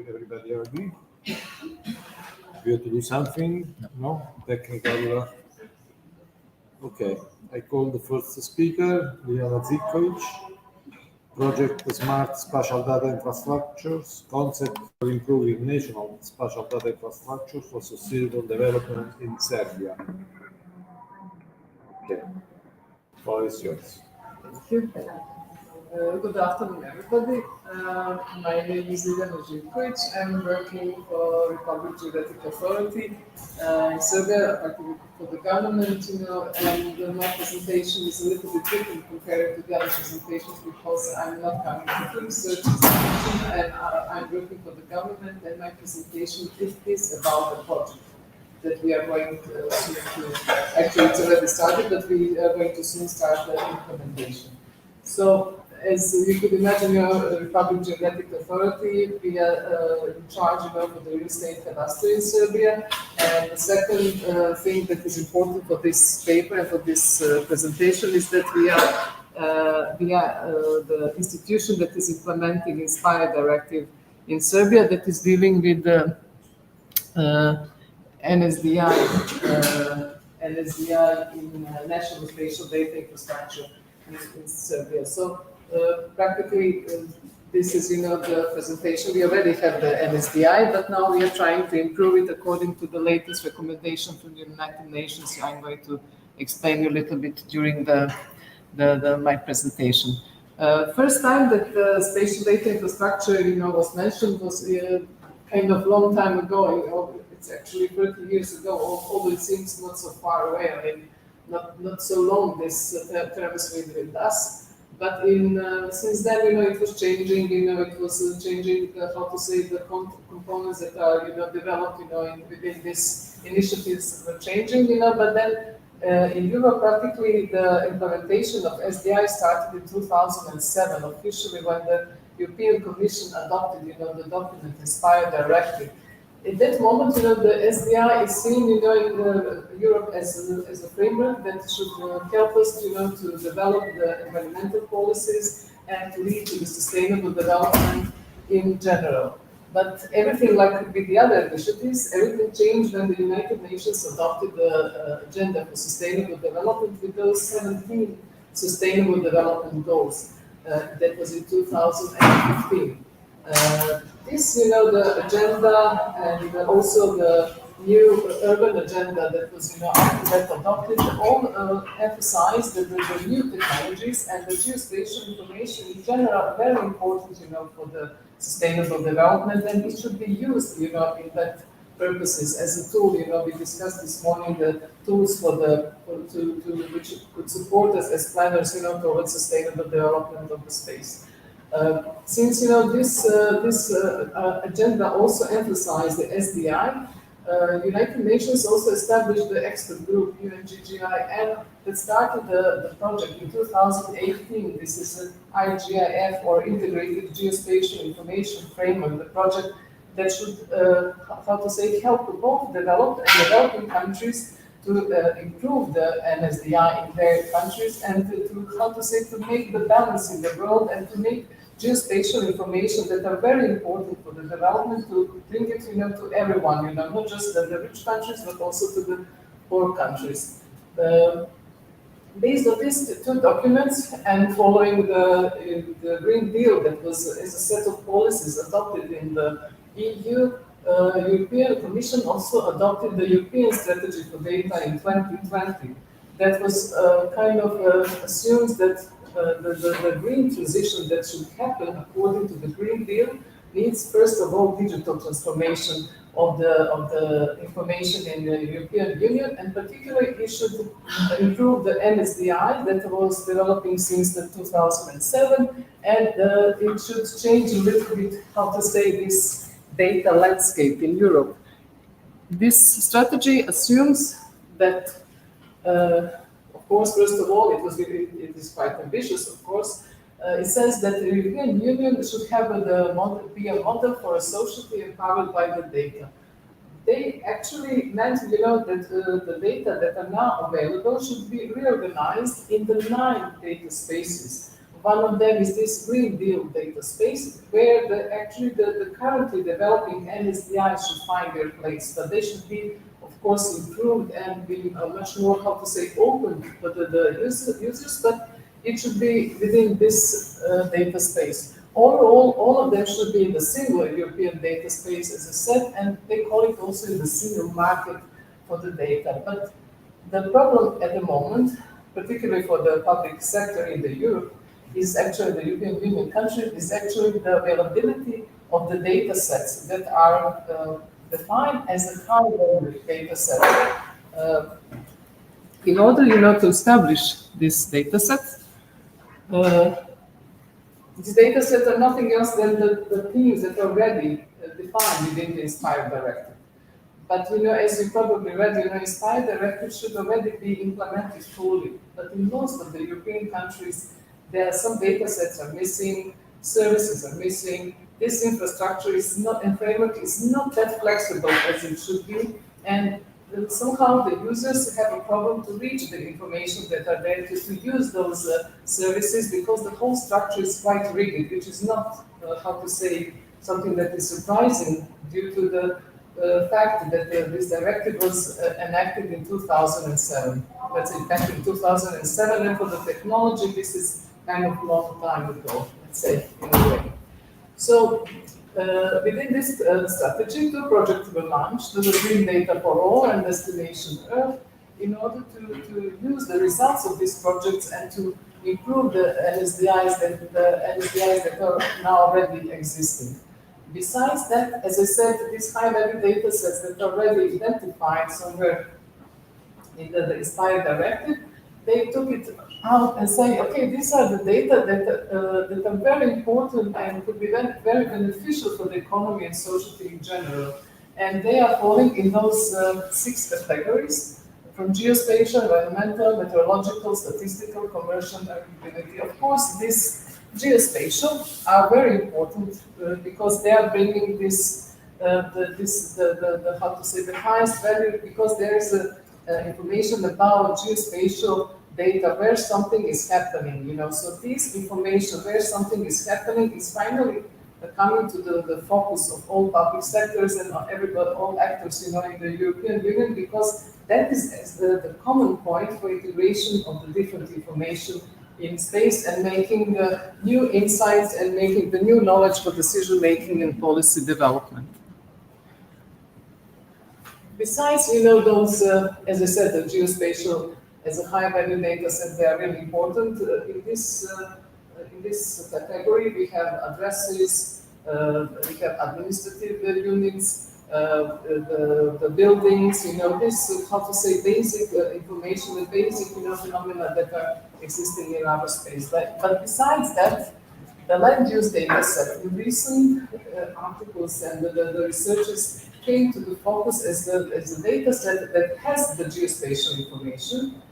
Everybody agree? We have to do something? No? Technical. Okay. I call the first speaker, Liana Zikovic. Project Smart Spatial Data Infrastructures, concept for improving national spatial data infrastructure for sustainable development in Serbia. Okay. Floor is yours. Thank you. Good afternoon, everybody. My name is Liljana Živković. I'm working for Republic Geodetic Authority in Serbia, working for the government, and my presentation is a little bit different compared to the other presentations because I'm not coming from the research institution and I'm working for the government, and my presentation is about the project that we are going to soon to, actually it's already started, but we are going to soon start the implementation. So, as you could imagine, Republic Geodetic Authority, we are in charge for the real estate cadastre in Serbia. And the second thing that is important for this paper and for this presentation is that we are the institution that is implementing Inspire Directive in Serbia, that is dealing with the NSDI in National Spatial Data Infrastructure in Serbia. So practically, this is the presentation. We already have the NSDI, but now we are trying to improve it according to the latest recommendation from the United Nations. So I'm going to explain you a little bit during my presentation. First time that spatial data infrastructure was mentioned was kind of long time ago. It's actually 30 years ago, although it seems not so far away. I mean, not so long this term is with us. But since then, it was changing. It was changing how to say the components that are developed. Within these initiatives were changing. But then in Europe, practically the implementation of SDI started in 2007 officially when the European Commission adopted the document Inspire Directive. At that moment, the SDI is seen, in Europe as a framework that should help us, to develop the environmental policies and to lead to the sustainable development in general. But everything, like with the other initiatives, everything changed when the United Nations adopted the Agenda for Sustainable Development with those 17 Sustainable Development Goals. That was in 2015. The agenda and also the new urban agenda that was after that adopted all emphasized that the new technologies and the geospatial information in general are very important for the sustainable development, and it should be used in that purposes as a tool. We discussed this morning the tools which could support us as planners towards sustainable development of the space. Since this agenda also emphasized the SDI, United Nations also established the expert group UNGGIN that started the project in 2018. This is an IGIF, or Integrated Geospatial Information Framework, the project that should, help both developed and developing countries to improve the NSDI in their countries and to make the balance in the world and to make geospatial information that are very important for the development, to bring it to everyone, not just the rich countries, but also to the poor countries. Based on these two documents and following the Green Deal that was as a set of policies adopted in the EU, European Commission also adopted the European Strategy for Data in 2020. That was assumes that the green transition that should happen according to the Green Deal needs, first of all, digital transformation of the information in the European Union, and particularly it should improve the NSDI that was developing since 2007, and it should change a little bit this data landscape in Europe. This strategy assumes that of course, first of all, it is quite ambitious, of course. It says that the European Union should have be a model for a society empowered by the data. They actually meant, that the data that are now available should be reorganized in the 9 data spaces. One of them is this Green Deal data space, where the currently developing NSDI should find their place, but they should be, of course, improved and be much more, how to say, open for the users, but it should be within this data space. Overall, all of them should be in the single European data space, as I said, and they call it also in the single market for the data. But the problem at the moment, particularly for the public sector in the Europe, is actually the European Union countries, is actually the availability of the data sets that are defined as a high-value data set. In order, to establish this data set, these data sets are nothing else than the themes that are already defined within the Inspire Directive. But as you probably read, Inspire Directive should already be implemented fully. But in most of the European countries, there are some data sets are missing, services are missing. This infrastructure is not, and framework is not that flexible as it should be, and somehow the users have a problem to reach the information that are there to use those services, because the whole structure is quite rigid, which is not, how to say, something that is surprising due to the fact that this directive was enacted in 2007. Let's say back in 2007, and for the technology, this is kind of a long time ago, let's say, in a way. So within this strategy, two projects were launched, the Green Data for All and Destination Earth, in order to use the results of these projects and to improve the NSDIs that are now already existing. Besides that, as I said, these high-value data sets that are already identified somewhere in the Inspire Directive, they took it out and say, okay, these are the data that are very important and could be very beneficial for the economy and society in general. And they are falling in those 6 categories, from geospatial, environmental, meteorological, statistical, commercial, and utility. Of course, these geospatial are very important because they are bringing this, how to say, the highest value, because there is information about geospatial data where something is happening, So this information where something is happening is finally coming to the focus of all public sectors and everybody, all actors, in the European Union, because that is the common point for integration of the different information in space and making new insights and making the new knowledge for decision making and policy development. Besides, those, as I said, the geospatial as a high-value data set, they are really important. In this category, we have addresses, we have administrative units, the buildings, this, how to say, basic information, the basic, phenomena that are existing in our space. But besides that, the land use data set, in recent articles and the researchers came to the focus as the data set that has the geospatial information,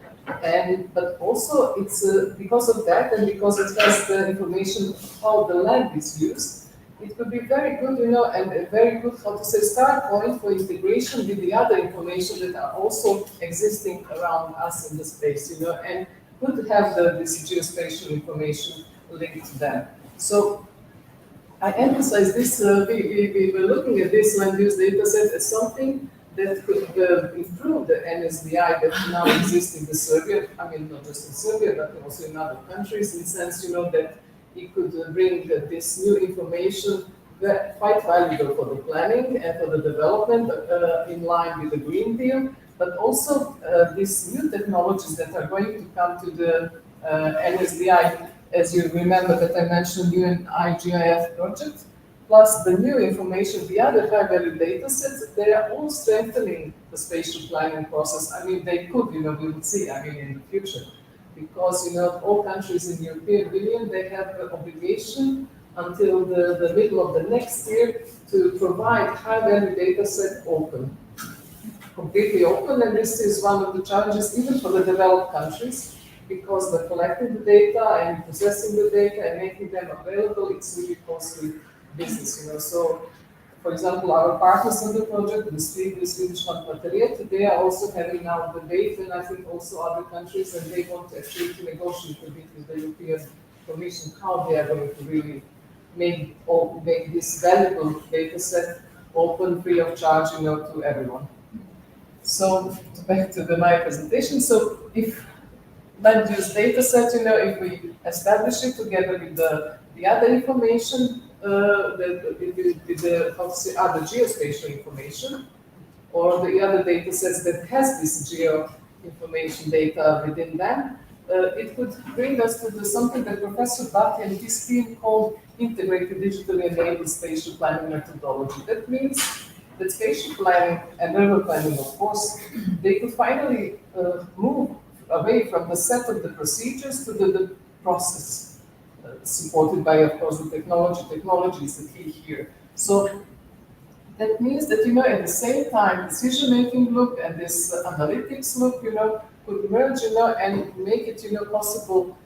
but also it's because of that and because it has the information of how the land is used, it could be very good, and a very good, how to say, start point for integration with the other information that are also existing around us in the space, and good to have this geospatial information linked to them. So I emphasize this, we were looking at this land use data set as something that could improve the NSDI that now exists in the Serbia, I mean, not just in Serbia, but also in other countries, in the sense, that it could bring this new information quite valuable for the planning and for the development in line with the Green Deal, but also these new technologies that are going to come to the NSDI, as you remember that I mentioned UNIGIF project, plus the new information, the other high-value data sets, they are all strengthening the spatial planning process. I mean, they could, we will see, in the future. Because, all countries in the European Union, they have an obligation until the middle of the next year to provide high-value data set open. Completely open, and this is one of the challenges even for the developed countries, because the collecting the data and processing the data and making them available, it's really costly business, So, for example, our partners on the project, the Swedish Lantmäteriet, they are also having now a debate, and I think also other countries, and they want actually to negotiate a bit with the European information, how they are going to really make this valuable data set open, free of charge, to everyone. So back to my presentation. So if land use data set, if we establish it together with the other information, with the how to say, other geospatial information, or the other data sets that has this geo information data within them, it could bring us to something that Professor Bhatti and his team called integrated digitally enabled spatial planning methodology. That means that spatial planning and urban planning, of course, they could finally move away from the set of the procedures to the process, supported by, of course, the technology. Technology is the key here. So that means that, at the same time, decision-making loop and this analytics loop, could merge, and make it, possible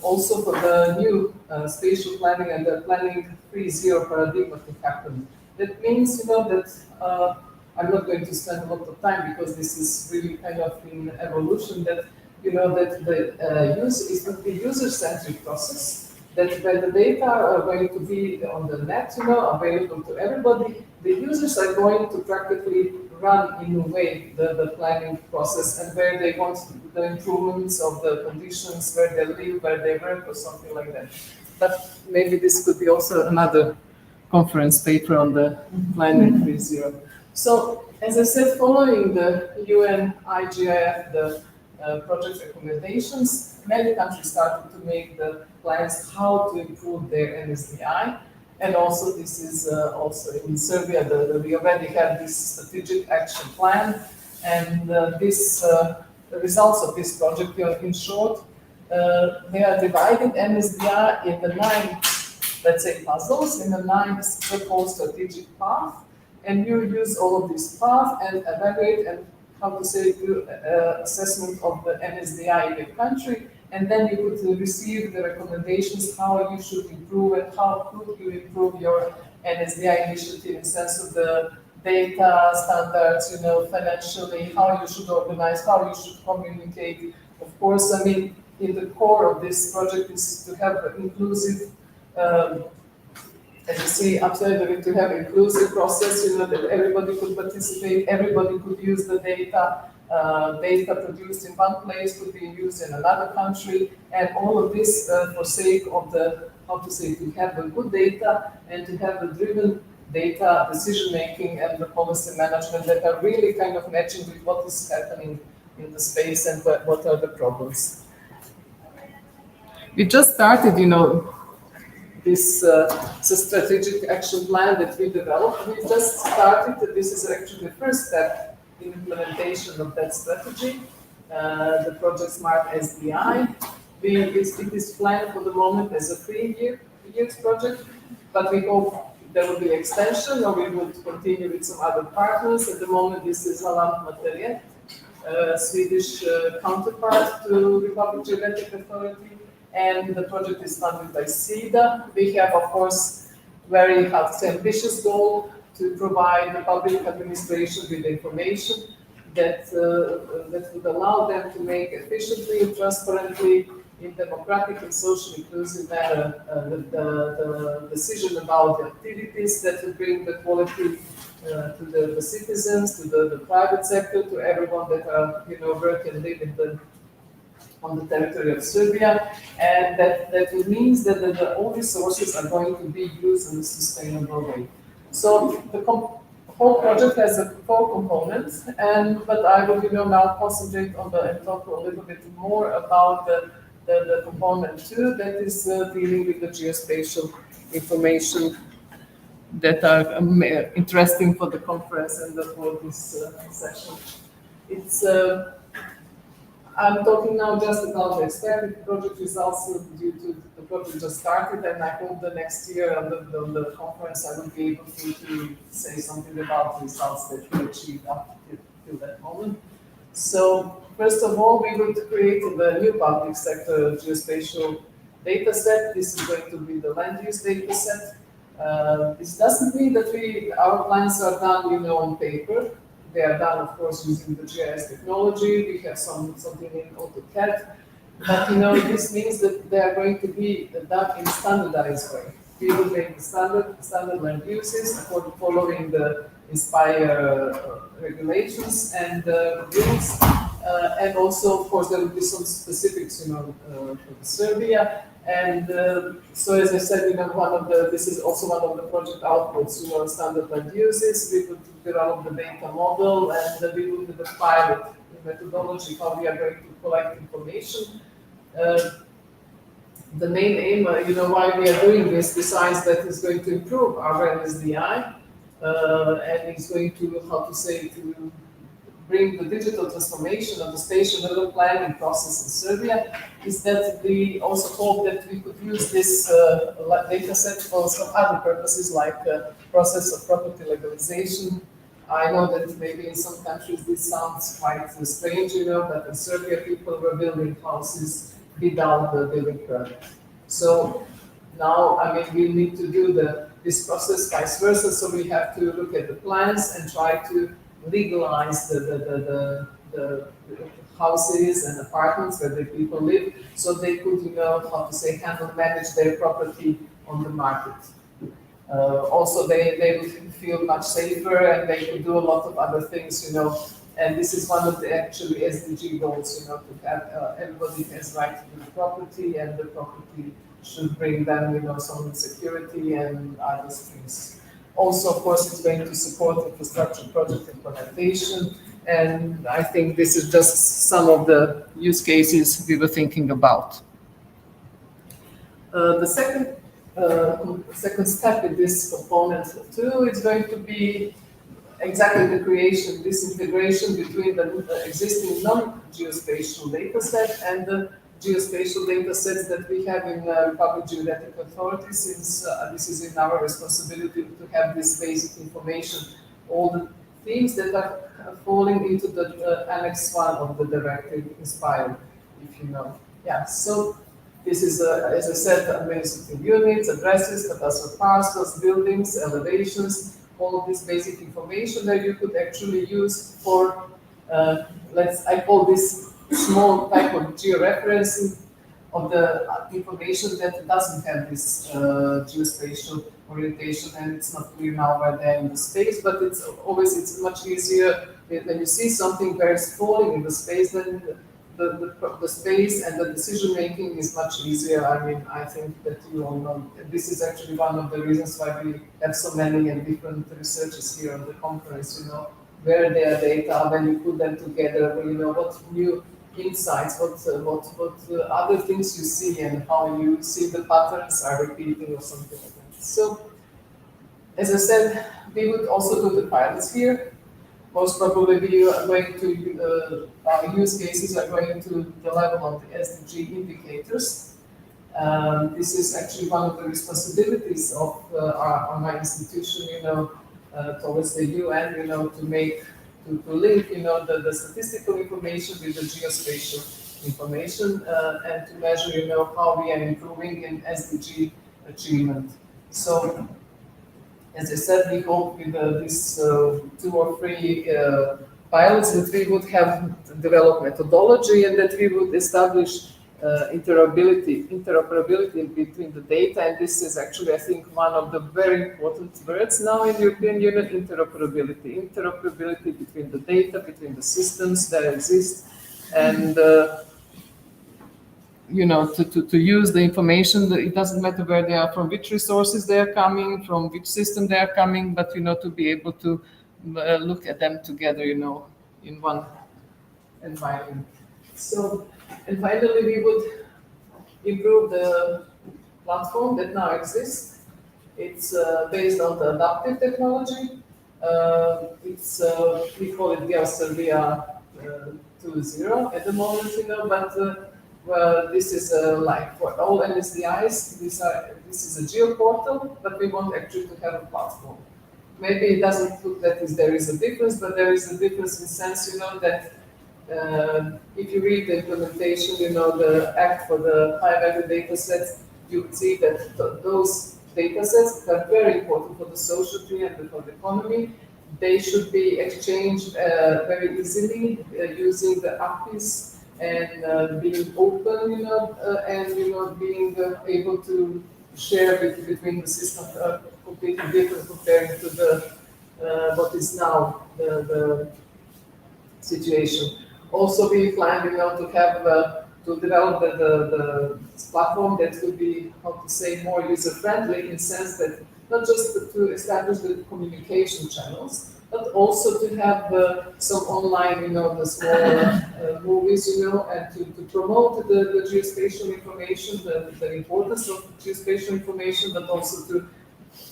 also for the new spatial planning and the planning 3.0 paradigm to happen. That means, that I'm not going to spend a lot of time because this is really kind of in evolution. That that the it a user-centric process. That when the data are going to be on the net, available to everybody, the users are going to practically run in a way the planning process and where they want the improvements of the conditions, where they live, where they work, or something like that. But maybe this could be also another conference paper on the planning 3.0. So, as I said, following the UN IGIF, the project recommendations, many countries started to make the plans how to improve their NSDI. And also this is also in Serbia, we already have this strategic action plan. And the results of this project, in short, they are divided NSDI in the 9, let's say, puzzles, in the 9 proposed strategic path. And you use all of these paths and evaluate and how to say, do assessment of the NSDI in your country, and then you could receive the recommendations how you should improve and how could you improve your NSDI initiative in sense of the data standards, financially, how you should organize, how you should communicate. Of course, I mean, in the core of this project is to have an inclusive as you see, absolutely, to have inclusive process, that everybody could participate, everybody could use the data. Data produced in one place could be used in another country, and all of this for sake of the, how to say, to have the good data and to have the driven data decision making and the policy management that are really kind of matching with what is happening in the space and what are the problems. We just started, this strategic action plan that we developed. We just started, this is actually the first step in implementation of that strategy, the project Smart SDI. It is planned for the moment as a 3-year project, but we hope there will be extension or we would continue with some other partners. At the moment, this is Alant Materiet, Swedish counterpart to Republic Geodetic Authority, and the project is funded by SIDA. We have, of course, very ambitious goal to provide the public administration with information that would allow them to make efficiently and transparently, in democratic and socially inclusive manner, the decision about the activities that will bring the quality to the citizens, to the private sector, to everyone that are, work and live on the territory of Serbia, and that means that all resources are going to be used in a sustainable way. So the whole project has 4 components, but I will now concentrate on and talk a little bit more about the component 2 that is dealing with the geospatial information that are interesting for the conference and for this session. It's I'm talking now just about the expected project results due to the project just started, and I hope the next year on the conference I will be able to say something about the results that we achieved up till that moment. So first of all, we will create the new public sector geospatial data set. This is going to be the land use data set. This doesn't mean that our plans are done, on paper. They are done, of course, using the GIS technology. We have something in AutoCAD. But this means that they are going to be done in standardized way. We will make the standard land uses following the Inspire regulations and rules. And also, of course, there will be some specifics, for Serbia. And so, as I said, this is also one of the project outputs, standard land uses. We will develop the data model, and we will do the pilot methodology, how we are going to collect information. Uh, the main aim, why we are doing this, besides that, is going to improve our NSDI, and it's going to, to bring the digital transformation of the spatial development planning process in Serbia, is that we also hope that we could use this data set for some other purposes, like process of property legalization. I know that maybe in some countries this sounds quite strange, but in Serbia people were building houses without the building permit. So now, we need to do this process vice versa, so we have to look at the plans and try to legalize the houses and apartments where the people live, so they could, manage their property on the market. Also, they would feel much safer, and they could do a lot of other things, and this is one of the actually SDG goals, to have everybody has right to the property, and the property should bring them, some security and other things. Also, of course, it's going to support infrastructure project implementation, and I think this is just some of the use cases we were thinking about. The second step in this component too is going to be exactly the creation, this integration between the existing non-geospatial data set and the geospatial data sets that we have in public geodetic authority, since this is in our responsibility to have this basic information, all the themes that are falling into the Annex 1 of the directive Inspire, if you know. Yeah, so this is, as I said, administrative units, addresses, cadastral parcels, buildings, elevations, all of this basic information that you could actually use for, I call this small type of georeferencing of the information that doesn't have this geospatial orientation, and it's not clear now where they're in the space, but it's much easier when you see something where it's falling in the space, then the space and the decision making is much easier. I think that you all know. This is actually one of the reasons why we have so many and different researchers here on the conference, where their data, when you put them together, what new insights, what other things you see, and how you see the patterns are repeating or something like that. So, as I said, we would also do the pilots here. Most probably we are going to, our use cases are going to the level of the SDG indicators. This is actually one of the responsibilities of my institution, towards the UN, to link, the statistical information with the geospatial information, and to measure, how we are improving in SDG achievement. So, as I said, we hope with these 2 or 3 pilots that we would have developed methodology, and that we would establish interoperability between the data. And this is actually, I think, one of the very important words now in the European Union: interoperability. Interoperability between the data, between the systems that exist, and to use the information. It doesn't matter where they are, from which resources they are coming, from which system they are coming, but to be able to look at them together, in one environment. So, and finally, we would improve the platform that now exists. It's based on the adaptive technology. We call it GeoSerbia 2.0 at the moment, but well, this is like for all NSDIs. This is a geoportal, but we want actually to have a platform. Maybe it doesn't look that there is a difference, but there is a difference in sense, that if you read the implementation, the act for the high-value data sets, you would see that those data sets are very important for the society and for the economy. They should be exchanged very easily using the APIs and being open, and being able to share between the systems are completely different compared to the what is now the situation. Also, we plan, to have to develop the platform that would be, how to say, more user friendly in the sense that not just to establish the communication channels, but also to have some online, the small movies, and to promote the geospatial information, the importance of geospatial information, but also to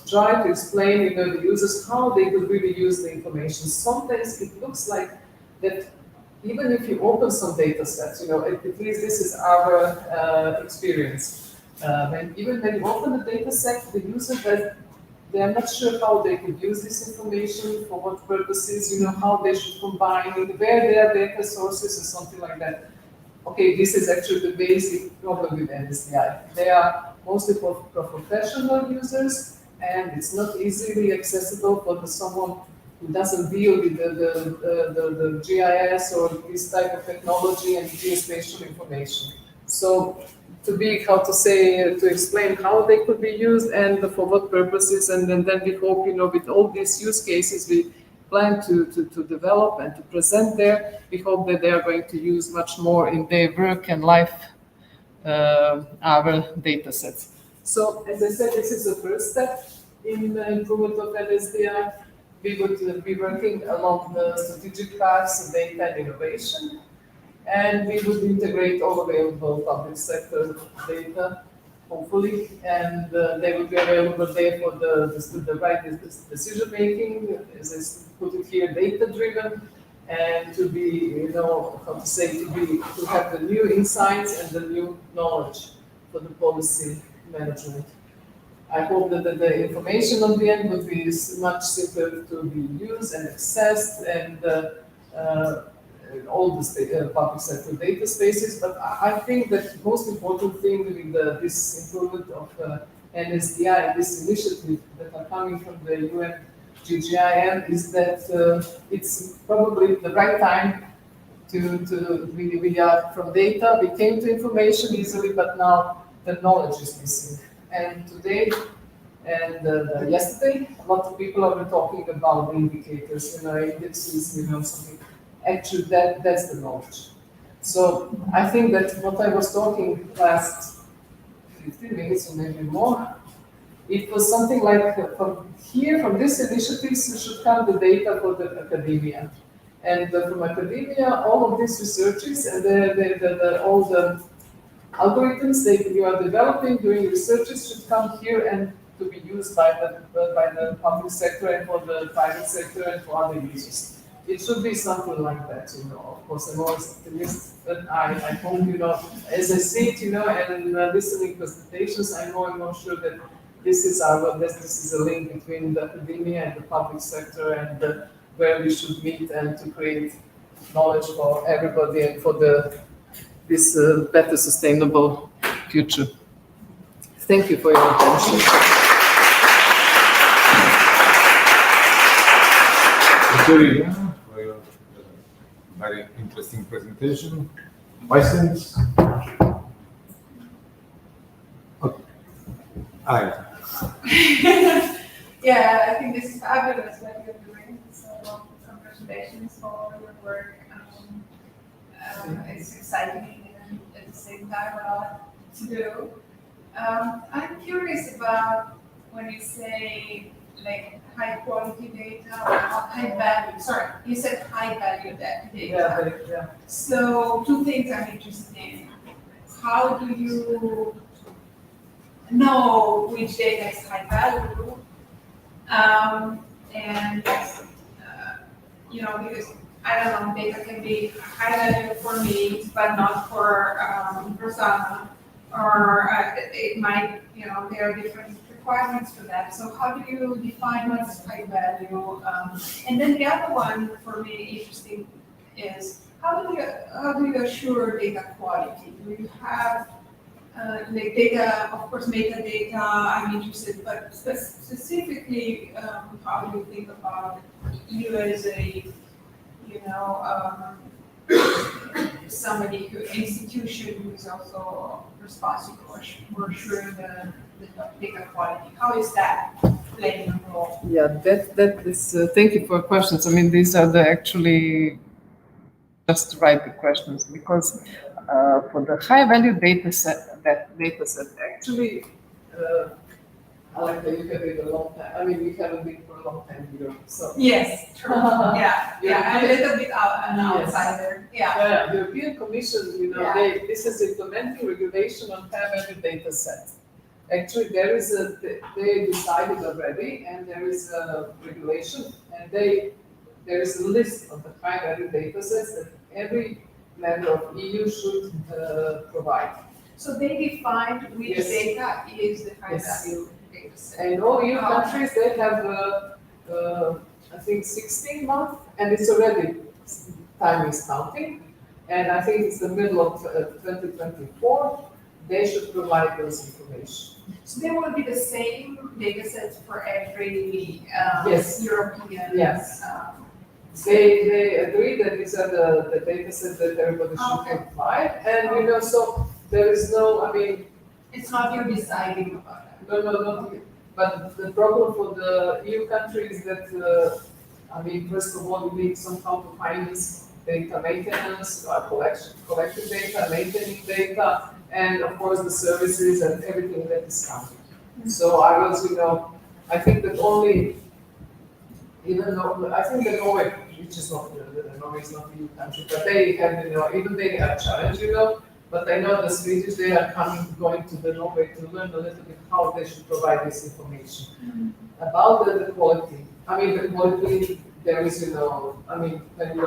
try to explain, the users how they could really use the information. Sometimes it looks like that even if you open some data sets, at least this is our experience. When you open the data set, the user they are not sure how they could use this information, for what purposes, how they should combine it, where their data sources or something like that. Okay, this is actually the basic problem with NSDI. They are mostly for professional users, and it's not easily accessible for someone who doesn't deal with the GIS or this type of technology and geospatial information. So to be, how to say, to explain how they could be used and for what purposes, and then we hope, with all these use cases we plan to develop and to present there, we hope that they are going to use much more in their work and life our data sets. So, as I said, this is the first step in the improvement of LSDI. We would be working along the strategic paths of data and innovation, and we would integrate all available public sector data, hopefully, and they would be available there for the right decision making, as I put it here, data driven, and to be, how to say, to have the new insights and the new knowledge for the policy management. I hope that the information on the end would be much simpler to be used and accessed, and all the public sector data spaces. But I think that the most important thing with this improvement of NSDI, this initiative that are coming from the UN GGIM, is that it's probably the right time we are from data, we came to information easily, but now the knowledge is missing. And today and yesterday, a lot of people are talking about the indicators, indexes, something. Actually, that's the knowledge. So I think that what I was talking last 15 minutes or maybe more, it was something like from this initiative should come the data for the academia. And from academia, all of these researches and all the algorithms that you are developing, doing researches should come here and to be used by the public sector and for the private sector and for other users. It should be something like that, Of course, I'm always optimistic, but I hope, as I see it, and listening presentations, I'm more and more sure that this is a link between the academia and the public sector, and where we should meet and to create knowledge for everybody and for this better sustainable future. Thank you for your attention. Thank you, Liliana, for your very interesting presentation. Questions? Okay. Hi. Yeah, I think this is fabulous what you're doing. So congratulations for all your work. It's exciting and at the same time a lot to do. I'm curious about when you say like high quality data or high value. Sorry, you said high value data. Yeah. So two things I'm interested in. How do you know which data is high value? Because I don't know, data can be high value for me, but not for Rosanna, or it might, there are different requirements for that. So how do you define what's high value? And then the other one for me interesting is how do you assure data quality? Do you have like data, of course, metadata, I'm interested, but specifically, how do you think about you as a, somebody institution who is also responsible for ensuring the data quality? How is that playing a role? Yeah, that is, thank you for questions. I mean, these are the actually just the right questions, because for the high value data set, actually, Alexa, you have been a long time. I mean, we haven't been for a long time here, so. Yes, true. Yeah, I'm a little bit an Yes. outsider. Yeah. Yeah, the European Commission, you know, Yeah. this is implementing regulation on high-value data sets. Actually, there is they decided already, and there is a regulation, and there is a list of the high-value data sets that every member of EU should provide. So they defined which Yes. data is the high Yes. value data set. And all EU countries, they have, I think, 16 months, and it's already, time is counting. And I think it's the middle of 2024, they should provide those information. So there will be the same data sets for every Yes. European. Yes. They agree that these are the data sets that everybody should Okay. provide. And, you know, so there is no, I mean, It's not you deciding about that. no. But the problem for the EU country is that, I mean, first of all, you need somehow to finance data maintenance, collecting data, maintaining data, and of course the services and everything that is coming. So I was, you know, I think that only, even though, I think that Norway, which is not, Norway is not a EU country, but they have, you know, even they have challenge, you know, but I know the Swedish, they are going to the Norway to learn a little bit how they should provide this information. About the quality, I mean, the quality, there is, you know, I mean, when you,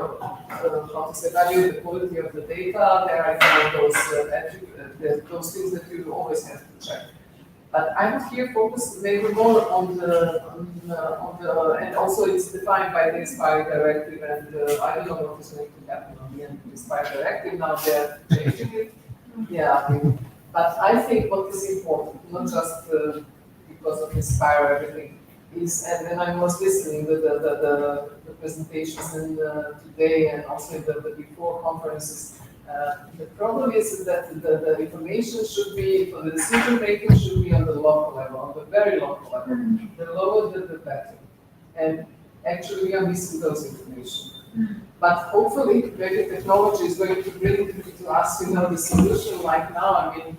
how to say, value the quality of the data, there are, you know, those things that you always have to check. But I'm here focused maybe more on the, and also it's defined by the Inspire Directive, and I don't know what is going to happen on the end of the Inspire Directive, now they're changing it. Yeah, I mean, but I think what is important, not just because of Inspire everything, is, and then I was listening to the presentations today and also in the before conferences. The problem is that the information should be, for the decision making should be on the local level, on the very local level. The lower the better. And actually we are missing those information. But hopefully maybe technology is going to bring to us, you know, the solution like now. I mean,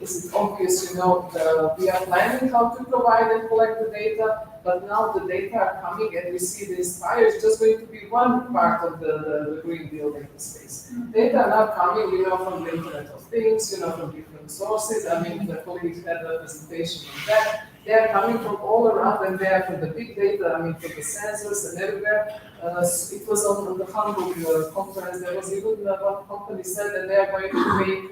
is it obvious, you know, we are planning how to provide and collect the data, but now the data are coming and we see the Inspire is just going to be one part of the Green Deal data space. Data are now coming, you know, from the Internet of Things, you know, from different sources. I mean, the colleagues had a presentation on that. They are coming from all around, and they are from the big data, I mean, from the sensors and everywhere. It was on the Hamburg conference, there was even one company said that they are going to make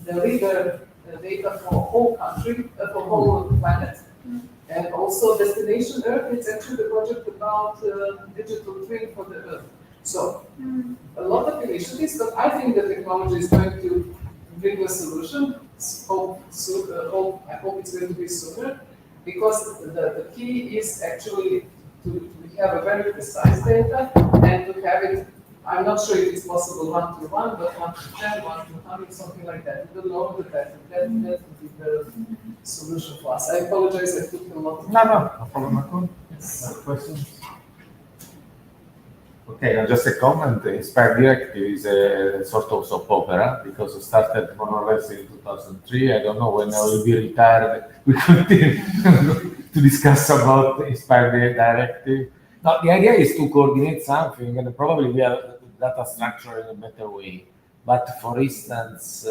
the leader data for whole country, for whole planet. And also Destination Earth, it's actually the project about digital twin for the Earth. So a lot of initiatives, but I think the technology is going to bring a solution. I hope it's going to be sooner, because the key is actually to have a very precise data and to have it. I'm not sure if it's possible 1-to-1, but 1-to-10, 1-to-100, something like that. The lower the better. That would be the solution for us. I apologize, I took a lot of time. No problem at all. Questions? Okay, now just a comment. The Inspire Directive is a sort of soap opera because it started more or less in 2003. I don't know when I will be retired. We continue to discuss about the Inspire Directive. Now, the idea is to coordinate something, and probably we have data structure in a better way. But for instance,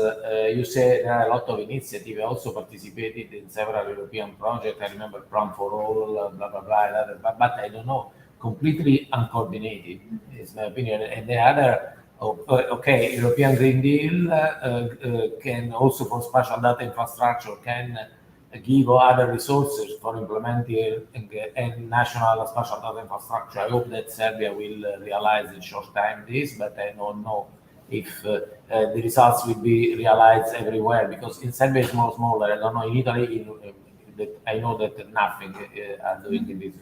you say there are a lot of initiatives. I also participated in several European projects. I remember Plan for All, blah, blah, blah, but I don't know, completely uncoordinated, is my opinion. And the other, okay, European Green Deal can also, for spatial data infrastructure, can give other resources for implementing and national spatial data infrastructure. I hope that Serbia will realize in short time this, but I don't know if the results will be realized everywhere, because in Serbia it's more smaller. I don't know, in Italy, I know that nothing are doing in this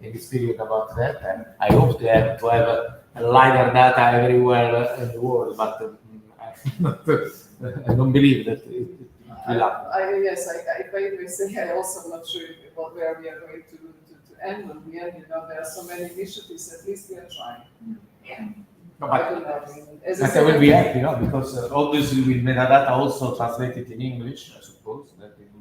in this period about that, and I hope to have a lighter data everywhere in the world, but I don't believe that it will happen. Yes, I may say I also am not sure where we are going to end in the end. There are so many initiatives. At least we are trying. Yeah. No, I but don't know. I mean, as I but I said, will be happy, because obviously with metadata also translated in English, I suppose, that in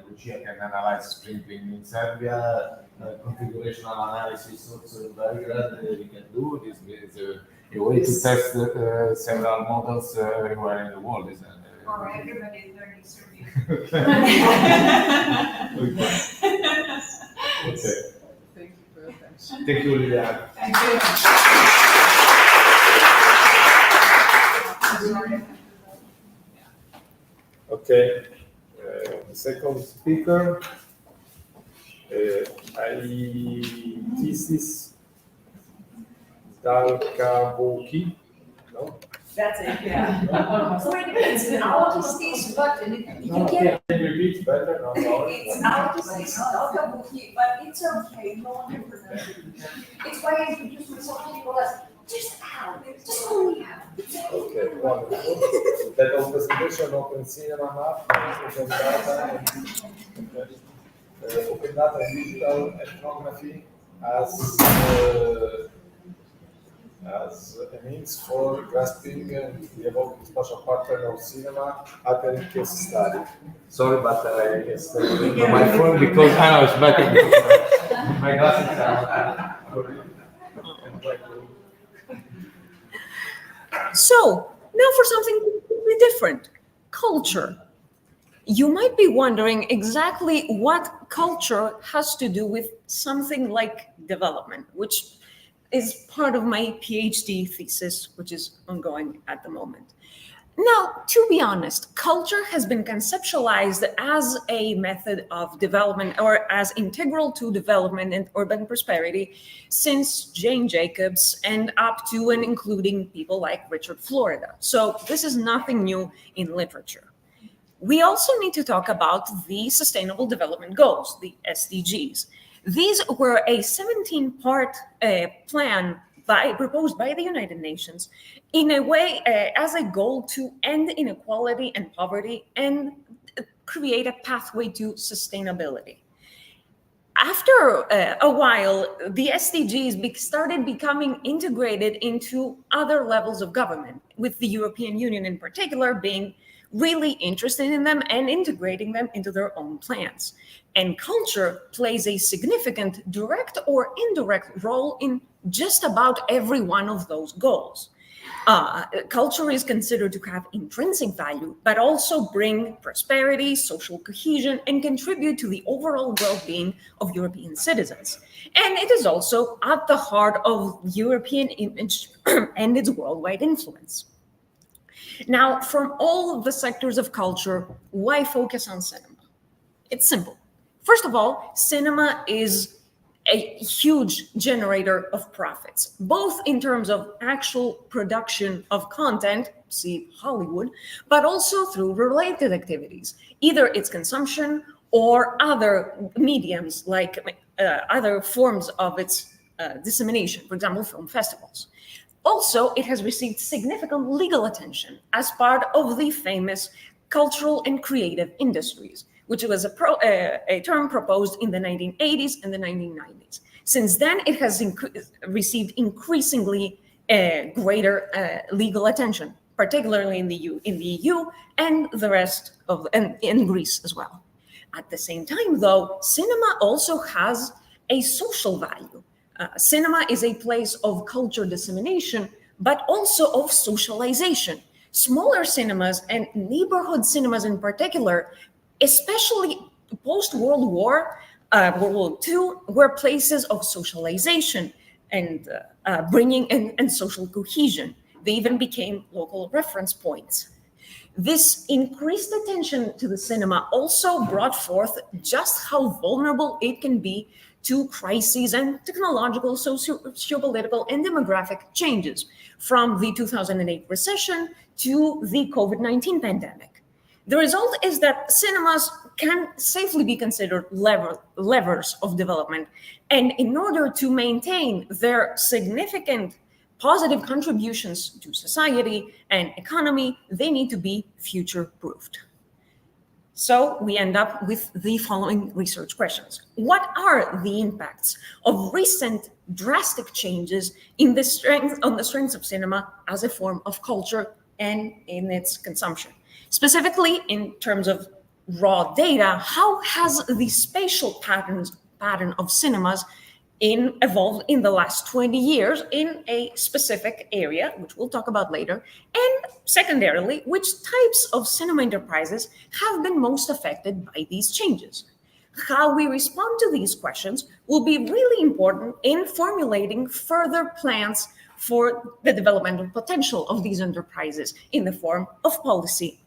Lucia can analyze sprinkling in Serbia, configurational analysis also in Belgrade, we can do. This is a way to test several models everywhere in the world, isn't it? Or everybody is learning Serbian. Okay. Thank you for your attention. Thank you, Liliana. Thank you. Okay, the second speaker, thesis Dalkabuki, no? That's it, yeah. So it depends, an autistic, but you No, can get, can you repeat better? No, sorry. it's autistic, not kabuki, but it's okay, no one can pronounce it. It's why I introduce myself to people as just out, just only out. Okay, wonderful. That was presentation Open Cinema Map, Open Data, and Open Data and Digital Ethnography as a means for grasping the evolving spatial pattern of cinema at any case study. Sorry, but I guess My phone, because I know it's better. My glasses are. So, now for something completely different, culture. You might be wondering exactly what culture has to do with something like development, which is part of my PhD thesis, which is ongoing at the moment. Now, to be honest, culture has been conceptualized as a method of development or as integral to development and urban prosperity since Jane Jacobs and up to and including people like Richard Florida. So this is nothing new in literature. We also need to talk about the Sustainable Development Goals, the SDGs. These were a 17-part plan proposed by the United Nations in a way as a goal to end inequality and poverty and create a pathway to sustainability. After a while, the SDGs started becoming integrated into other levels of government, with the European Union in particular being really interested in them and integrating them into their own plans. And culture plays a significant direct or indirect role in just about every one of those goals. Culture is considered to have intrinsic value, but also bring prosperity, social cohesion, and contribute to the overall well-being of European citizens. And it is also at the heart of European image and its worldwide influence. Now, from all the sectors of culture, why focus on cinema? It's simple. First of all, cinema is a huge generator of profits, both in terms of actual production of content, see Hollywood, but also through related activities, either its consumption or other mediums like other forms of its dissemination, for example, film festivals. Also, it has received significant legal attention as part of the famous cultural and creative industries, which was a term proposed in the 1980s and the 1990s. Since then, it has received increasingly greater legal attention, particularly in the EU and the rest of and in Greece as well. At the same time, though, cinema also has a social value. Cinema is a place of culture dissemination, but also of socialization. Smaller cinemas and neighborhood cinemas in particular, especially post-World War, World War II, were places of socialization and bringing and social cohesion. They even became local reference points. This increased attention to the cinema also brought forth just how vulnerable it can be to crises and technological, socio-political, and demographic changes, from the 2008 recession to the COVID-19 pandemic. The result is that cinemas can safely be considered levers of development. And in order to maintain their significant positive contributions to society and economy, they need to be future-proofed. So we end up with the following research questions. What are the impacts of recent drastic changes in the strengths of cinema as a form of culture and in its consumption? Specifically, in terms of raw data, how has the spatial pattern of cinemas evolved in the last 20 years in a specific area, which we'll talk about later, and secondarily, which types of cinema enterprises have been most affected by these changes? How we respond to these questions will be really important in formulating further plans for the developmental potential of these enterprises in the form of policy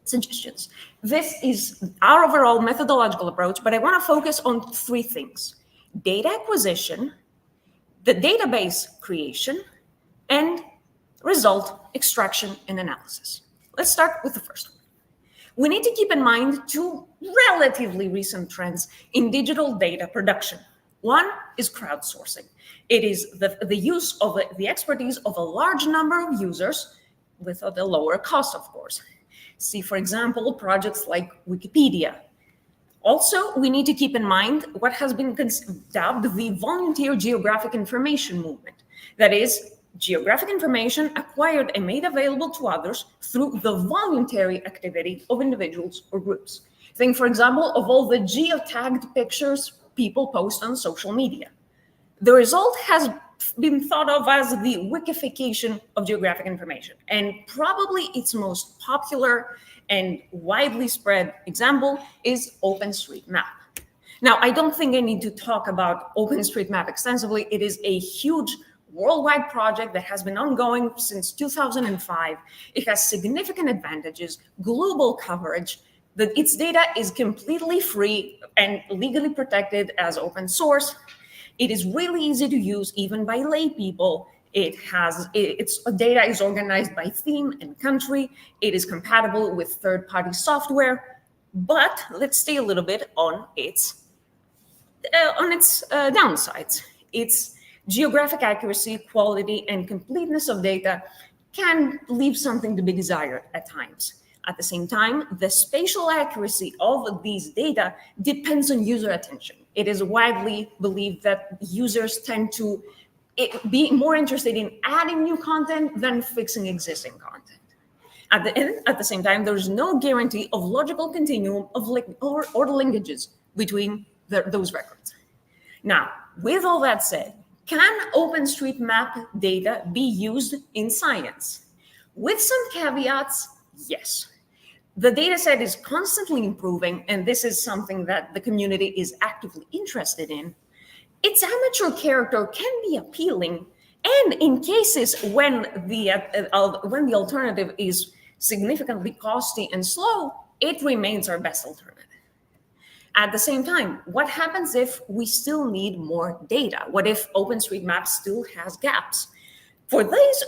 suggestions. This is our overall methodological approach, but I want to focus on three things: data acquisition, the database creation, and result extraction and analysis. Let's start with the first one. We need to keep in mind two relatively recent trends in digital data production. One is crowdsourcing. It is the use of the expertise of a large number of users with a lower cost, of course. See, for example, projects like Wikipedia. Also, we need to keep in mind what has been dubbed the volunteer geographic information movement. That is, geographic information acquired and made available to others through the voluntary activity of individuals or groups. Think, for example, of all the geotagged pictures people post on social media. The result has been thought of as the wikification of geographic information, and probably its most popular and widely spread example is OpenStreetMap. Now, I don't think I need to talk about OpenStreetMap extensively. It is a huge worldwide project that has been ongoing since 2005. It has significant advantages, global coverage, that its data is completely free and legally protected as open source. It is really easy to use even by lay people. Its data is organized by theme and country. It is compatible with third-party software, but let's stay a little bit on its downsides. Its geographic accuracy, quality, and completeness of data can leave something to be desired at times. At the same time, the spatial accuracy of these data depends on user attention. It is widely believed that users tend to be more interested in adding new content than fixing existing content. At the same time, there's no guarantee of logical continuum of or linkages between those records. Now, with all that said, can OpenStreetMap data be used in science? With some caveats, yes. The data set is constantly improving, and this is something that the community is actively interested in. Its amateur character can be appealing, and in cases when the alternative is significantly costly and slow, it remains our best alternative. At the same time, what happens if we still need more data? What if OpenStreetMap still has gaps? For this,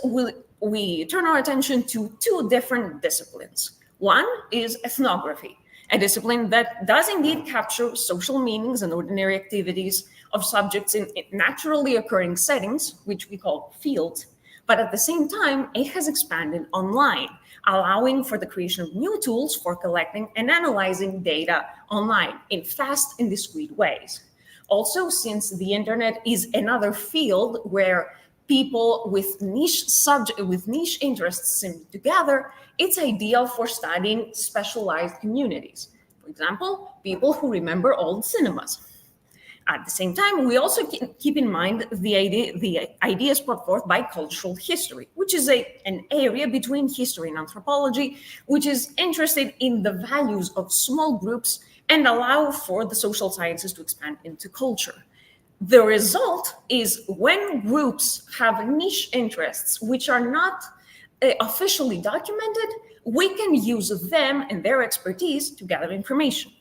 we turn our attention to two different disciplines. One is ethnography, a discipline that does indeed capture social meanings and ordinary activities of subjects in naturally occurring settings, which we call fields, but at the same time, it has expanded online, allowing for the creation of new tools for collecting and analyzing data online in fast and discrete ways. Also, since the internet is another field where people with niche interests seem to gather, it's ideal for studying specialized communities. For example, people who remember old cinemas. At the same time, we also keep in mind the ideas put forth by cultural history, which is an area between history and anthropology, which is interested in the values of small groups and allow for the social sciences to expand into culture. The result is when groups have niche interests which are not officially documented, we can use them and their expertise to gather information.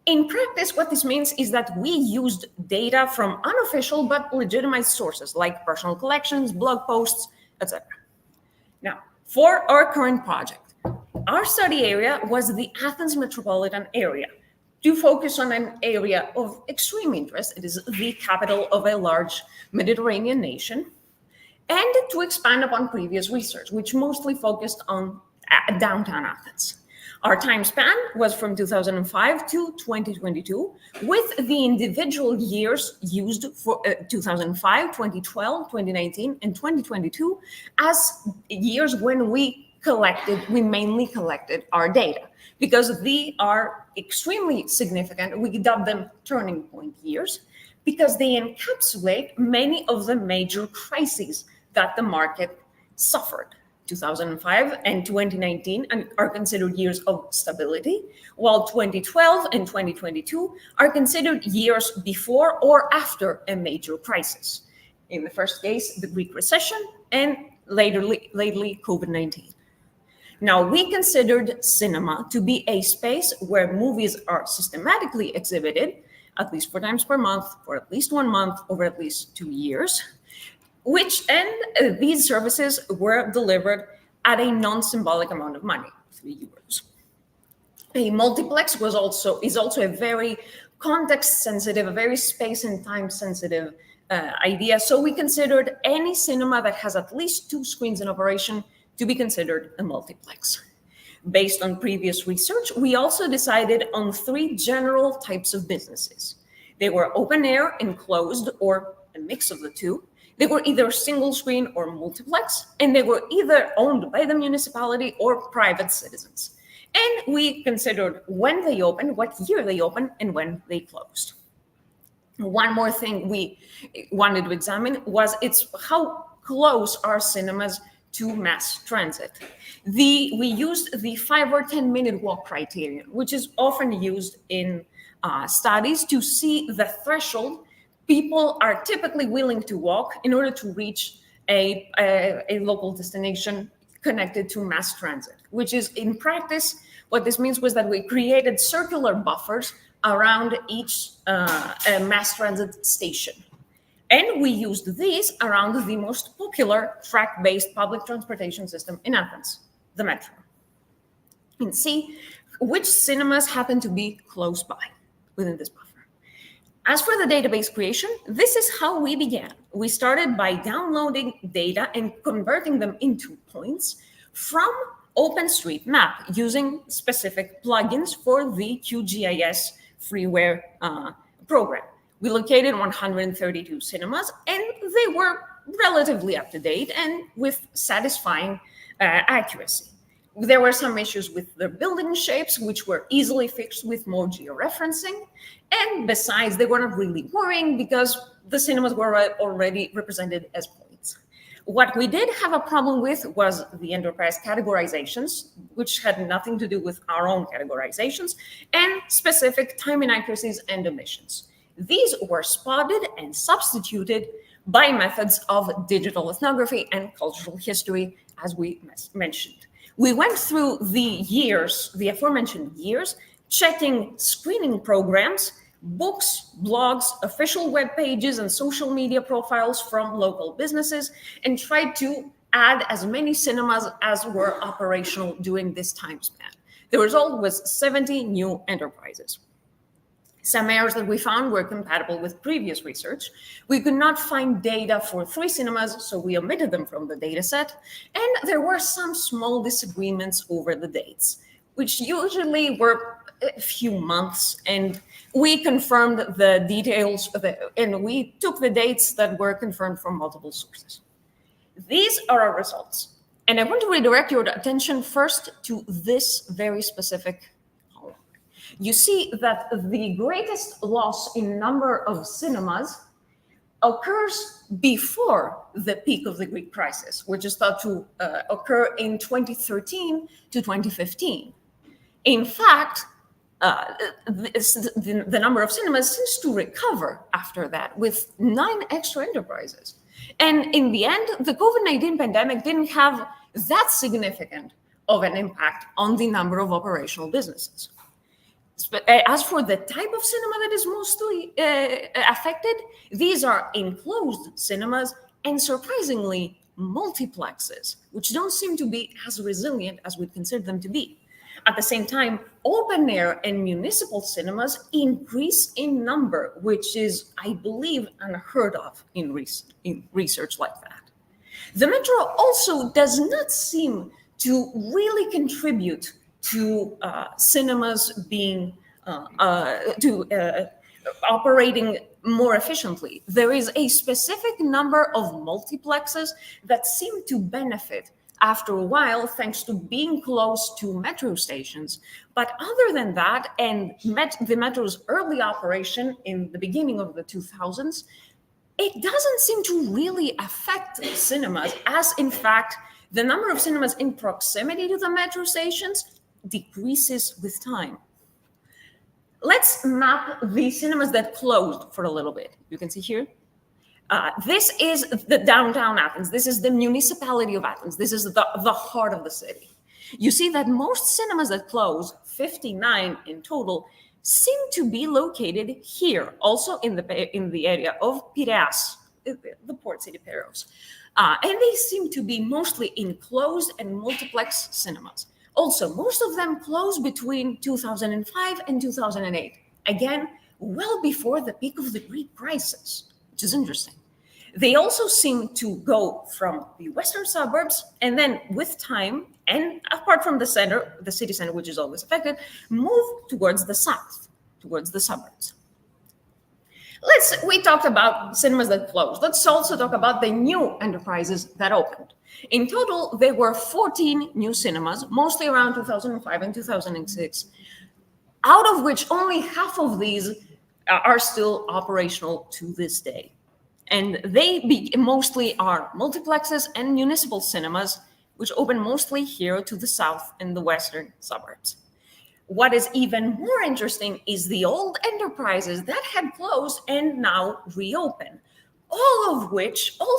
In practice, what this means is that we used data from unofficial but legitimate sources like personal collections, blog posts, etc. Now, for our current project, Our study area was the Athens metropolitan area. To focus on an area of extreme interest, it is the capital of a large Mediterranean nation, and to expand upon previous research, which mostly focused on downtown Athens. Our time span was from 2005 to 2022, with the individual years used for 2005, 2012, 2019, and 2022 as years when we mainly collected our data, because they are extremely significant. We dub them turning point years because they encapsulate many of the major crises that the market suffered. 2005 and 2019 are considered years of stability, while 2012 and 2022 are considered years before or after a major crisis. In the first case, the Greek recession, and lately COVID-19. Now, we considered cinema to be a space where movies are systematically exhibited at least 4 times per month for at least 1 month over at least 2 years, these services were delivered at a non-symbolic amount of money, €3. A multiplex is also a very context-sensitive, a very space and time-sensitive idea. So we considered any cinema that has at least 2 screens in operation to be considered a multiplex. Based on previous research, we also decided on 3 general types of businesses. They were open air, enclosed, or a mix of the two. They were either single screen or multiplex, and they were either owned by the municipality or private citizens. And we considered when they opened, what year they opened, and when they closed. One more thing we wanted to examine was how close are cinemas to mass transit. We used the 5 or 10 minute walk criterion, which is often used in studies to see the threshold people are typically willing to walk in order to reach a local destination connected to mass transit, which is in practice, what this means was that we created circular buffers around each mass transit station. And we used these around the most popular track-based public transportation system in Athens, the metro. And see which cinemas happen to be close by within this buffer. As for the database creation, this is how we began. We started by downloading data and converting them into points from OpenStreetMap using specific plugins for the QGIS freeware program. We located 132 cinemas, and they were relatively up to date and with satisfying accuracy. There were some issues with the building shapes, which were easily fixed with more georeferencing. And besides, they weren't really worrying because the cinemas were already represented as points. What we did have a problem with was the enterprise categorizations, which had nothing to do with our own categorizations, and specific time inaccuracies and omissions. These were spotted and substituted by methods of digital ethnography and cultural history, as we mentioned. We went through the aforementioned years, checking screening programs, books, blogs, official web pages, and social media profiles from local businesses, and tried to add as many cinemas as were operational during this time span. The result was 70 new enterprises. Some errors that we found were compatible with previous research. We could not find data for 3 cinemas, so we omitted them from the data set. And there were some small disagreements over the dates, which usually were a few months. And we confirmed the details, and we took the dates that were confirmed from multiple sources. These are our results. And I want to redirect your attention first to this very specific. You see that the greatest loss in number of cinemas occurs before the peak of the Greek crisis, which is thought to occur in 2013 to 2015. In fact, the number of cinemas seems to recover after that with 9 extra enterprises. And in the end, the COVID-19 pandemic didn't have that significant of an impact on the number of operational businesses. As for the type of cinema that is mostly affected, these are enclosed cinemas and surprisingly multiplexes, which don't seem to be as resilient as we'd consider them to be. At the same time, open air and municipal cinemas increase in number, which is, I believe, unheard of in research like that. The metro also does not seem to really contribute to cinemas being operating more efficiently. There is a specific number of multiplexes that seem to benefit after a while thanks to being close to metro stations. But other than that, and the metro's early operation in the beginning of the 2000s, it doesn't seem to really affect cinemas, as in fact, the number of cinemas in proximity to the metro stations decreases with time. Let's map the cinemas that closed for a little bit. You can see here. This is the downtown Athens. This is the municipality of Athens. This is the heart of the city. You see that most cinemas that close, 59 in total, seem to be located here, also in the area of Piraeus, the port city Piraeus. And they seem to be mostly enclosed and multiplex cinemas. Also, most of them closed between 2005 and 2008. Again, well before the peak of the Greek crisis, which is interesting. They also seem to go from the western suburbs and then with time, and apart from the center, the city center, which is always affected, move towards the south, towards the suburbs. We talked about cinemas that closed. Let's also talk about the new enterprises that opened. In total, there were 14 new cinemas, mostly around 2005 and 2006, out of which only half of these are still operational to this day. And they mostly are multiplexes and municipal cinemas, which open mostly here to the south and the western suburbs. What is even more interesting is the old enterprises that had closed and now reopen, all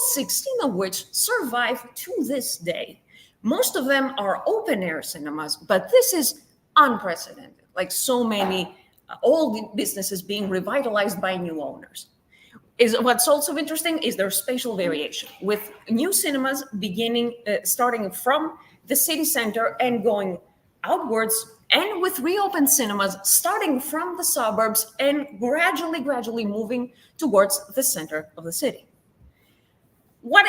16 of which survive to this day. Most of them are open air cinemas, but this is unprecedented, like so many old businesses being revitalized by new owners. What's also interesting is their spatial variation, with new cinemas starting from the city center and going outwards, and with reopened cinemas starting from the suburbs and gradually moving towards the center of the city.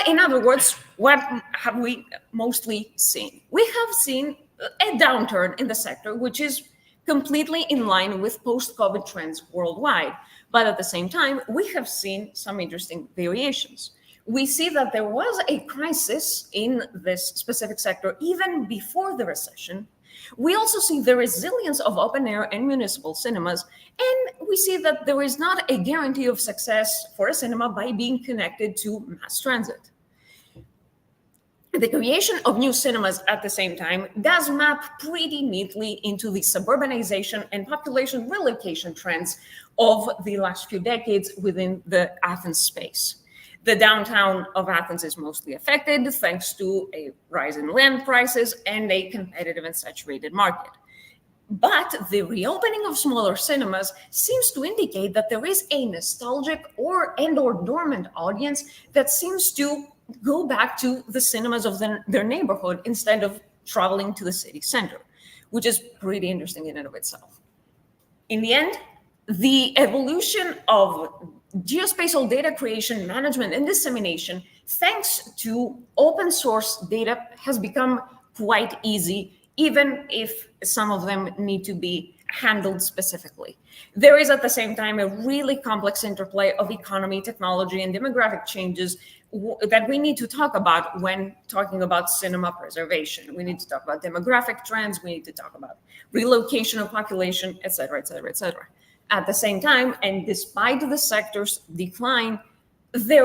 In other words, what have we mostly seen? We have seen a downturn in the sector, which is completely in line with post-COVID trends worldwide. But at the same time, we have seen some interesting variations. We see that there was a crisis in this specific sector even before the recession. We also see the resilience of open air and municipal cinemas, and we see that there is not a guarantee of success for a cinema by being connected to mass transit. The creation of new cinemas at the same time does map pretty neatly into the suburbanization and population relocation trends of the last few decades within the Athens space. The downtown of Athens is mostly affected thanks to a rise in land prices and a competitive and saturated market. But the reopening of smaller cinemas seems to indicate that there is a nostalgic or dormant audience that seems to go back to the cinemas of their neighborhood instead of traveling to the city center, which is pretty interesting in and of itself. In the end, the evolution of geospatial data creation, management, and dissemination, thanks to open source data, has become quite easy, even if some of them need to be handled specifically. There is at the same time a really complex interplay of economy, technology, and demographic changes that we need to talk about when talking about cinema preservation. We need to talk about demographic trends, we need to talk about relocation of population, et cetera, et cetera, et cetera. At the same time, and despite the sector's decline, there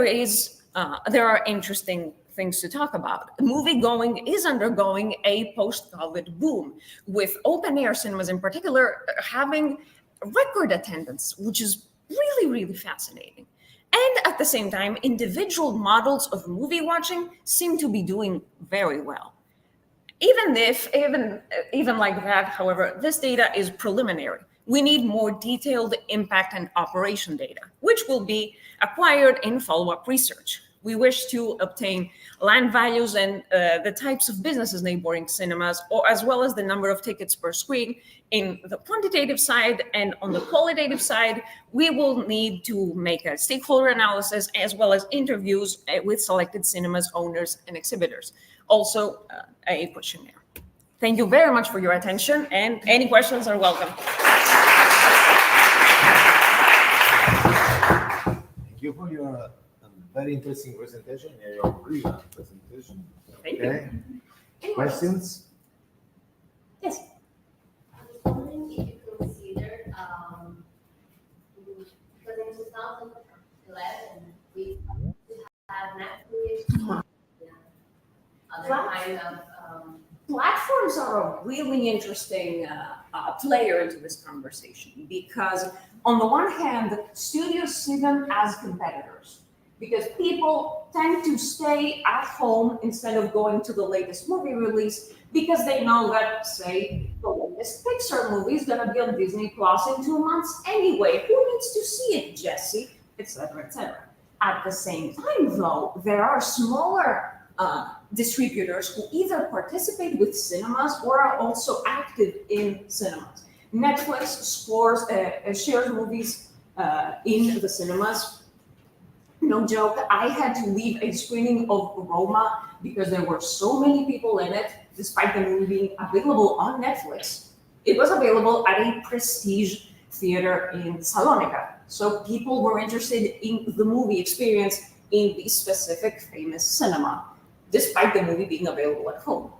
are interesting things to talk about. Movie-going is undergoing a post-COVID boom, with open-air cinemas in particular having record attendance, which is really, really fascinating. And at the same time, individual models of movie watching seem to be doing very well. Even like that, however, this data is preliminary. We need more detailed impact and operation data, which will be acquired in follow-up research. We wish to obtain land values and the types of businesses neighboring cinemas, or as well as the number of tickets per screen. In the quantitative side and on the qualitative side, we will need to make a stakeholder analysis as well as interviews with selected cinemas owners and exhibitors. Also, a questionnaire. Thank you very much for your attention, and any questions are welcome. Thank you for your very interesting presentation, your brilliant presentation. Thank you. Questions? Yes. I was wondering if you considered, because in 2011, we had Netflix, other kind of, Platforms are a really interesting player into this conversation because, on the one hand, studios see them as competitors because people tend to stay at home instead of going to the latest movie release because they know that, say, the latest Pixar movie is going to be on Disney Plus in 2 months anyway. Who needs to see it, Jesse? Etc., etc. At the same time, though, there are smaller distributors who either participate with cinemas or are also active in cinemas. Netflix shares movies in the cinemas. No joke, I had to leave a screening of Roma because there were so many people in it, despite the movie being available on Netflix. It was available at a prestige theater in Salonika. So people were interested in the movie experience in the specific famous cinema, despite the movie being available at home.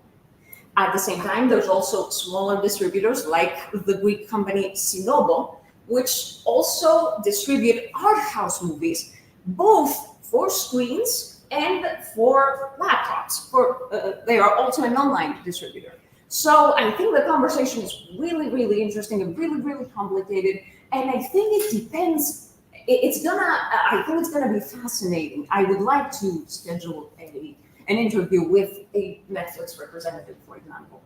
At the same time, there's also smaller distributors like the Greek company Sinobo, which also distribute art house movies, both for screens and for laptops. They are also an online distributor. So I think the conversation is really, really interesting and really, really complicated. And I think it depends. I think it's gonna be fascinating. I would like to schedule an interview with a Netflix representative, for example.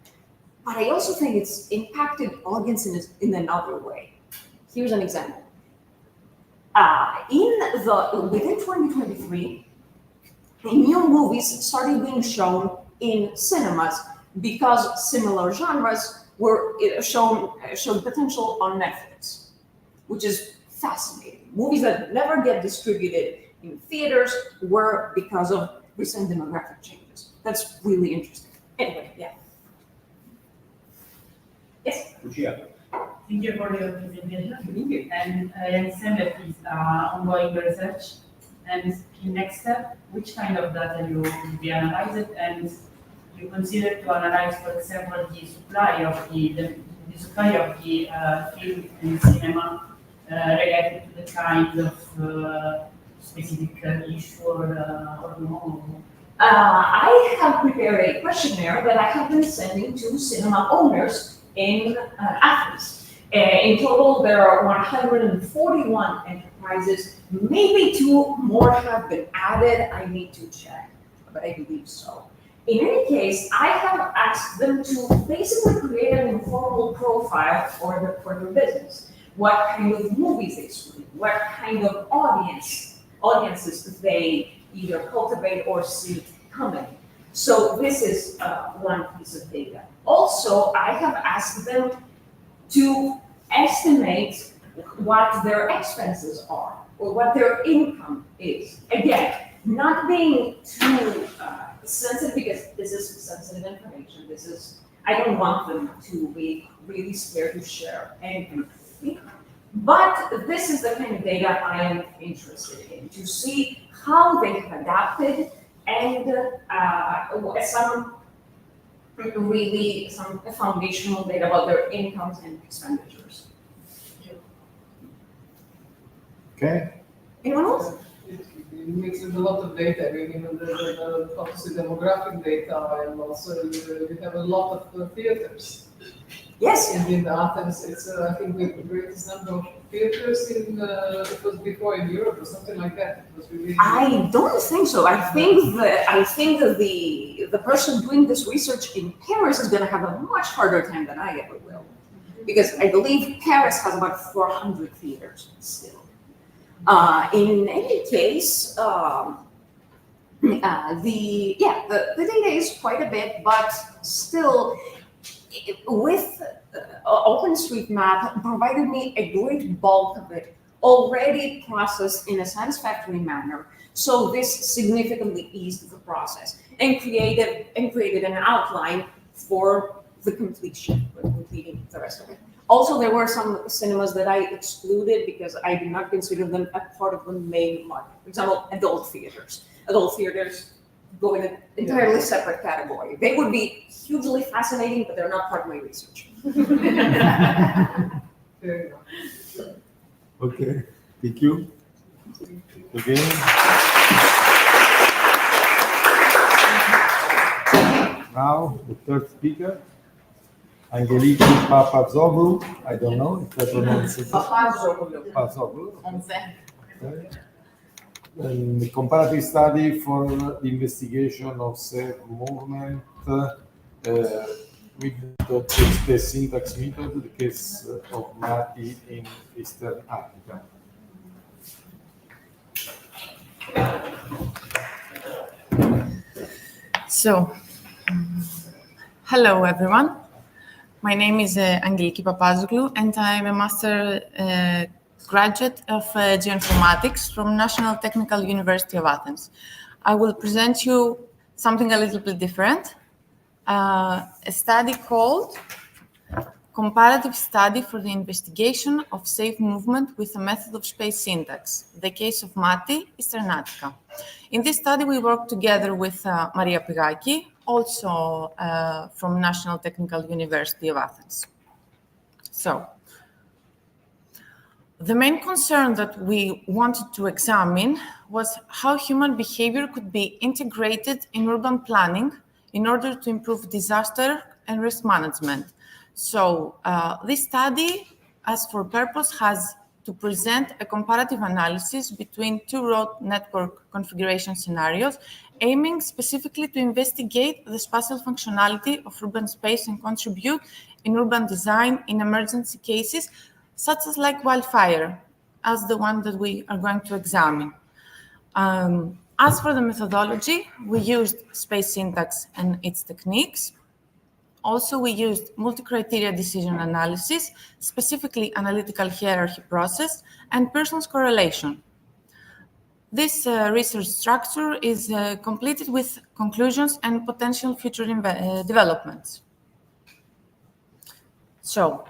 But I also think it's impacted audiences in another way. Here's an example. Within 2023, new movies started being shown in cinemas because similar genres were showed potential on Netflix, which is fascinating. Movies that never get distributed in theaters were because of recent demographic changes. That's really interesting. Anyway, yeah. Yes. Thank you for your presentation. And I understand that it's ongoing research. And in next step, which kind of data you will be analyzed, and you consider to analyze, for example, the supply of the film and cinema related to the kind of specific issue or no? I have prepared a questionnaire that I have been sending to cinema owners in Athens. In total, there are 141 enterprises. Maybe 2 more have been added. I need to check, but I believe so. In any case, I have asked them to basically create an informal profile for their business. What kind of movies they screen, what kind of audiences they either cultivate or see coming. So this is one piece of data. Also, I have asked them to estimate what their expenses are or what their income is. Again, not being too sensitive because this is sensitive information. I don't want them to be really scared to share anything. But this is the kind of data I am interested in, to see how they have adapted and some foundational data about their incomes and expenditures. Okay. Anyone else? It mixes a lot of data, the obviously demographic data, and also we have a lot of theaters. Yes. In Athens, it's I think the greatest number of theaters it was before in Europe or something like that. It was really. I don't think so. I think that the person doing this research in Paris is going to have a much harder time than I ever will, because I believe Paris has about 400 theaters still. In any case, the data is quite a bit, but still, with OpenStreetMap provided me a great bulk of it already processed in a satisfactory manner. So this significantly eased the process and created an outline for completing the rest of it. Also, there were some cinemas that I excluded because I did not consider them a part of the main market. For example, adult theaters. Adult theaters go in an entirely separate category. They would be hugely fascinating, but they're not part of my research. Very well. Okay, thank you. Again. Now, the third speaker, Angeliki Papazoglou. I don't know if I pronounce it. Papazoglou. Okay. And the comparative study for the investigation of self-movement with the syntax method, the case of Mati in Eastern Africa. So, hello everyone. My name is Angeliki Papazoglou, and I'm a master graduate of geoinformatics from National Technical University of Athens. I will present you something a little bit different, a study called Comparative Study for the Investigation of Safe Movement with a Method of Space Syntax, the case of Mati, Eastern Attica. In this study, we worked together with Maria Pigaki, also from National Technical University of Athens. So, the main concern that we wanted to examine was how human behavior could be integrated in urban planning in order to improve disaster and risk management. So this study, as for purpose, has to present a comparative analysis between two road network configuration scenarios, aiming specifically to investigate the spatial functionality of urban space and contribute in urban design in emergency cases, such as like wildfire, as the one that we are going to examine. As for the methodology, we used space syntax and its techniques. Also, we used multi-criteria decision analysis, specifically analytical hierarchy process, and Pearson's correlation. This research structure is completed with conclusions and potential future developments. So,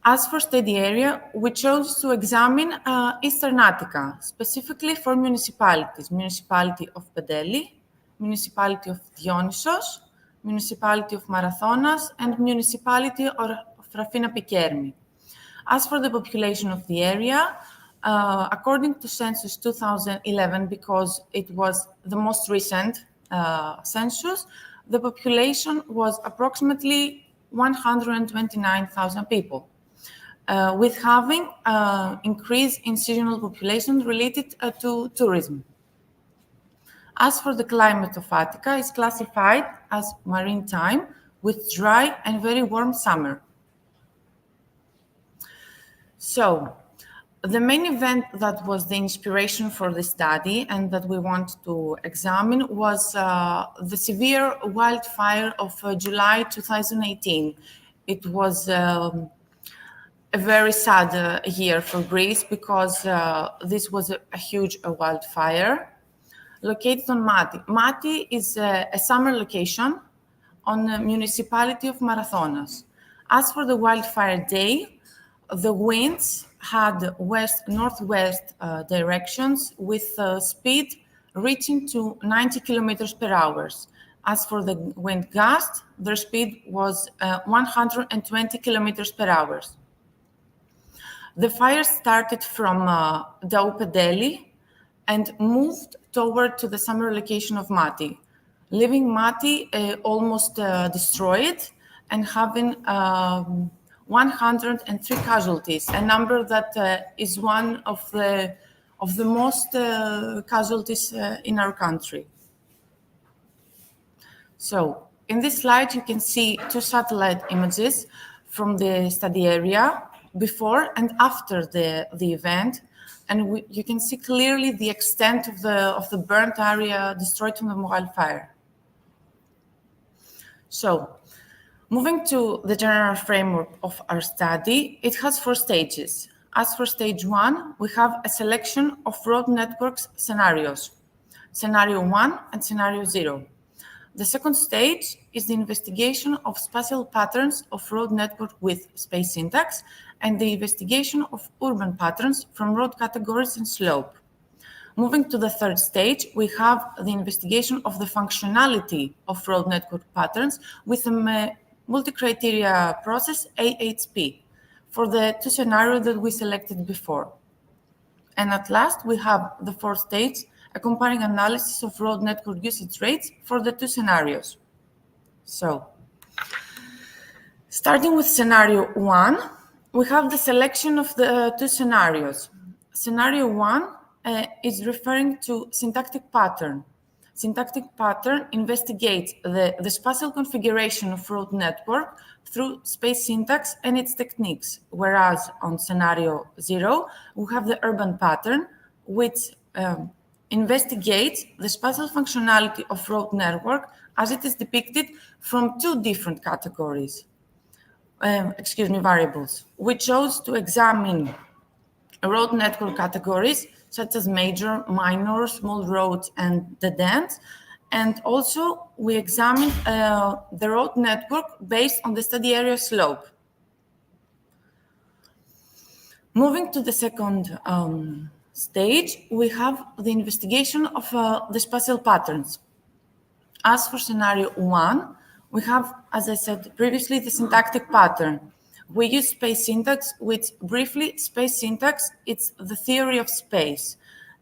as for study area, we chose to examine Eastern Attica, specifically for municipalities, municipality of Pedeli, municipality of Dionysos, municipality of Marathonas, and municipality of Rafina Pikermi. As for the population of the area, according to census 2011, because it was the most recent census, the population was approximately 129,000 people, with having increase in seasonal population related to tourism. As for the climate of Attica, it's classified as maritime with dry and very warm summer. So, the main event that was the inspiration for the study and that we want to examine was the severe wildfire of July 2018. It was a very sad year for Greece because this was a huge wildfire located on Mati. Mati is a summer location on the municipality of Marathonas. As for the wildfire day, the winds had west-northwest directions with speed reaching to 90 kilometers per hour. As for the wind gust, their speed was 120 kilometers per hour. The fire started from Daupedeli and moved toward to the summer location of Mati, leaving Mati almost destroyed and having 103 casualties, a number that is one of the most casualties in our country. So, in this slide, you can see two satellite images from the study area. before and after the event, and you can see clearly the extent of the burnt area destroyed from the wildfire. So, moving to the general framework of our study, it has 4 stages. As for stage 1, we have a selection of road networks scenarios, scenario 1 and scenario 0. The second stage is the investigation of spatial patterns of road network with space syntax and the investigation of urban patterns from road categories and slope. Moving to the third stage, we have the investigation of the functionality of road network patterns with a multi-criteria process, AHP, for the 2 scenarios that we selected before. And at last, we have the fourth stage, a comparing analysis of road network usage rates for the 2 scenarios. So, starting with scenario 1, we have the selection of the 2 scenarios. Scenario 1 is referring to syntactic pattern. Syntactic pattern investigates the spatial configuration of road network through space syntax and its techniques, whereas on scenario 0, we have the urban pattern, which investigates the spatial functionality of road network as it is depicted from 2 different categories, variables. We chose to examine road network categories such as major, minor, small roads, and dead ends. And also, we examined the road network based on the study area slope. Moving to the second stage, we have the investigation of the spatial patterns. As for scenario 1, we have, as I said previously, the syntactic pattern. We use space syntax, which briefly, space syntax, it's the theory of space,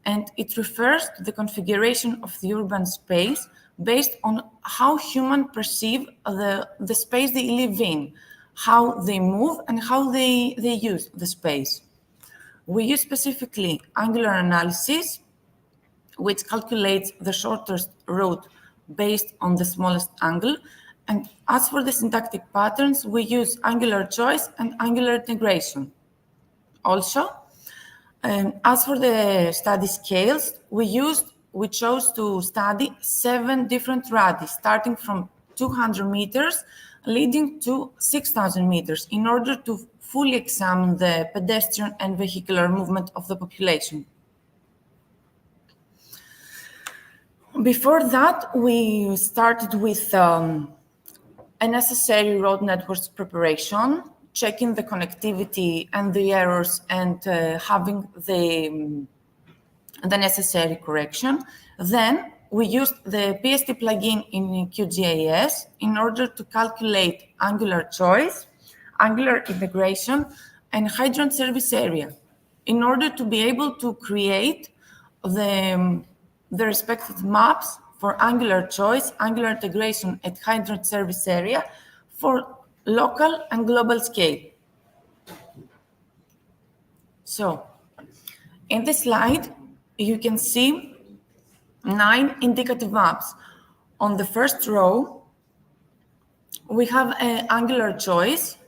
and it refers to the configuration of the urban space based on how humans perceive the space they live in, how they move, and how they use the space. We use specifically angular analysis, which calculates the shortest route based on the smallest angle. And as for the syntactic patterns, we use angular choice and angular integration. Also, as for the study scales, we chose to study 7 different radii, starting from 200 meters, leading to 6,000 meters, in order to fully examine the pedestrian and vehicular movement of the population. Before that, we started with a necessary road networks preparation, checking the connectivity and the errors and having the necessary correction. Then we used the PST plugin in QGIS in order to calculate angular choice, angular integration, and hydrant service area in order to be able to create the respective maps for angular choice, angular integration, and hydrant service area for local and global scale. So, in this slide, you can see 9 indicative maps. On the first row, we have an angular choice.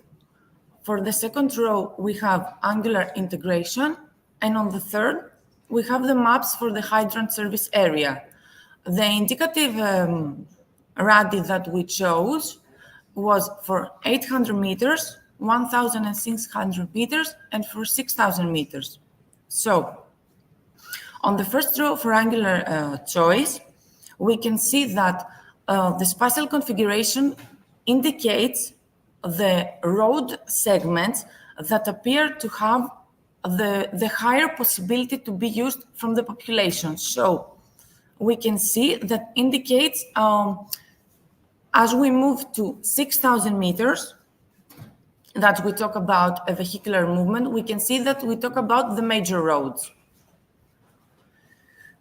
For the second row, we have angular integration. And on the third, we have the maps for the hydrant service area. The indicative radii that we chose was for 800 meters, 1,600 meters, and for 6,000 meters. So, on the first row for angular choice, we can see that the spatial configuration indicates the road segments that appear to have the higher possibility to be used from the population. So, we can see that indicates as we move to 6,000 meters, that we talk about a vehicular movement, we can see that we talk about the major roads.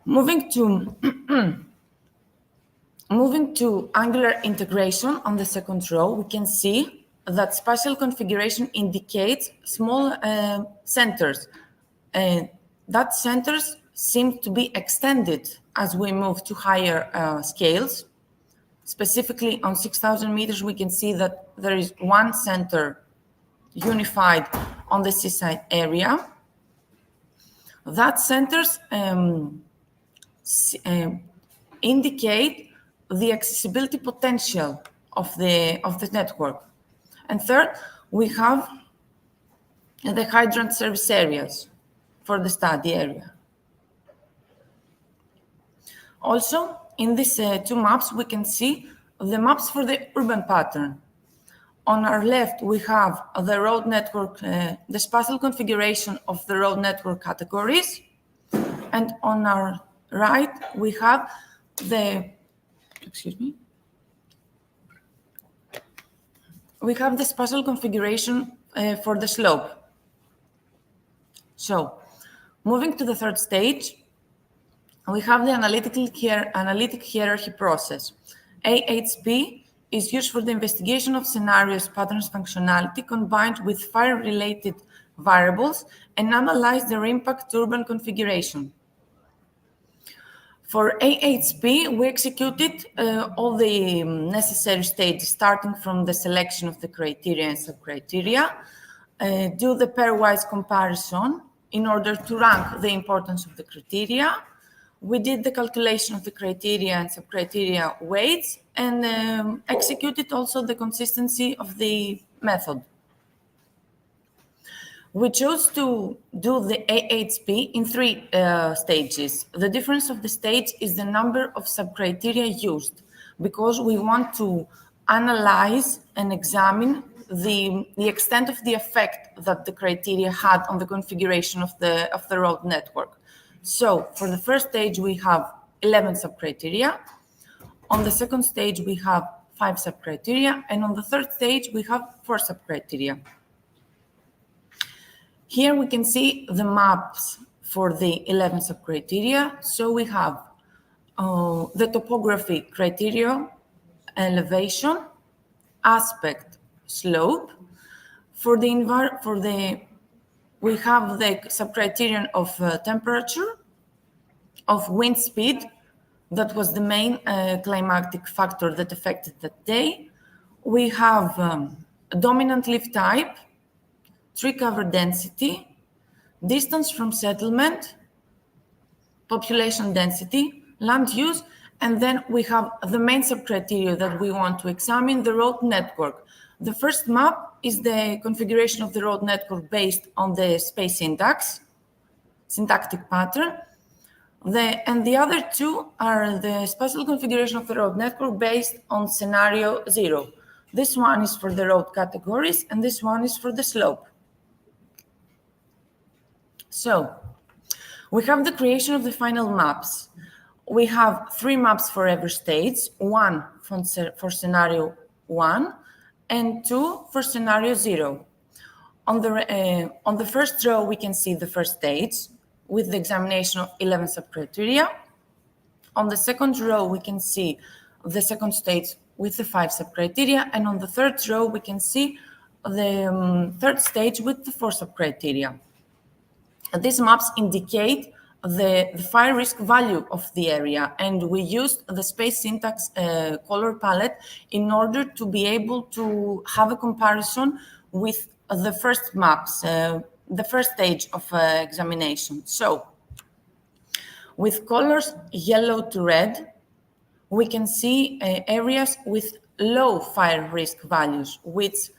Moving to angular integration on the second row, we can see that spatial configuration indicates small centers. That centers seem to be extended as we move to higher scales. Specifically on 6,000 meters, we can see that there is one center unified on the seaside area. That centers indicate the accessibility potential of the network. And third, we have the hydrant service areas for the study area. Also, in these two maps, we can see the maps for the urban pattern. On our left, we have the road network, the spatial configuration of the road network categories. And on our right, we have the, we have the spatial configuration for the slope. So, moving to the third stage, we have the analytic hierarchy process. AHP is used for the investigation of scenarios, patterns, functionality combined with fire-related variables and analyze their impact to urban configuration. For AHP, we executed all the necessary stages, starting from the selection of the criteria and sub-criteria, do the pairwise comparison in order to rank the importance of the criteria. We did the calculation of the criteria and sub-criteria weights and executed also the consistency of the method. We chose to do the AHP in three stages. The difference of the stage is the number of sub-criteria used, because we want to analyze and examine the extent of the effect that the criteria had on the configuration of the road network. So for the first stage, we have 11 sub-criteria. On the second stage, we have 5 sub-criteria. And on the third stage, we have 4 sub-criteria. Here we can see the maps for the 11 sub-criteria. So we have the topography criteria, elevation, aspect, slope. We have the sub-criterion of temperature, of wind speed. That was the main climatic factor that affected that day. We have dominant lift type, tree cover density, distance from settlement, population density, land use, and then we have the main sub-criteria that we want to examine, the road network. The first map is the configuration of the road network based on the space syntax, syntactic pattern. And the other two are the spatial configuration of the road network based on scenario 0. This one is for the road categories, and this one is for the slope. So, we have the creation of the final maps. We have 3 maps for every stage, 1 for scenario 1, and 2 for scenario 0. On the first row, we can see the first stage with the examination of 11 sub-criteria. On the second row, we can see the second stage with the 5 sub-criteria. And on the third row, we can see the third stage with the 4 sub-criteria. These maps indicate the fire risk value of the area, and we used the space syntax color palette in order to be able to have a comparison with the first maps, the first stage of examination. So, with colors yellow to red, we can see areas with low fire risk values, which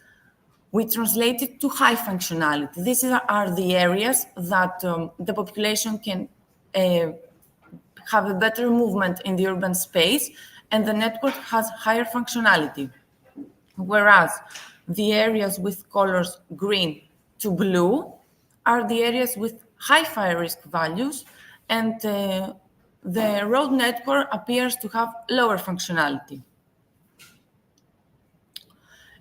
we translated to high functionality. These are the areas that the population can have a better movement in the urban space, and the network has higher functionality. Whereas the areas with colors green to blue are the areas with high fire risk values, and the road network appears to have lower functionality.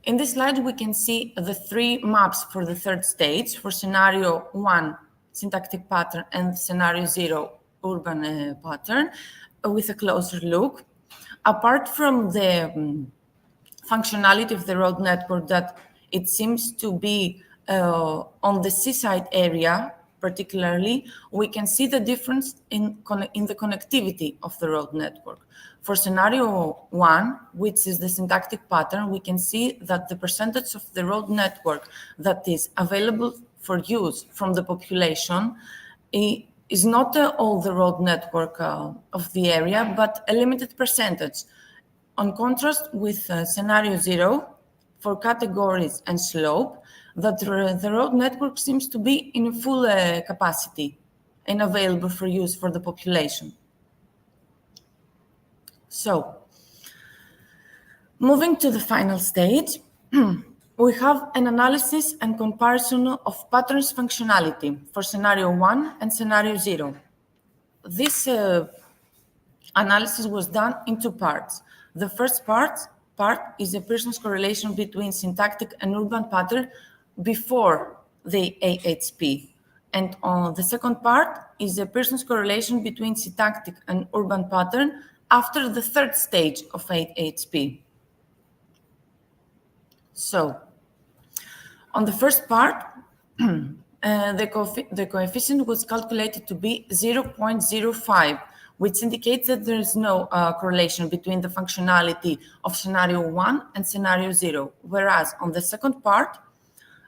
In this slide, we can see the 3 maps for the third stage, for scenario 1, syntactic pattern, and scenario 0, urban pattern, with a closer look. Apart from the functionality of the road network, that it seems to be on the seaside area, particularly, we can see the difference in the connectivity of the road network. For scenario 1, which is the syntactic pattern, we can see that the percentage of the road network that is available for use from the population is not all the road network of the area, but a limited percentage. On contrast with scenario 0, for categories and slope, that the road network seems to be in full capacity and available for use for the population. So, moving to the final stage, we have an analysis and comparison of patterns functionality for scenario 1 and scenario 0. This analysis was done in two parts. The first part is a Pearson's correlation between syntactic and urban pattern before the AHP. And the second part is a Pearson's correlation between syntactic and urban pattern after the third stage of AHP. So, on the first part, the coefficient was calculated to be 0.05, which indicates that there is no correlation between the functionality of scenario 1 and scenario 0. Whereas on the second part,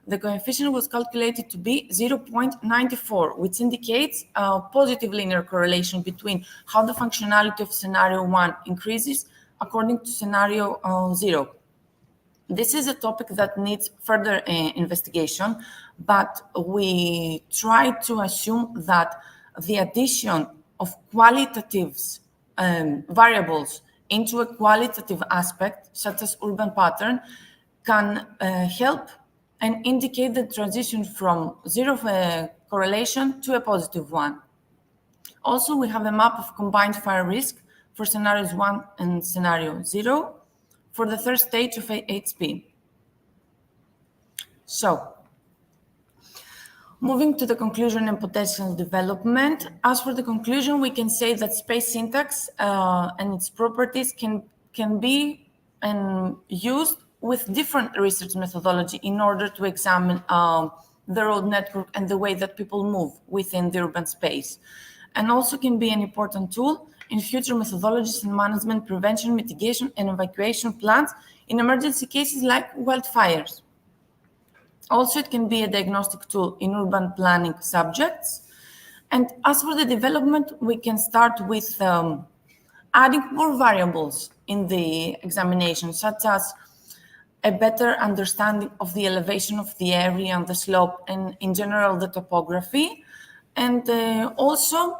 the coefficient was calculated to be 0.94, which indicates a positive linear correlation between how the functionality of scenario 1 increases according to scenario 0. This is a topic that needs further investigation, but we try to assume that the addition of qualitative variables into a qualitative aspect, such as urban pattern, can help and indicate the transition from zero correlation to a positive one. Also, we have a map of combined fire risk for scenarios 1 and scenario 0 for the third stage of AHP. So, moving to the conclusion and potential development. As for the conclusion, we can say that space syntax and its properties can be used with different research methodology in order to examine the road network and the way that people move within the urban space. And also can be an important tool in future methodologies in management, prevention, mitigation, and evacuation plans in emergency cases like wildfires. Also, it can be a diagnostic tool in urban planning subjects. And as for the development, we can start with adding more variables in the examination, such as a better understanding of the elevation of the area and the slope, and in general, the topography, and also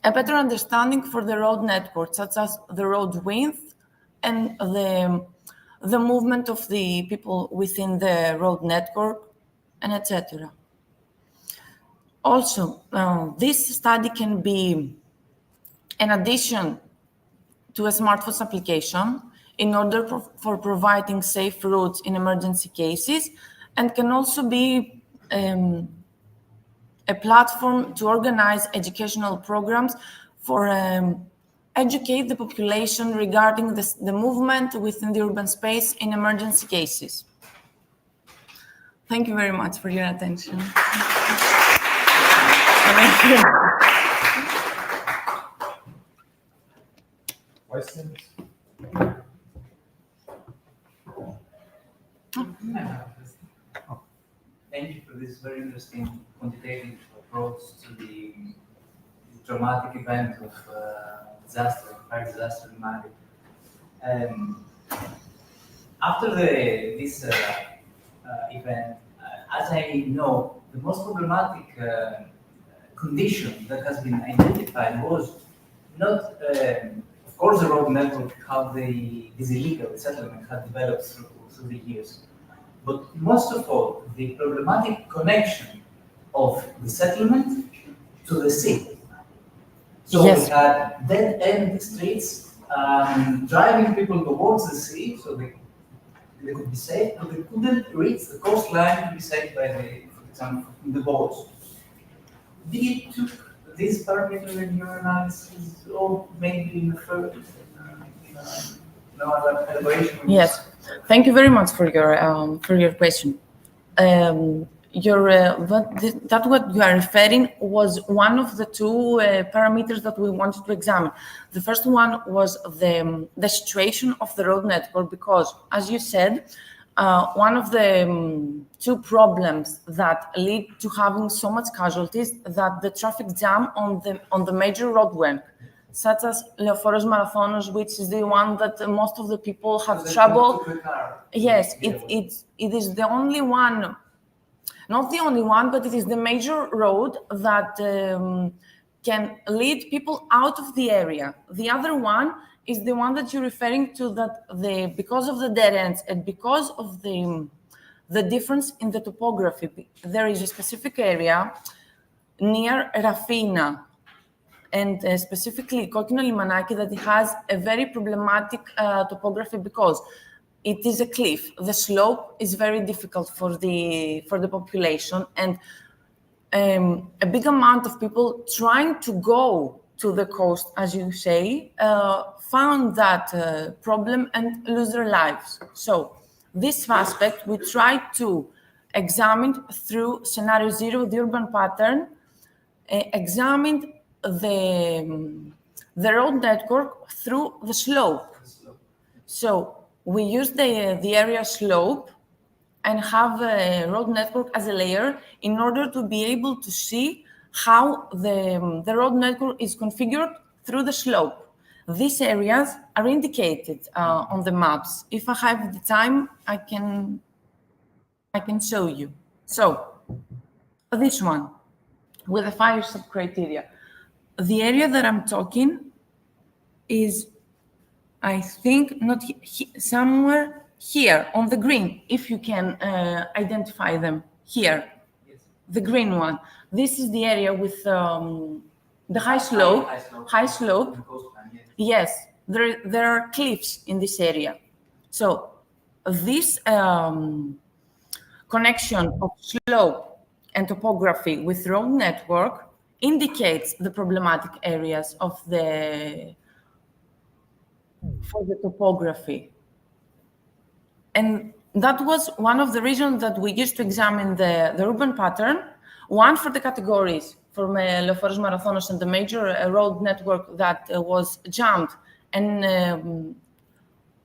a better understanding for the road network, such as the road width and the movement of the people within the road network, and etc. Also, this study can be an addition to a smartphone application in order for providing safe routes in emergency cases, and can also be a platform to organize educational programs for educate the population regarding the movement within the urban space in emergency cases. Thank you very much for your attention. Questions? Thank you for this very interesting quantitative approach to the dramatic event of fire disaster in Mali. After this event, as I know, the most problematic condition that has been identified was not, of course, the road network, how this illegal settlement had developed through the years, but most of all, the problematic connection of the settlement to the sea. So Yes. we had dead-end streets driving people towards the sea, so they could be safe, but they couldn't reach the coastline to be saved by for example, the boats. Did you took this parameter in your analysis, or maybe in the first, no other elaboration? Yes, thank you very much for your question. What you are referring was one of the two parameters that we wanted to examine. The first one was the situation of the road network, because, as you said, one of the two problems that lead to having so much casualties that the traffic jam on the major roadway, such as Leoforos Marathonos, which is the one that most of the people have trouble. Yes, it is the only one, not the only one, but it is the major road that can lead people out of the area. The other one is the one that you're referring to, that because of the dead ends and because of the difference in the topography, there is a specific area near Rafina and specifically Kokino Limanaki that it has a very problematic topography because it is a cliff. The slope is very difficult for the population, and a big amount of people trying to go to the coast, as you say, found that problem and lose their lives. So this aspect we tried to examine through scenario 0, the urban pattern, examined the road network through the slope. So we use the area slope and have a road network as a layer in order to be able to see how the road network is configured through the slope. These areas are indicated on the maps. If I have the time, I can show you. So this one with the 5 sub-criteria. The area that I'm talking is, I think, not somewhere here on the green, if you can identify them here. Yes. The green one. This is the area with the high slope. High slope. Yes, there are cliffs in this area. So this connection of slope and topography with road network indicates the problematic areas of for the topography. And that was one of the reasons that we used to examine the urban pattern, one for the categories for Leoforos Marathonos and the major road network that was jammed, and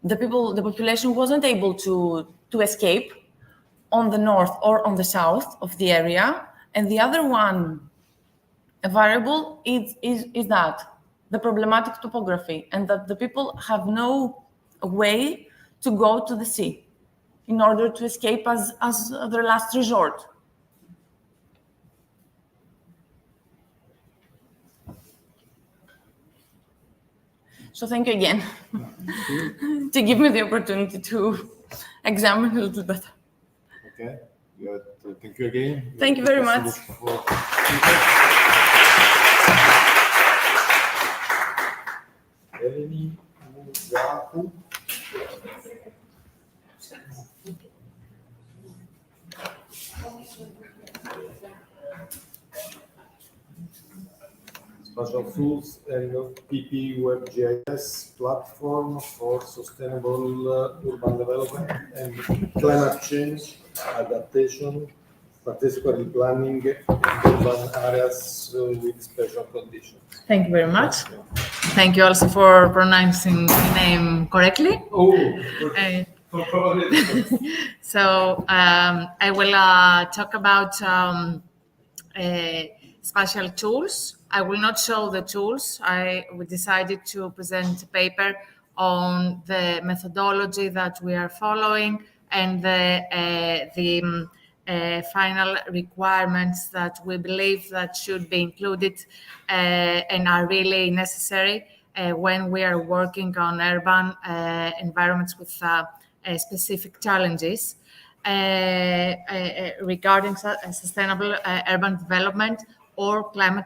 the population wasn't able to escape on the north or on the south of the area. And the other one, a variable, is that the problematic topography, and that the people have no way to go to the sea in order to escape as their last resort. So thank you again to give me the opportunity to examine a little better. Okay, thank you again. Thank you very much. Eleni Muzaku. Spatial tools and PP WebGIS platform for sustainable urban development and climate change adaptation, particularly planning urban areas with special conditions. Thank you very much. Thank you also for pronouncing the name correctly. Oh, so I will talk about spatial tools. I will not show the tools. We decided to present a paper on the methodology that we are following and the final requirements that we believe that should be included and are really necessary when we are working on urban environments with specific challenges regarding sustainable urban development or climate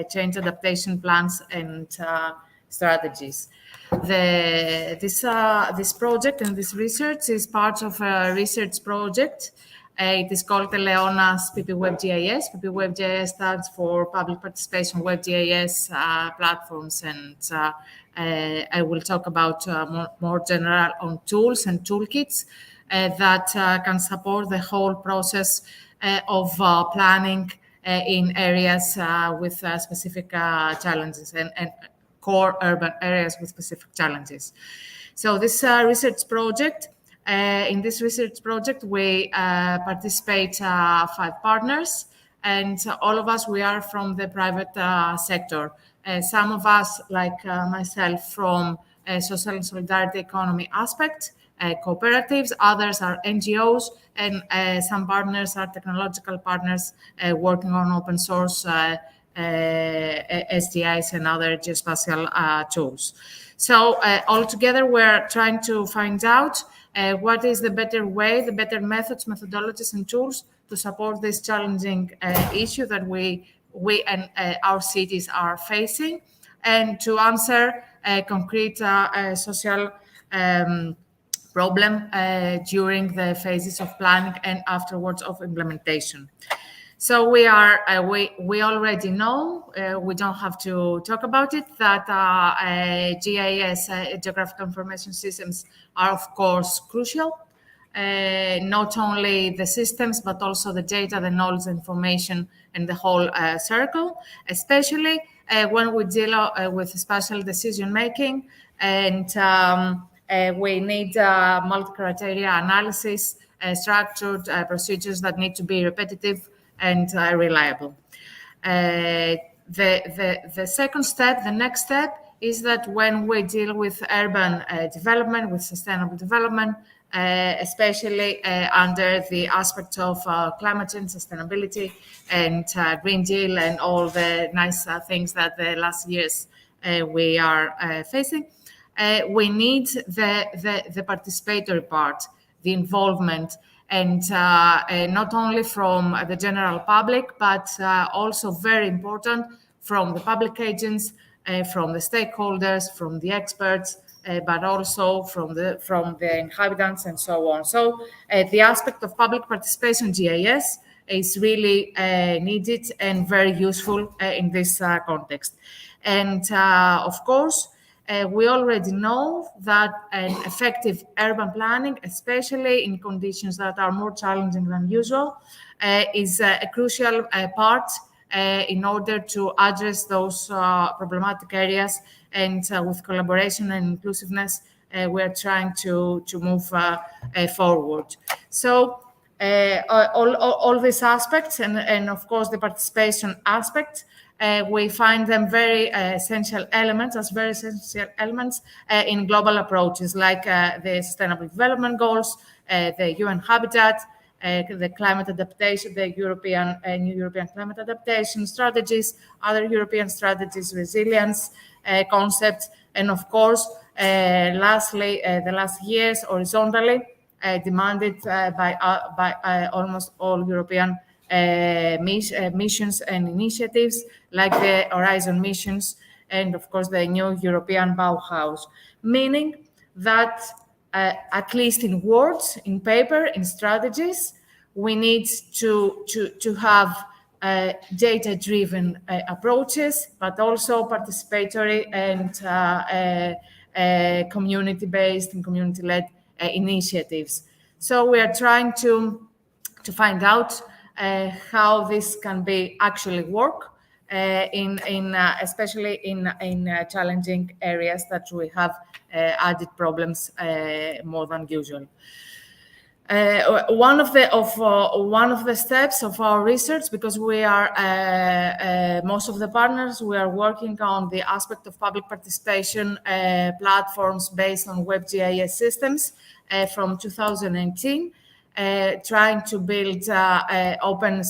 change adaptation plans and strategies. This project and this research is part of a research project. It is called Eleona's PPWebGIS. PPWebGIS stands for Public Participation WebGIS platforms, and I will talk about more general on tools and toolkits that can support the whole process of planning in areas with specific challenges and core urban areas with specific challenges. So this research project In this research project, we participate 5 partners, and all of us, we are from the private sector. Some of us, like myself, from social and solidarity economy aspect, cooperatives, others are NGOs, and some partners are technological partners working on open source SDIs and other geospatial tools. So altogether, we're trying to find out what is the better way, the better methods, methodologies, and tools to support this challenging issue that we and our cities are facing, and to answer a concrete social problem during the phases of planning and afterwards of implementation. So we already know, we don't have to talk about it, that GIS, geographical information systems, are of course crucial. Not only the systems, but also the data, the knowledge, information, and the whole circle, especially when we deal with spatial decision making, and we need multi-criteria analysis, structured procedures that need to be repetitive and reliable. The second step, the next step, is that when we deal with urban development, with sustainable development, especially under the aspect of climate change, sustainability, and Green Deal, and all the nice things that the last years we are facing, we need the participatory part, the involvement, and not only from the general public, but also very important from the public agents, from the stakeholders, from the experts, but also from the inhabitants and so on. So the aspect of public participation GIS is really needed and very useful in this context. And of course, we already know that an effective urban planning, especially in conditions that are more challenging than usual, is a crucial part in order to address those problematic areas. And with collaboration and inclusiveness, we are trying to move forward. So all these aspects, and of course the participation aspect, we find them very essential elements, in global approaches like the Sustainable Development Goals, the UN Habitat, the climate adaptation, the new European climate adaptation strategies, other European strategies, resilience concepts, and of course, lastly, the last years, horizontally, demanded by almost all European missions and initiatives, like the Horizon missions, and of course the new European Bauhaus, meaning that at least in words, in paper, in strategies, we need to have data-driven approaches, but also participatory and community-based and community-led initiatives. So we are trying to find out how this can be actually work especially in challenging areas that we have added problems more than usual. One of the steps of our research, because we are most of the partners, we are working on the aspect of public participation platforms based on WebGIS systems from 2019. Trying to build open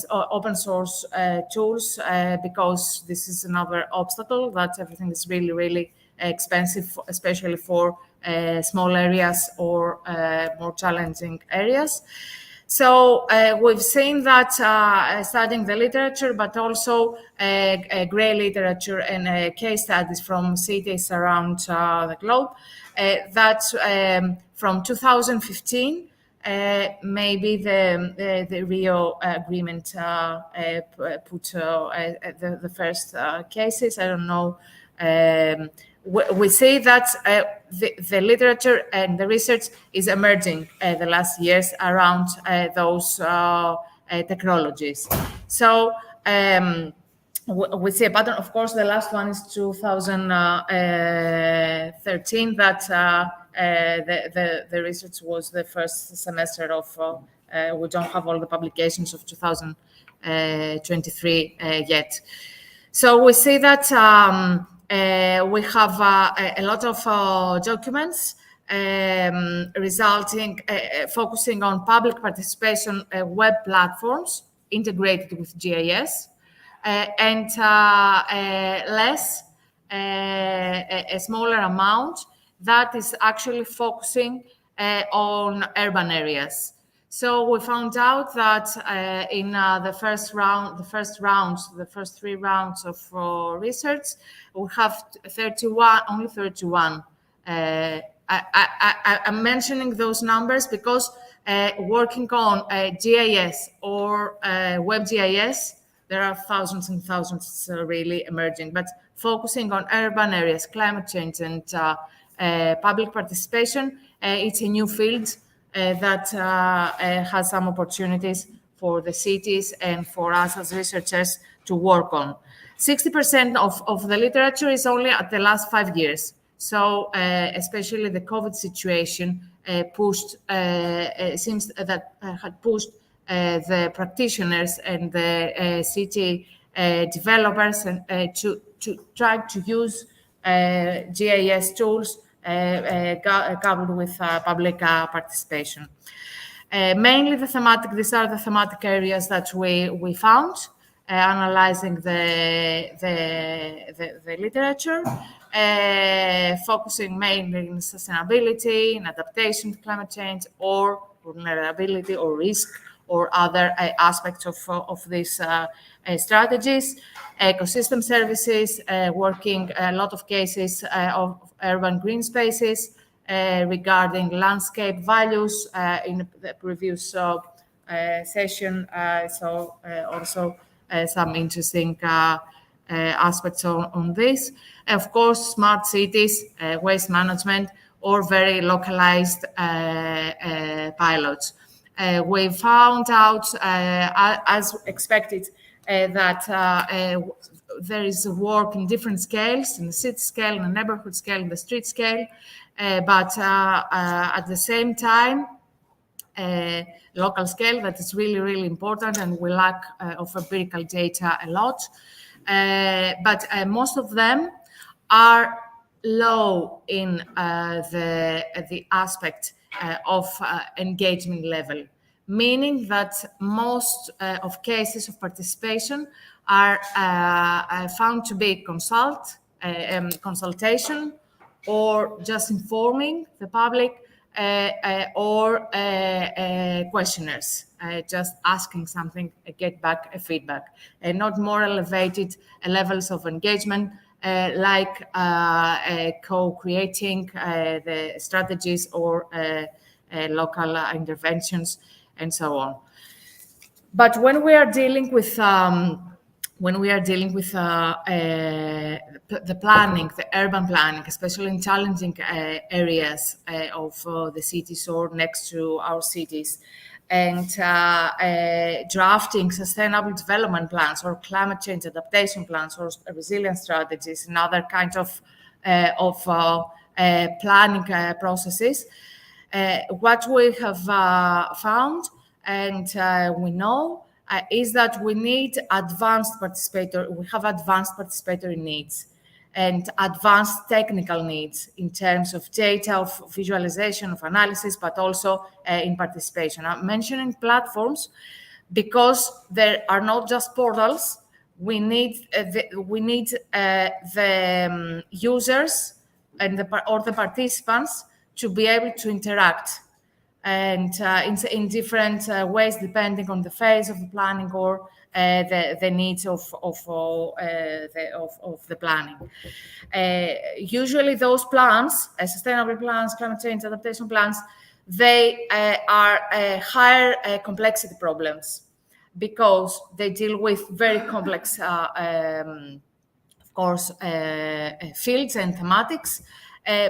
source tools because this is another obstacle, that everything is really, really expensive, especially for small areas or more challenging areas. So we've seen that studying the literature, but also grey literature and case studies from cities around the globe, that from 2015, maybe the Rio agreement put the first cases. I don't know. We say that the literature and the research is emerging the last years around those technologies. So we see a pattern. Of course, the last one is 2013 that the research was the first semester of, we don't have all the publications of 2023 yet. So we see that we have a lot of documents focusing on public participation web platforms integrated with GIS, and a smaller amount that is actually focusing on urban areas. So we found out that in the first 3 rounds of research, we have 31, only 31. I'm mentioning those numbers because working on GIS or WebGIS, there are thousands and thousands really emerging, but focusing on urban areas, climate change, and public participation, it's a new field that has some opportunities for the cities and for us as researchers to work on. 60% of the literature is only at the last 5 years. So especially the COVID situation seems that had pushed the practitioners and the city developers to try to use GIS tools coupled with public participation. Mainly these are the thematic areas that we found, analyzing the literature, focusing mainly on sustainability, in adaptation to climate change, or vulnerability or risk, or other aspects of these strategies. Ecosystem services, working a lot of cases of urban green spaces, regarding landscape values in the previous session. So also some interesting aspects on this. Of course, smart cities, waste management, or very localized pilots. We found out, as expected, that there is work in different scales, in the city scale, in the neighborhood scale, in the street scale, but at the same time, local scale, that is really, really important, and we lack of empirical data a lot. But most of them are low in the aspect of engagement level, meaning that most of cases of participation are found to be consultation, or just informing the public, or questionnaires, just asking something, get back a feedback, and not more elevated levels of engagement, like co-creating the strategies or local interventions and so on. But when we are dealing with the planning, the urban planning, especially in challenging areas of the cities or next to our cities, and drafting sustainable development plans or climate change adaptation plans or resilience strategies and other kinds of planning processes, what we have found and we know is that we need advanced participatory needs and advanced technical needs in terms of data, of visualization, of analysis, but also in participation. I'm mentioning platforms because there are not just portals. We need the users and the participants to be able to interact, and in different ways, depending on the phase of the planning or the needs of the planning. Usually those plans, sustainable plans, climate change adaptation plans, they are higher complexity problems because they deal with very complex, of course, fields and thematics,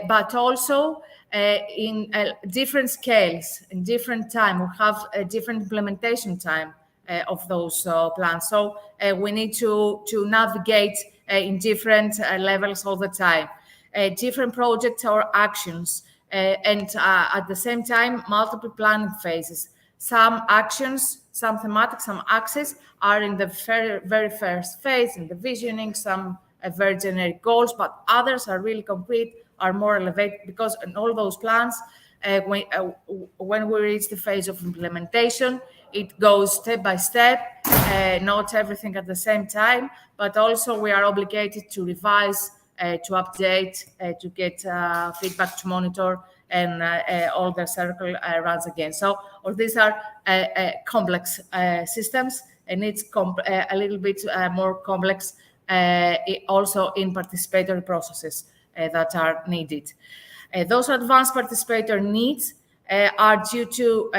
but also in different scales, in different time. We have a different implementation time of those plans. So we need to navigate in different levels all the time. Different projects or actions and at the same time, multiple planning phases. Some actions, some thematic, some axes are in the very first phase, in the visioning, some very generic goals, but others are really concrete, are more elevated, because in all those plans, when we reach the phase of implementation, it goes step by step, not everything at the same time, but also we are obligated to revise, to update, to get feedback, to monitor, and all the circle runs again. So all these are complex systems, and it's a little bit more complex also in participatory processes that are needed. Those advanced participator needs are due to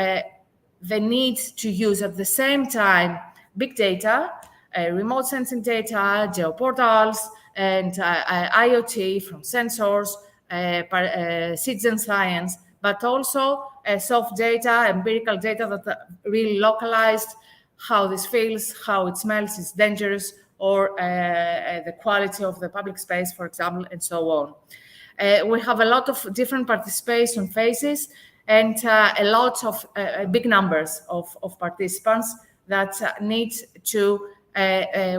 the need to use at the same time big data, remote sensing data, geoportals, and IoT from sensors, citizen science, but also soft data, empirical data that are really localized, how this feels, how it smells, is dangerous, or the quality of the public space, for example, and so on. We have a lot of different participation phases and a lot of big numbers of participants that need to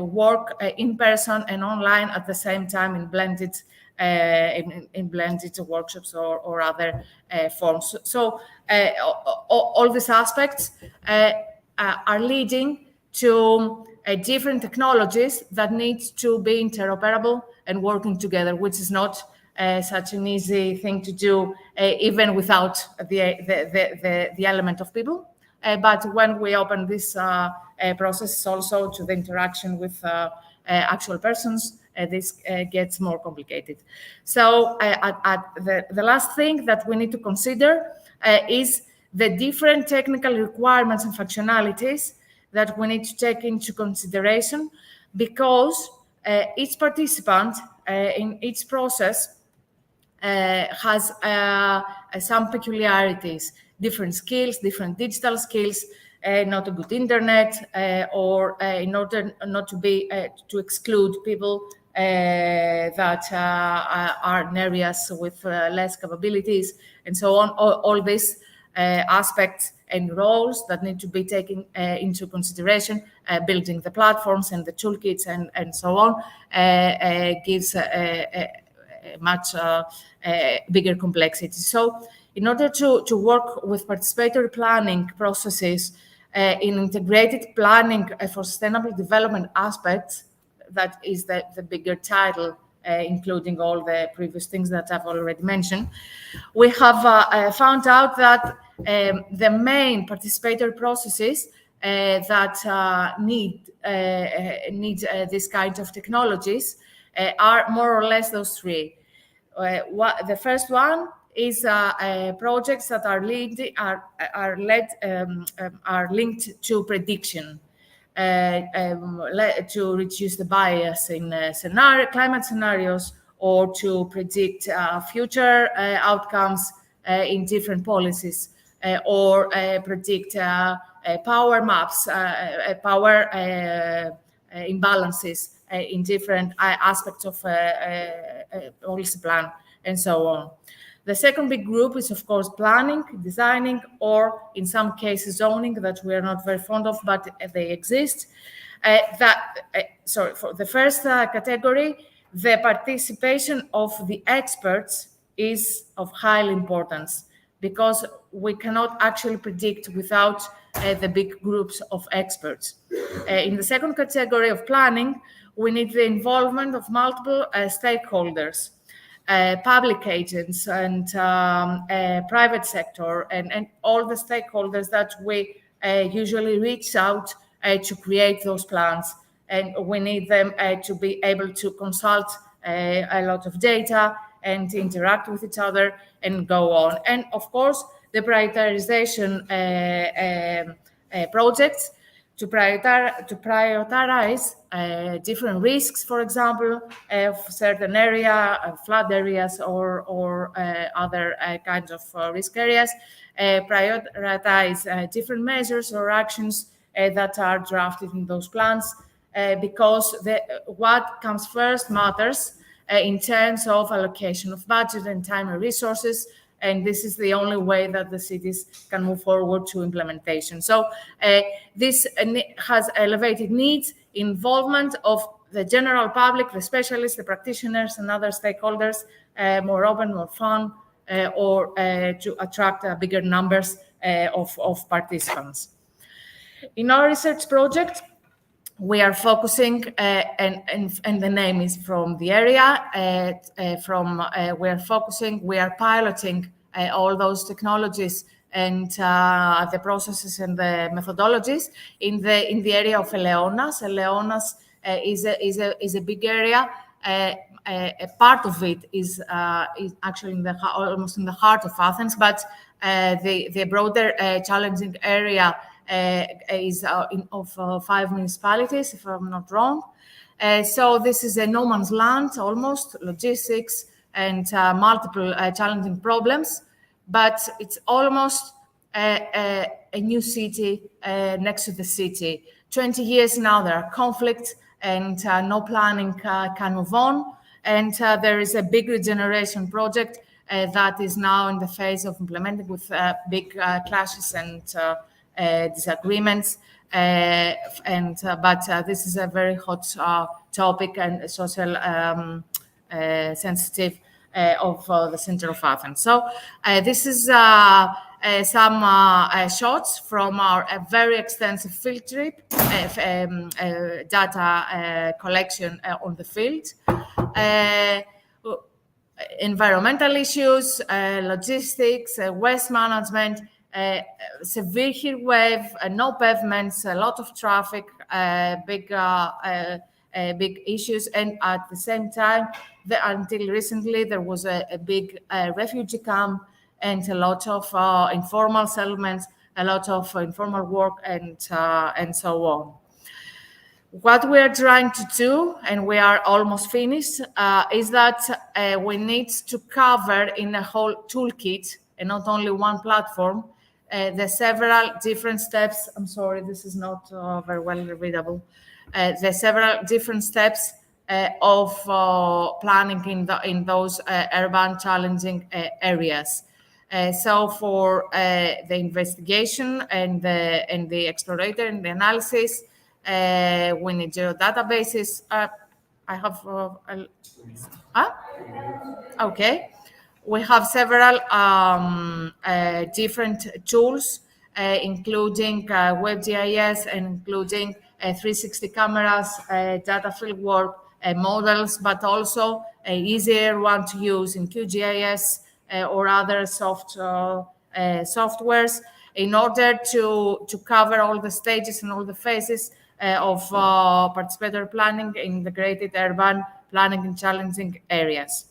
work in person and online at the same time in blended workshops or other forms. So all these aspects are leading to different technologies that need to be interoperable and working together, which is not such an easy thing to do, even without the element of people. But when we open this process also to the interaction with actual persons, this gets more complicated. So the last thing that we need to consider is the different technical requirements and functionalities that we need to take into consideration, because each participant in each process has some peculiarities, different skills, different digital skills, not a good internet, or in order not to be to exclude people that are in areas with less capabilities, and so on. All these aspects and roles that need to be taken into consideration, building the platforms and the toolkits and so on, gives a much bigger complexity. So in order to work with participatory planning processes in integrated planning for sustainable development aspects, that is the bigger title, including all the previous things that I've already mentioned, we have found out that the main participatory processes that need this kind of technologies are more or less those three. The first one is projects that are linked to prediction, to reduce the bias in climate scenarios, or to predict future outcomes in different policies, or predict power maps, power imbalances in different aspects of policy plan, and so on. The second big group is, of course, planning, designing, or in some cases zoning, that we are not very fond of, but they exist. For the first category, the participation of the experts is of high importance, because we cannot actually predict without the big groups of experts. In the second category of planning, we need the involvement of multiple stakeholders, public agents and private sector, and all the stakeholders that we usually reach out to create those plans. And we need them to be able to consult a lot of data and interact with each other and go on. And of course, the prioritization projects to prioritize different risks, for example, of certain area, flood areas, or other kinds of risk areas, prioritize different measures or actions that are drafted in those plans, because what comes first matters in terms of allocation of budget and time and resources, and this is the only way that the cities can move forward to implementation. So this has elevated needs, involvement of the general public, the specialists, the practitioners, and other stakeholders, more open, more fun, or to attract bigger numbers of participants. In our research project, we are focusing, and the name is from the area, we are piloting all those technologies and the processes and the methodologies in the area of Eleonas. Eleonas is a big area. A part of it is actually almost in the heart of Athens, but the broader challenging area is of 5 municipalities, if I'm not wrong. So this is a no man's land, almost, logistics and multiple challenging problems, but it's almost a new city next to the city. 20 years now, there are conflicts and no planning can move on. And there is a big regeneration project that is now in the phase of implementing with big clashes and disagreements. But this is a very hot topic and social sensitive of the center of Athens. So this is some shots from our very extensive field trip, data collection on the field. Environmental issues, logistics, waste management, severe heat wave, no pavements, a lot of traffic, big issues, and at the same time, until recently, there was a big refugee camp and a lot of informal settlements, a lot of informal work, and so on. What we are trying to do, and we are almost finished, is that we need to cover in a whole toolkit, and not only one platform, the several different steps. I'm sorry, this is not very well readable. The several different steps of planning in those urban challenging areas. So for the investigation and the exploration and the analysis, we need geodatabases. I have. Okay. We have several different tools, including WebGIS and including 360 cameras, data fieldwork models, but also an easier one to use in QGIS or other softwares in order to cover all the stages and all the phases of participatory planning, integrated urban planning in challenging areas.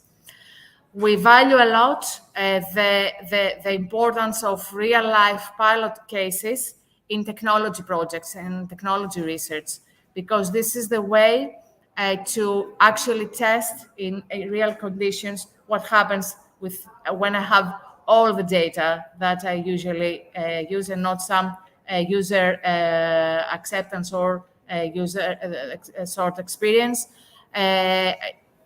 We value a lot the importance of real-life pilot cases in technology projects and technology research, because this is the way to actually test in real conditions what happens with when I have all the data that I usually use and not some user acceptance or user sort experience.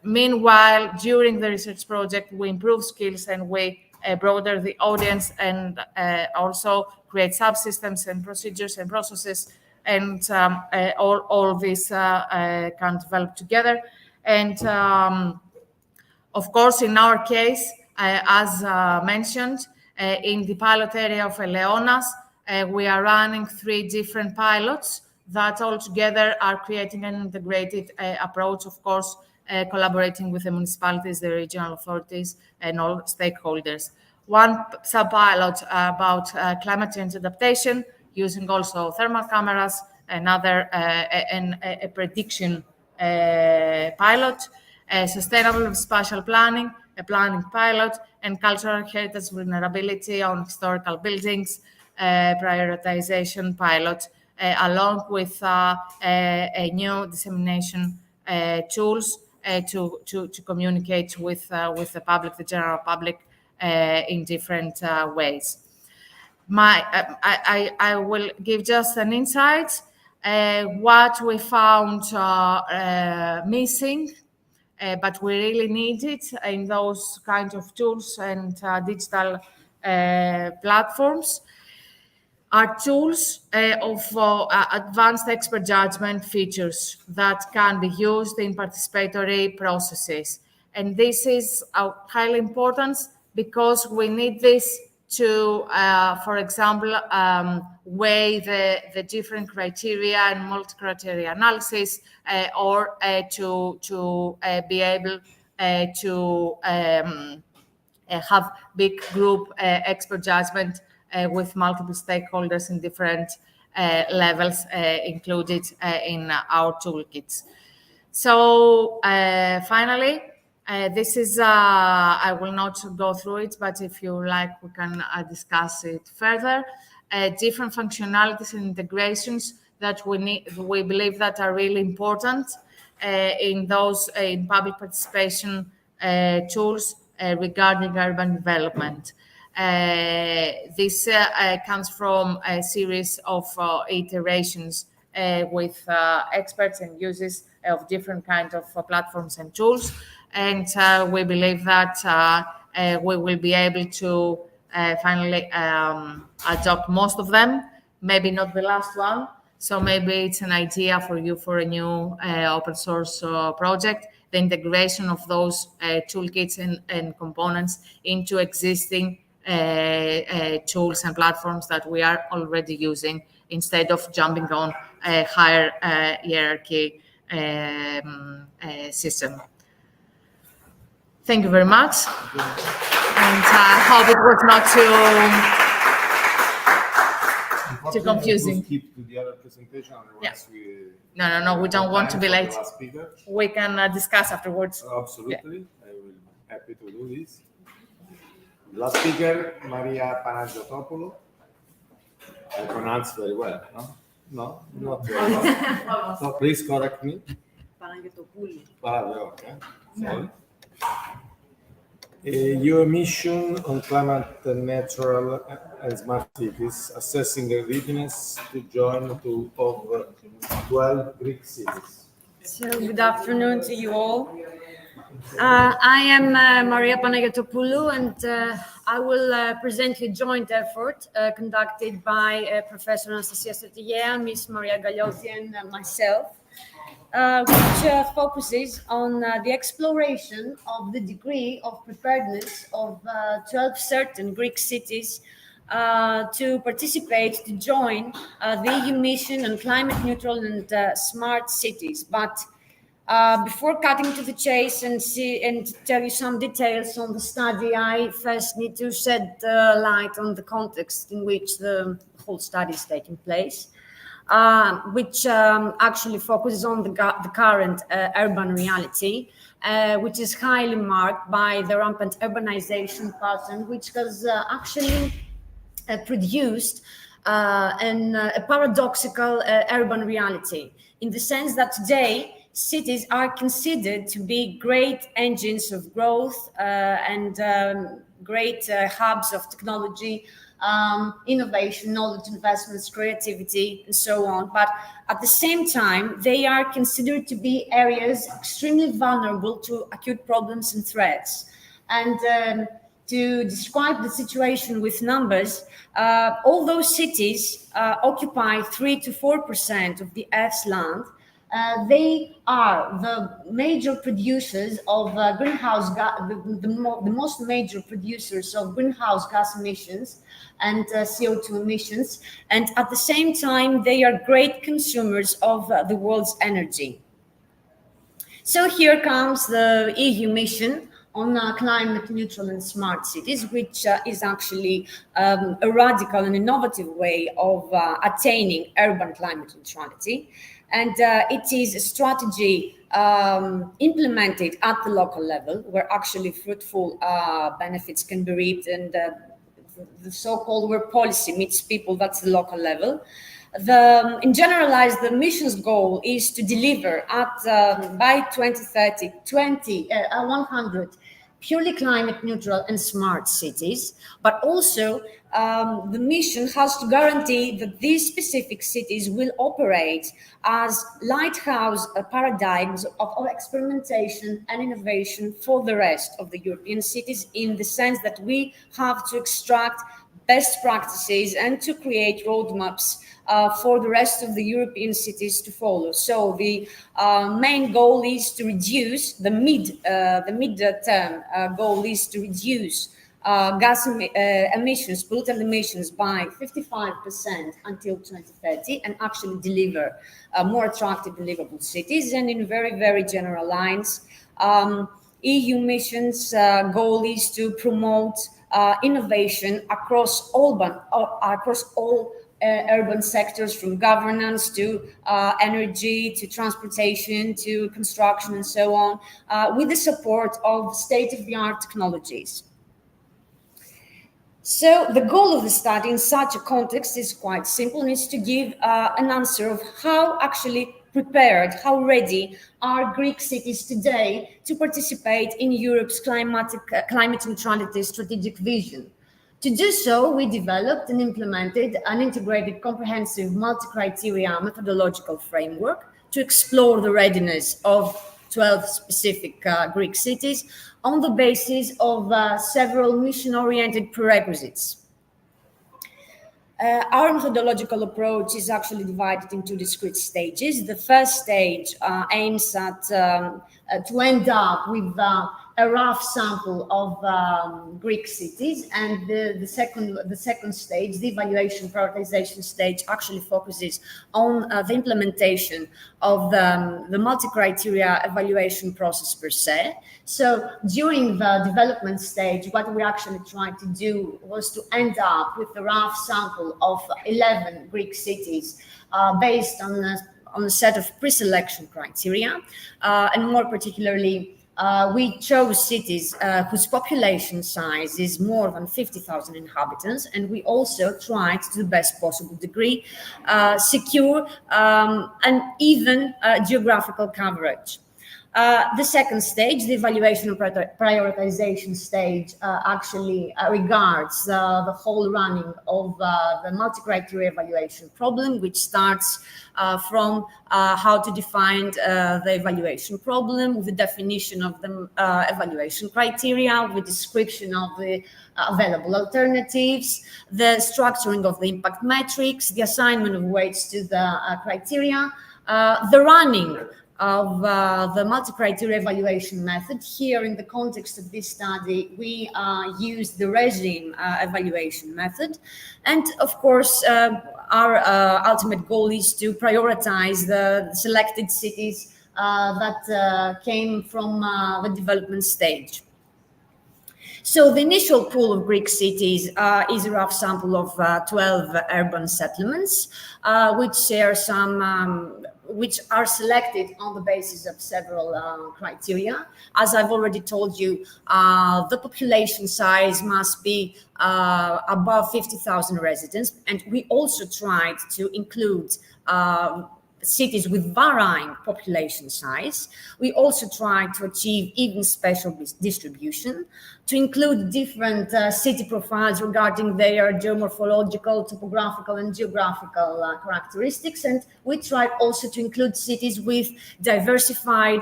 Meanwhile, during the research project, we improve skills and we broaden the audience and also create subsystems and procedures and processes, and all this can develop together. And of course, in our case, as mentioned, in the pilot area of Eleonas, we are running 3 different pilots that all together are creating an integrated approach, of course, collaborating with the municipalities, the regional authorities, and all stakeholders. One sub-pilot about climate change adaptation, using also thermal cameras, another a prediction pilot, sustainable spatial planning, a planning pilot, and cultural heritage vulnerability on historical buildings, prioritization pilot, along with a new dissemination tools to communicate with the public, the general public, in different ways. I will give just an insight. What we found missing but we really need it in those kinds of tools and digital platforms, are tools of advanced expert judgment features that can be used in participatory processes. And this is highly important because we need this to, for example, weigh the different criteria and multi-criteria analysis, or to be able to have big group expert judgment with multiple stakeholders in different levels included in our toolkits. So finally, this is, I will not go through it, but if you like, we can discuss it further. Different functionalities and integrations that we believe that are really important in those in public participation tools regarding urban development. This comes from a series of iterations with experts and users of different kinds of platforms and tools. And we believe that we will be able to finally adopt most of them, maybe not the last one. So maybe it's an idea for you for a new open source project, the integration of those toolkits and components into existing tools and platforms that we are already using, instead of jumping on a higher hierarchy system. Thank you very much. And I hope it was not too confusing. We'll skip to the other presentation, otherwise No, we don't want to be late. Last speaker. We can discuss afterwards. Absolutely, I will be happy to do this. Last speaker, Maria Panagiotopoulou. I pronounce very well, no? No, not very well. So please correct me. Panagiotopoulou. Okay. Sorry. Your mission on climate, natural and smart cities, assessing the readiness to join to over 12 Greek cities. So good afternoon to you all. I am Maria Panagiotopoulou, and I will present a joint effort conducted by Professor Anastasia Strategea, Ms. Maria Gagliotti, and myself, which focuses on the exploration of the degree of preparedness of 12 certain Greek cities to participate, to join the EU mission on climate neutral and smart cities. But before cutting to the chase and tell you some details on the study, I first need to shed light on the context in which the whole study is taking place, which actually focuses on the current urban reality, which is highly marked by the rampant urbanization pattern, which has actually produced a paradoxical urban reality, in the sense that today cities are considered to be great engines of growth and great hubs of technology, innovation, knowledge investments, creativity, and so on. But at the same time, they are considered to be areas extremely vulnerable to acute problems and threats. And to describe the situation with numbers, although cities occupy 3 to 4% of the Earth's land, they are the major producers of greenhouse gas, the most major producers of greenhouse gas emissions and CO2 emissions. And at the same time, they are great consumers of the world's energy. So here comes the EU mission on climate neutral and smart cities, which is actually a radical and innovative way of attaining urban climate neutrality. And it is a strategy implemented at the local level, where actually fruitful benefits can be reaped, and the so-called where policy meets people, that's the local level. In generalized, the mission's goal is to deliver at by 2030 100 purely climate neutral and smart cities, but also the mission has to guarantee that these specific cities will operate as lighthouse paradigms of experimentation and innovation for the rest of the European cities, in the sense that we have to extract best practices and to create roadmaps for the rest of the European cities to follow. So the main goal is to reduce the mid-term goal is to reduce gas emissions, pollutant emissions by 55% until 2030, and actually deliver more attractive, livable cities. And in very, very general lines, EU missions goal is to promote innovation across all urban sectors, from governance to energy to transportation to construction and so on, with the support of state-of-the-art technologies. So the goal of the study in such a context is quite simple, and is to give an answer of how actually prepared, how ready are Greek cities today to participate in Europe's climate neutrality strategic vision. To do so, we developed and implemented an integrated, comprehensive, multi-criteria methodological framework to explore the readiness of 12 specific Greek cities on the basis of several mission-oriented prerequisites. Our methodological approach is actually divided into discrete stages. The first stage aims at to end up with a rough sample of Greek cities, and the second stage, the evaluation prioritization stage, actually focuses on the implementation of the multi-criteria evaluation process per se. So during the development stage, what we actually tried to do was to end up with a rough sample of 11 Greek cities based on a set of pre-selection criteria, and more particularly, we chose cities whose population size is more than 50,000 inhabitants, and we also tried to the best possible degree secure an even geographical coverage. The second stage, the evaluation and prioritization stage, actually regards the whole running of the multi-criteria evaluation problem, which starts from how to define the evaluation problem, with the definition of the evaluation criteria, with description of the available alternatives, the structuring of the impact metrics, the assignment of weights to the criteria, the running of the multi-criteria evaluation method. Here, in the context of this study, we used the regime evaluation method. And of course, our ultimate goal is to prioritize the selected cities that came from the development stage. So the initial pool of Greek cities is a rough sample of 12 urban settlements, which share some which are selected on the basis of several criteria. As I've already told you, the population size must be above 50,000 residents, and we also tried to include cities with varying population size. We also tried to achieve even spatial distribution, to include different city profiles regarding their geomorphological, topographical, and geographical characteristics. And we tried also to include cities with diversified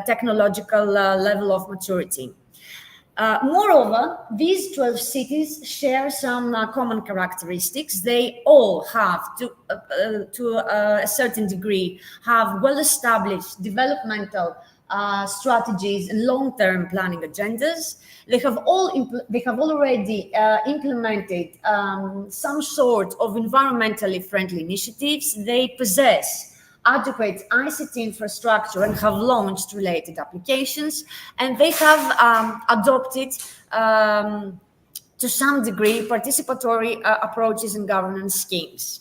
technological level of maturity. Moreover, these 12 cities share some common characteristics. They all have, to a certain degree, have well-established developmental strategies and long-term planning agendas. They have already implemented some sort of environmentally friendly initiatives. They possess adequate ICT infrastructure and have launched related applications, and they have adopted, to some degree, participatory approaches and governance schemes.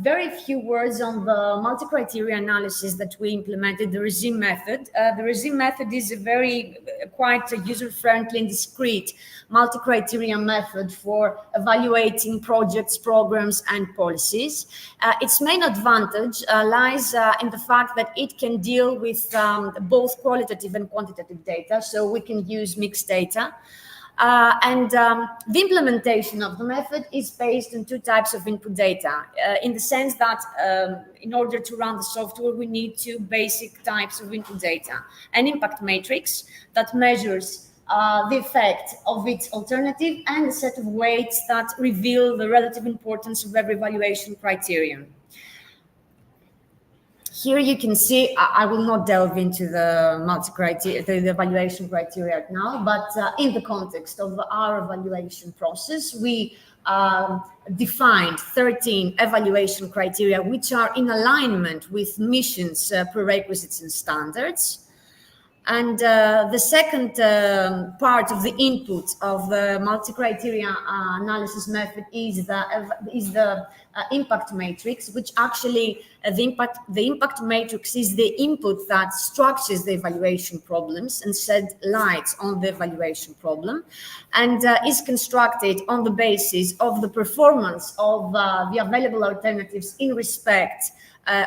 Very few words on the multi-criteria analysis that we implemented, the regime method. The regime method is a very quite user-friendly and discrete multi-criteria method for evaluating projects, programs, and policies. Its main advantage lies in the fact that it can deal with both qualitative and quantitative data, so we can use mixed data. The implementation of the method is based on two types of input data, in the sense that in order to run the software, we need two basic types of input data. An impact matrix that measures the effect of its alternative, and a set of weights that reveal the relative importance of every evaluation criterion. Here you can see, I will not delve into the multi-criteria, the evaluation criteria now, but in the context of our evaluation process, we defined 13 evaluation criteria, which are in alignment with missions, prerequisites, and standards. And the second part of the input of the multi-criteria analysis method is the impact matrix, which actually the impact matrix is the input that structures the evaluation problems and sheds light on the evaluation problem, and is constructed on the basis of the performance of the available alternatives in respect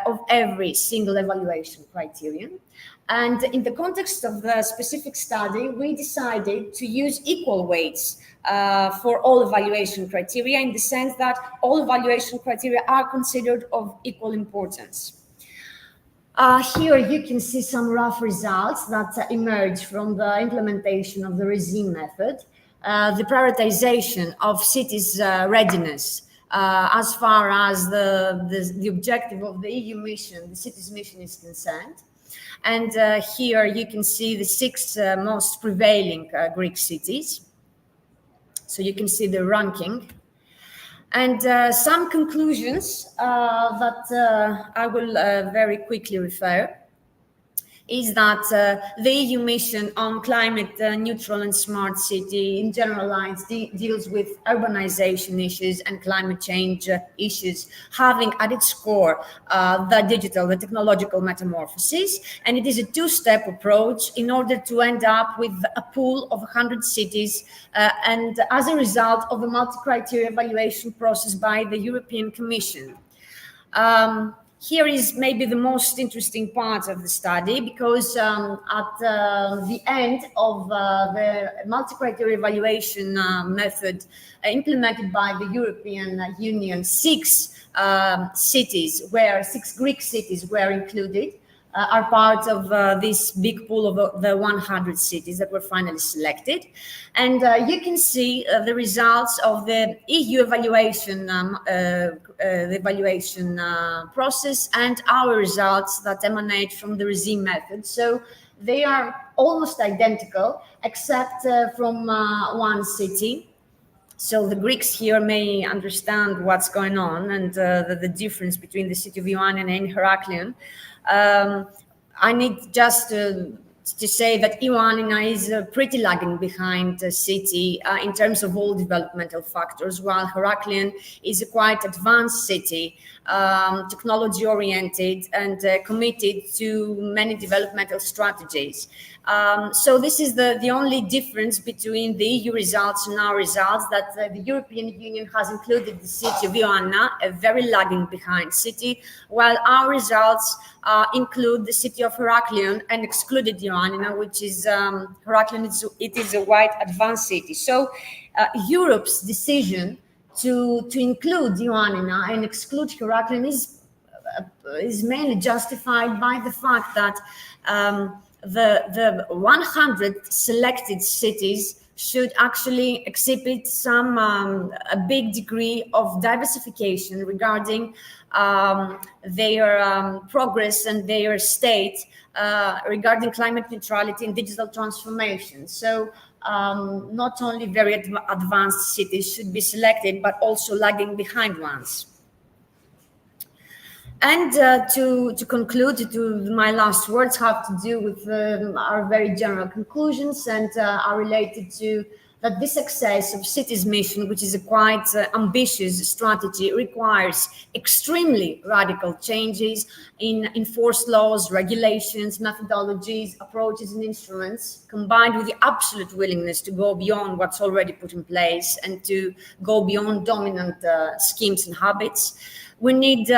of every single evaluation criterion. And in the context of the specific study, we decided to use equal weights for all evaluation criteria, in the sense that all evaluation criteria are considered of equal importance. Here you can see some rough results that emerge from the implementation of the regime method. The prioritization of cities' readiness as far as the objective of the EU mission, the cities' mission, is concerned. And here you can see the 6 most prevailing Greek cities. So you can see the ranking. And some conclusions that I will very quickly refer is that the EU mission on climate neutral and smart city in general lines deals with urbanization issues and climate change issues, having at its core the technological metamorphosis. And it is a two-step approach in order to end up with a pool of 100 cities and as a result of a multi-criteria evaluation process by the European Commission. Here is maybe the most interesting part of the study, because at the end of the multi-criteria evaluation method implemented by the European Union, 6 Greek cities were included, are part of this big pool of the 100 cities that were finally selected. And you can see the results of the EU evaluation, process, and our results that emanate from the regime method. So they are almost identical, except from one city. So the Greeks here may understand what's going on and the difference between the city of Ioannina and Heraklion. I need just to say that Ioannina is pretty lagging behind the city in terms of all developmental factors, while Heraklion is a quite advanced city, technology-oriented and committed to many developmental strategies. So this is the only difference between the EU results and our results, that the European Union has included the city of Ioannina, a very lagging behind city, while our results include the city of Heraklion and excluded Ioannina, which is Heraklion. It is a quite advanced city. So Europe's decision to include Ioannina and exclude Heraklion is mainly justified by the fact that the 100 selected cities should actually exhibit a big degree of diversification regarding their progress and their state regarding climate neutrality and digital transformation. So not only very advanced cities should be selected, but also lagging behind ones. And to conclude, my last words have to do with our very general conclusions and are related to that the success of city's mission, which is a quite ambitious strategy, requires extremely radical changes in enforced laws, regulations, methodologies, approaches, and instruments, combined with the absolute willingness to go beyond what's already put in place and to go beyond dominant schemes and habits. We need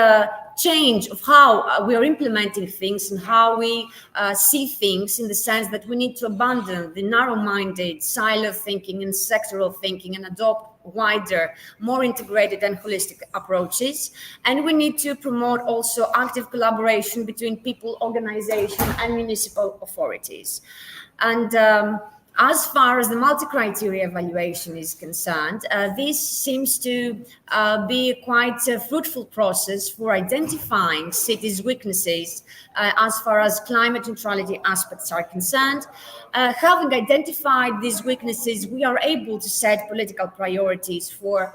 change of how we are implementing things and how we see things, in the sense that we need to abandon the narrow-minded silo thinking and sectoral thinking and adopt wider, more integrated and holistic approaches. And we need to promote also active collaboration between people, organization and municipal authorities. And as far as the multi-criteria evaluation is concerned, this seems to be quite a fruitful process for identifying cities' weaknesses as far as climate neutrality aspects are concerned. Having identified these weaknesses, we are able to set political priorities for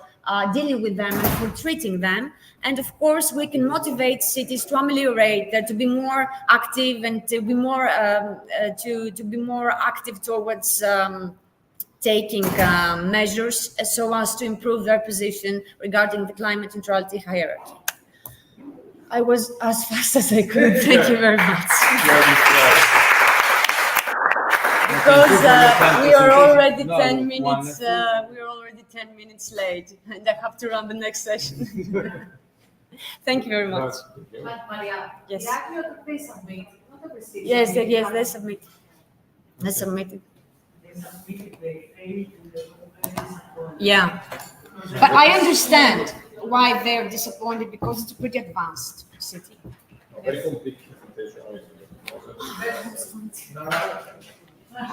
dealing with them and for treating them. And of course, we can motivate cities to ameliorate, to be more active and to be more active towards taking measures so as to improve their position regarding the climate neutrality hierarchy. I was as fast as I could. Thank you very much. Because we are already 10 minutes. We are already 10 minutes late, and I have to run the next session. Thank you very much. Maria, Yes. the act that they submit, not the procedure. Yes, they submit. They submitted. Yeah, but I understand why they're disappointed, because it's a pretty advanced city. Very complete presentation.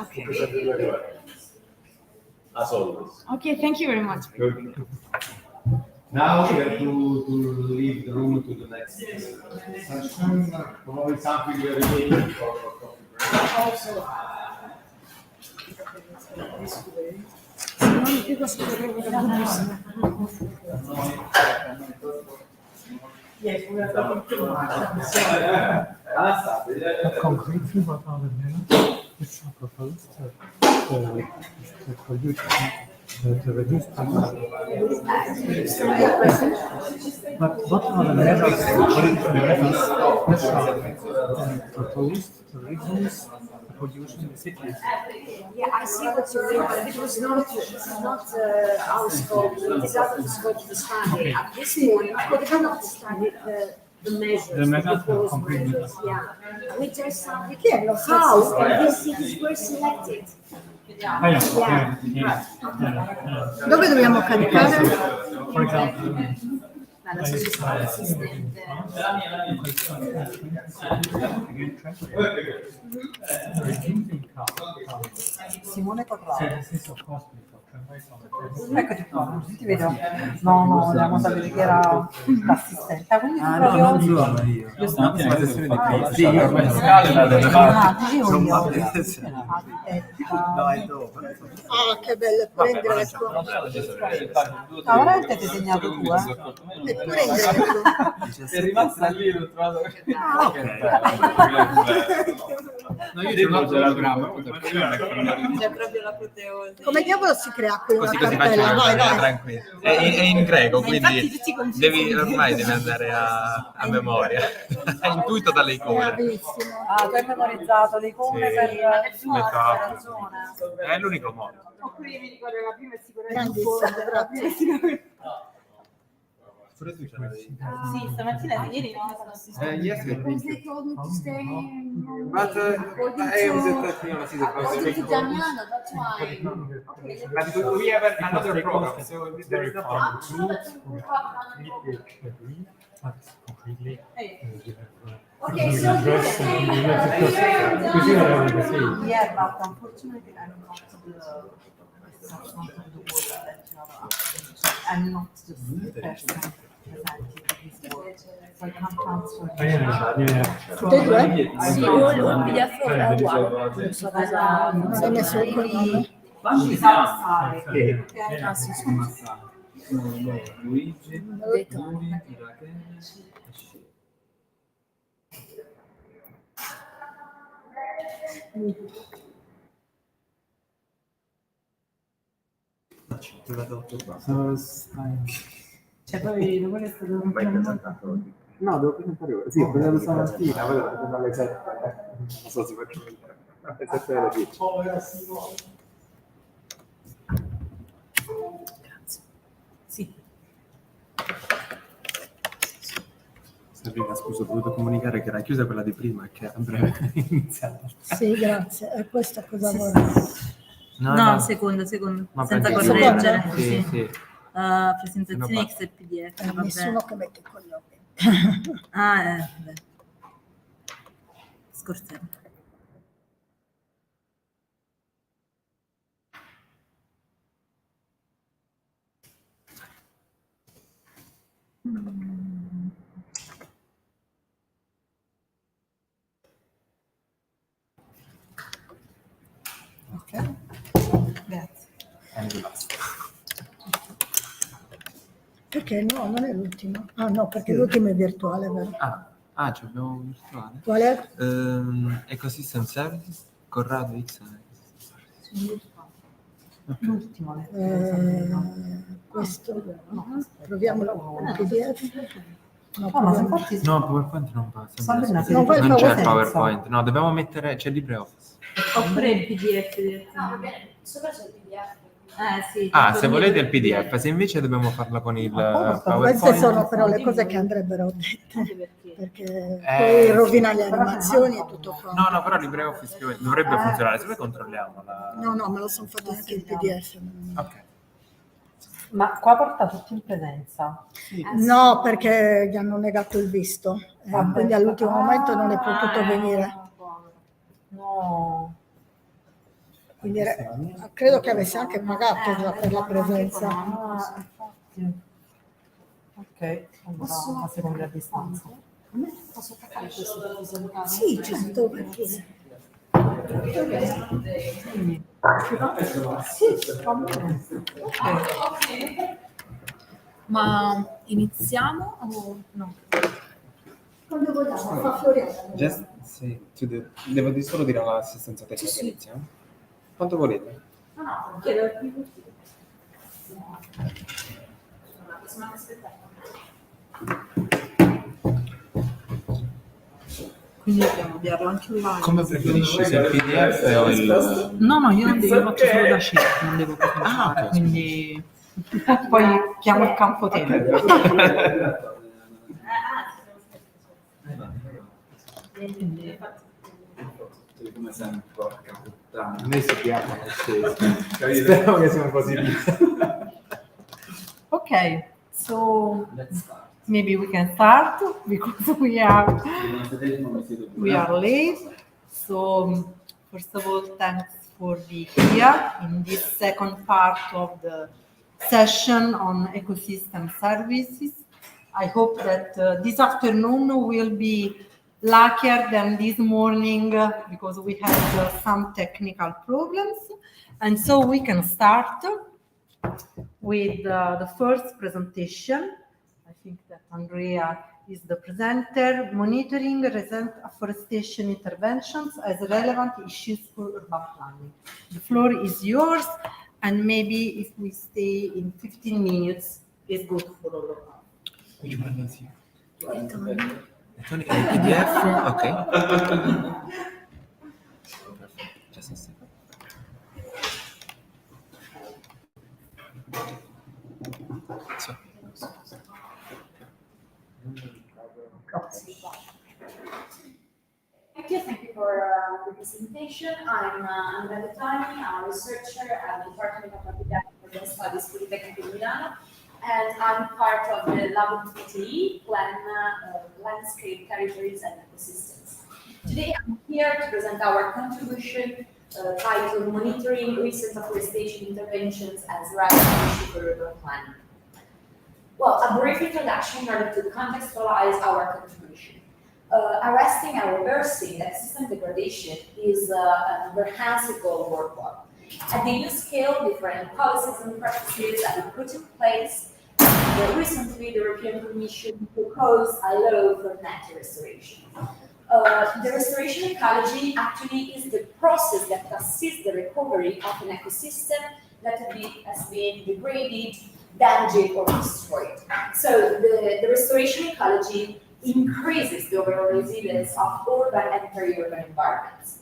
Okay. As always. Okay, thank you very much. Now we have to leave the room to the next session. Probably something we are waiting for coffee Yes, we are talking too much. Concretely, what are the measures which are proposed to reduce pollution? But what are the measures which are proposed to reduce the pollution in the cities? Yeah, I see what you mean, but it was not our scope. It is out of the scope of the study. At this point, we did not study the measures. The measures, proposed the concrete measures. Yeah, we just studied how these cities were selected. Dove dobbiamo caricare? For example, Simone Corrado. this of course Eccoti qua, ti vedo. No, andiamo a sapere che era l'assistente. Quindi tu proprio... non sono io. L'ultima sessione di crisi. Sì, ormai scala delle parti. No, è dopo. Ah, che bello prendere le cose. No, veramente ti hai segnato tu, E prendere. È rimasta lì, l'ho trovato. Ah, ok. No, io c'ho un gelagramma. C'è proprio l'apoteosi. Come diavolo si crea qui una Così faccio cartella? Vai, vai. tranquillo. È in greco, quindi infatti tutti confusi. ormai devi andare a memoria. È intuito dalle icone. Bravissimo. Ah, tu hai memorizzato le icone Sì. per Metà. zone. È l'unico modo. Oppure io mi ricordo la prima è sicuramente grazie. Sì, stamattina, ieri no. Yes, They told me to stay but I was according to Damiano, that's why. But we have another program, so there is no problem. But concretely, you Okay, so address yeah, but unfortunately I'm not the substance of the work that you are asking. I'm not the person presenting this work, so I can't answer. Sì, un PDF è uguale. Non so cosa. Sei messo il cognome? Fammi Passare. che Sì, sono Luigi, Giuli, Irachele. Sono stanco. Cioè, poi dopo che è stato un No, devo presentare ora. Sì, ho presentato stamattina, poi devo presentare alle 7. Non so se faccio vedere. Alle 7 alle 10. Sì. Sabrina, scusa, ho voluto comunicare che era chiusa quella di prima e che a breve è iniziata. Sì, grazie. E questo cosa vorrei? No, secondo, Ma senza prendi correggere. secondo? Sì, sì. Presentazione X e PDF, vabbè. Nessuno che mette con gli occhi. Vabbè. Scorsiamo. Ok. Grazie. Perché no, non è l'ultimo. Ah no, perché l'ultimo è virtuale, vero? Ce l'abbiamo virtuale. Qual è? Ecosystem Services, Corrado X. L'ultimo. Questo, proviamolo in PDF. No, PowerPoint non passa. Non vuoi il Non c'è PowerPoint? PowerPoint. No, dobbiamo mettere, c'è LibreOffice. Oppure il PDF. No, va bene, sopra c'è il PDF. Sì. Se volete il PDF, se invece dobbiamo farla con il Queste PowerPoint. sono però le cose che andrebbero dette, perché poi rovina le animazioni e tutto qua. No, però LibreOffice dovrebbe funzionare, se noi controlliamo No, me lo sono fatto anche in PDF. Ok. Ma qua porta tutti in presenza? No, perché gli hanno negato il visto, quindi all'ultimo momento non è potuto venire. No. Quindi credo che avesse anche pagato già per la presenza. Infatti. Ok, allora una seconda a distanza. Posso attaccare questo per visualizzare? Sì, certo, perché... Sì, va bene. Ok. Ma iniziamo o no? Quando vogliamo, fa Floriano. Devo solo dire all'assistenza tecnica, iniziamo. Quanto volete? No, chiedo più. Quindi dobbiamo avviarlo anche online. Come preferisci, se il PDF o il... No, io non devo, io faccio solo da sheet, non devo presentare, ok. quindi... Poi chiamo il campo tempo. Come sempre, porca puttana. Noi sappiamo che speriamo che sia positivo. Okay, so maybe we can start because we are late. So first of all, thanks for being here in this second part of the session on ecosystem services. I hope that this afternoon will be luckier than this morning because we had some technical problems. And so we can start with the first presentation. I think that Andrea is the presenter, monitoring recent afforestation interventions as relevant issues for urban planning. The floor is yours, and maybe if we stay in 15 minutes, it's good for all of us. Which one is here? PDF? Okay. Just a second. Thank you for the presentation. I'm Andrea Tani, a researcher at the Department of Architecture Studies Polytechnic in Milano, and I'm part of the Lab of PTE, Landscape, Territories and Ecosystems. Today I'm here to present our contribution titled Monitoring Recent Afforestation Interventions as Relevant Issue for Urban Planning. Well, a brief introduction in order to contextualize our contribution. Arresting and reversing ecosystem degradation is a comprehensive goal worldwide. At the EU scale, different policies and practices have been put in place. Recently, the European Commission proposed a law for net restoration. The restoration ecology actually is the process that assists the recovery of an ecosystem that has been degraded, damaged, or destroyed. So the restoration ecology increases the overall resilience of urban and peri-urban environments.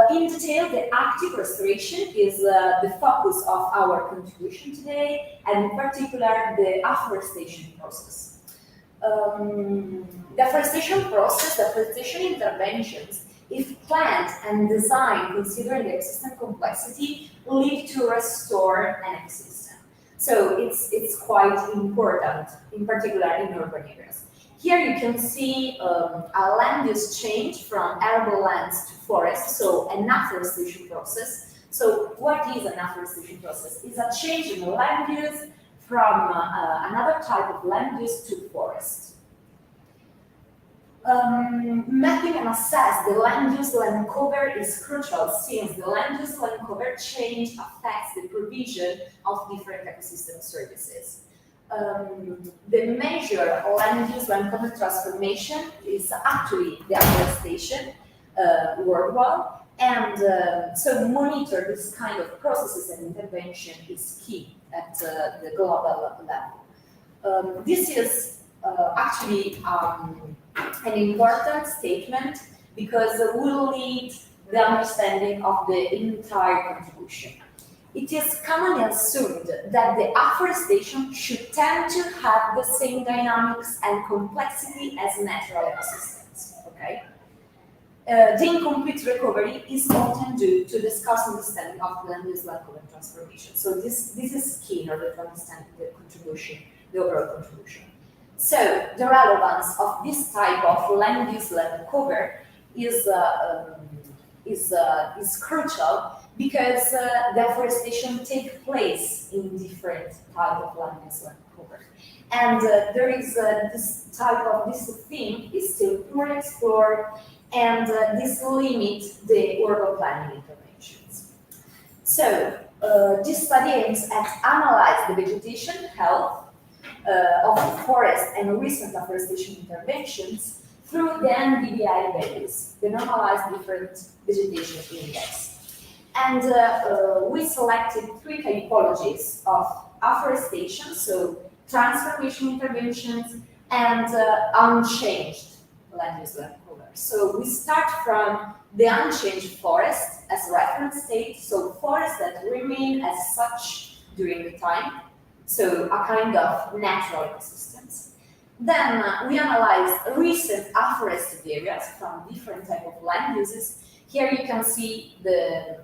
In detail, the active restoration is the focus of our contribution today, and in particular, the afforestation process. The afforestation process, the afforestation interventions, if planned and designed considering the existing complexity, lead to restore an ecosystem. So it's quite important, in particular in urban areas. Here you can see a land use change from arable lands to forests, so an afforestation process. So what is an afforestation process? It's a change in land use from another type of land use to forest. Mapping and assess the land use land cover is crucial since the land use land cover change affects the provision of different ecosystem services. The measure of land use land cover transformation is actually the afforestation worldwide, and so monitor this kind of processes and intervention is key at the global level. This is actually an important statement because it will lead the understanding of the entire contribution. It is commonly assumed that the afforestation should tend to have the same dynamics and complexity as natural ecosystems. Okay? The incomplete recovery is often due to the scarce understanding of land use land cover transformation. So this is key in order to understand the contribution, the overall contribution. So the relevance of this type of land use land cover is crucial because the afforestation takes place in different types of land use land cover, and there is this theme is still poorly explored, and this limits the urban planning interventions. So this study aims at analyze the vegetation health of the forest and recent afforestation interventions through the NDVI values, the normalized different vegetation index. And we selected 3 typologies of afforestation, so transformation interventions and unchanged land use land cover. So we start from the unchanged forest as reference state, so forests that remain as such during the time, so a kind of natural ecosystems. Then we analyzed recent afforested areas from different type of land uses. Here you can see the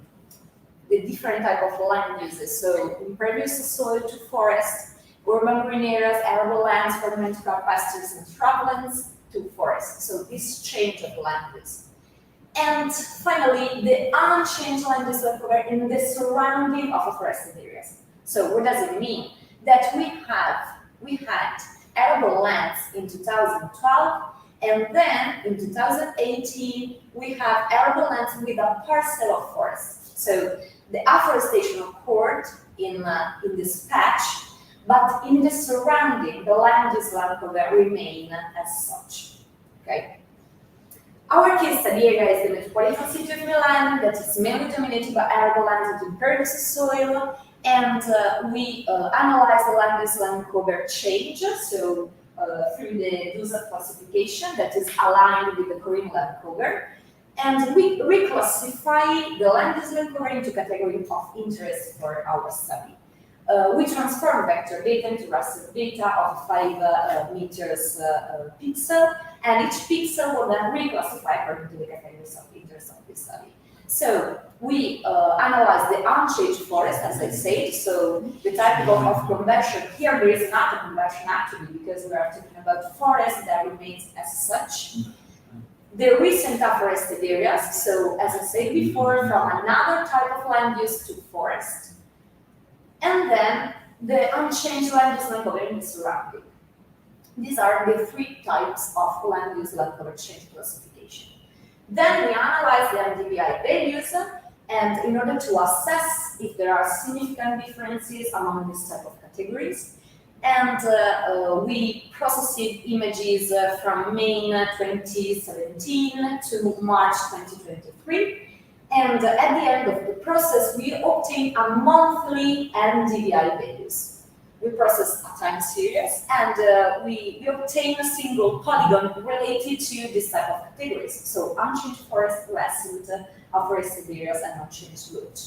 different type of land uses. So impervious soil to forest, urban green areas, arable lands, ornamental pastures and shrublands to forest. So this change of land use. And finally, the unchanged land use land cover in the surrounding of afforested areas. So what does it mean? That we had arable lands in 2012, and then in 2018 we have arable lands with a parcel of forest. So the afforestation occurred in this patch, but in the surrounding, the land use land cover remain as such. Okay. Our case study area is the metropolitan city of Milan, that is mainly dominated by arable lands with impervious soil. And we analyze the land use land cover change, so through the DUSA classification that is aligned with the Korean land cover, and we reclassify the land use land cover into categories of interest for our study. We transform vector data into raster data of 5 meters pixel, and each pixel will then reclassify according to the categories of interest of the study. So we analyze the unchanged forest, as I said, so the type of conversion. Here there is not a conversion actually, because we are talking about forest that remains as such. The recent afforested areas, so as I said before, from another type of land use to forest. And then the unchanged land use land cover in the surrounding. These are the 3 types of land use land cover change classification. Then we analyze the NDVI values, and in order to assess if there are significant differences among these type of categories, and we processed images from May 2017 to March 2023. And at the end of the process, we obtained a monthly NDVI values. We processed a time series, and we obtained a single polygon related to this type of categories. So unchanged forest, lessened afforested areas, and unchanged wood.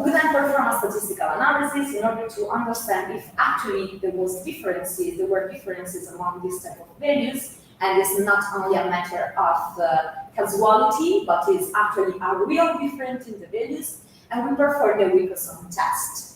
We then perform a statistical analysis in order to understand if actually there were differences among these type of values, and it's not only a matter of causality, but is actually a real difference in the values, and we perform the Wilkinson test.